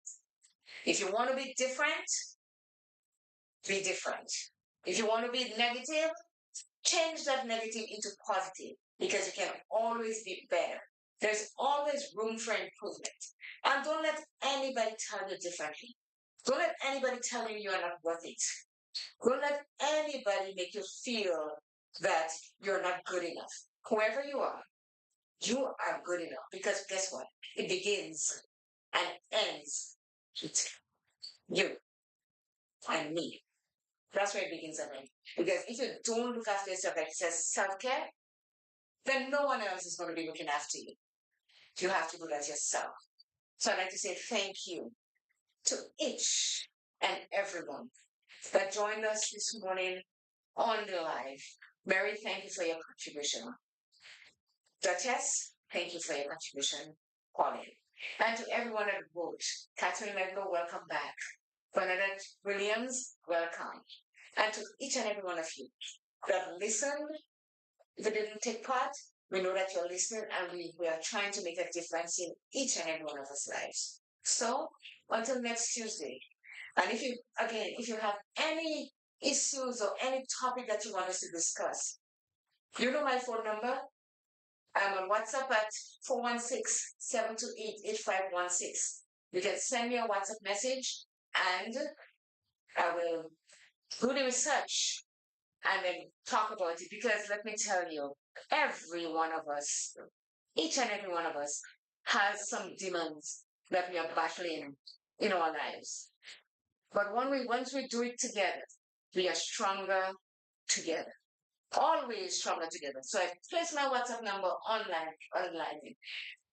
[SPEAKER 5] If you want to be different, be different. If you want to be negative, change that negative into positive because you can always be better. There's always room for improvement. And don't let anybody tell you differently. Don't let anybody tell you you're not worth it. Don't let anybody make you feel that you're not good enough. Whoever you are good enough. Because guess what? It begins and ends with you and me. That's where it begins and ends. Because if you don't look after yourself, like it says self-care, then no one else is going to be looking after you. You have to do that yourself. So I'd like to say thank you to each and everyone that joined us this morning on the live. Mary, thank you for your contribution. Duchess, thank you for your contribution. Pauline. And to everyone at vote, Catherine Leglo, welcome back. Bernadette Williams, welcome. And to each and every one of you that listened, if you didn't take part, we know that you're listening and we are trying to make a difference in each and every one of us lives. So until next Tuesday. And if you have any issues or any topic that you want us to discuss, you know my phone number. I'm on WhatsApp at 416-728-8516. You can send me a WhatsApp message and I will do the research and then talk about it because let me tell you, every one of us Each and every one of us has some demons that we are battling in our lives. But once we do it together, we are stronger together. Always stronger together. So I've placed my WhatsApp number online.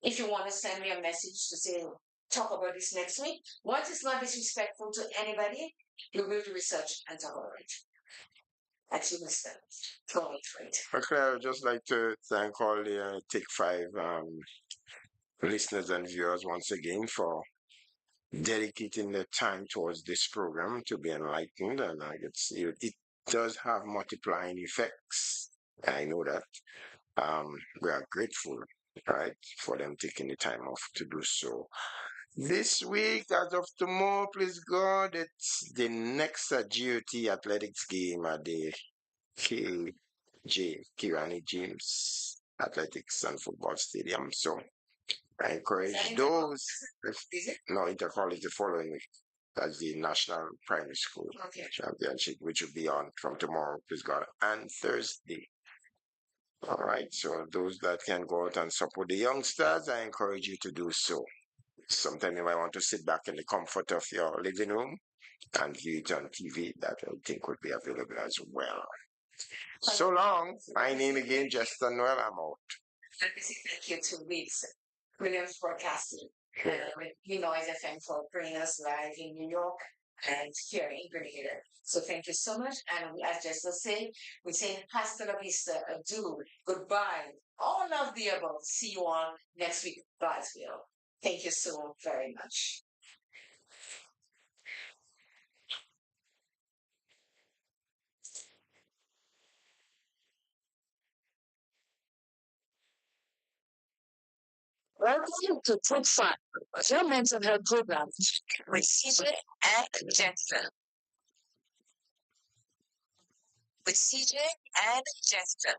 [SPEAKER 5] If you want to send me a message to say, talk about this next week, what is not disrespectful to anybody, we will do research and talk about it. Actually, Mr. Go for it.
[SPEAKER 6] Okay, I would just like to thank all the Take Five listeners and viewers once again for dedicating their time towards this program to be enlightened, and it does have multiplying effects. I know that. We are grateful, right, for them taking the time off to do so. This week, as of tomorrow, please God, it's the next GOT athletics game at the Kirani James Athletics and Football Stadium. So I encourage those. No, Intercol is the following week. That's the National Primary School Championship, which will be on from tomorrow, please God, and Thursday. All right, so those that can go out and support the youngsters, I encourage you to do so. Sometime you might want to sit back in the comfort of your living room and view it on TV. That I think would be available as well. So long. My name again, Jester Noel. I'm out.
[SPEAKER 5] Let me say thank you to Williams Broadcasting, with Noise FM for bringing us live in New York and here in Bermuda. So thank you so much. And as Jester said, we say hasta la vista, adieu, goodbye, all of the above. See you all next week, God's will. Thank you so very much. Welcome to Top 5, your mental health program with CJ and Jester. With CJ and Jester.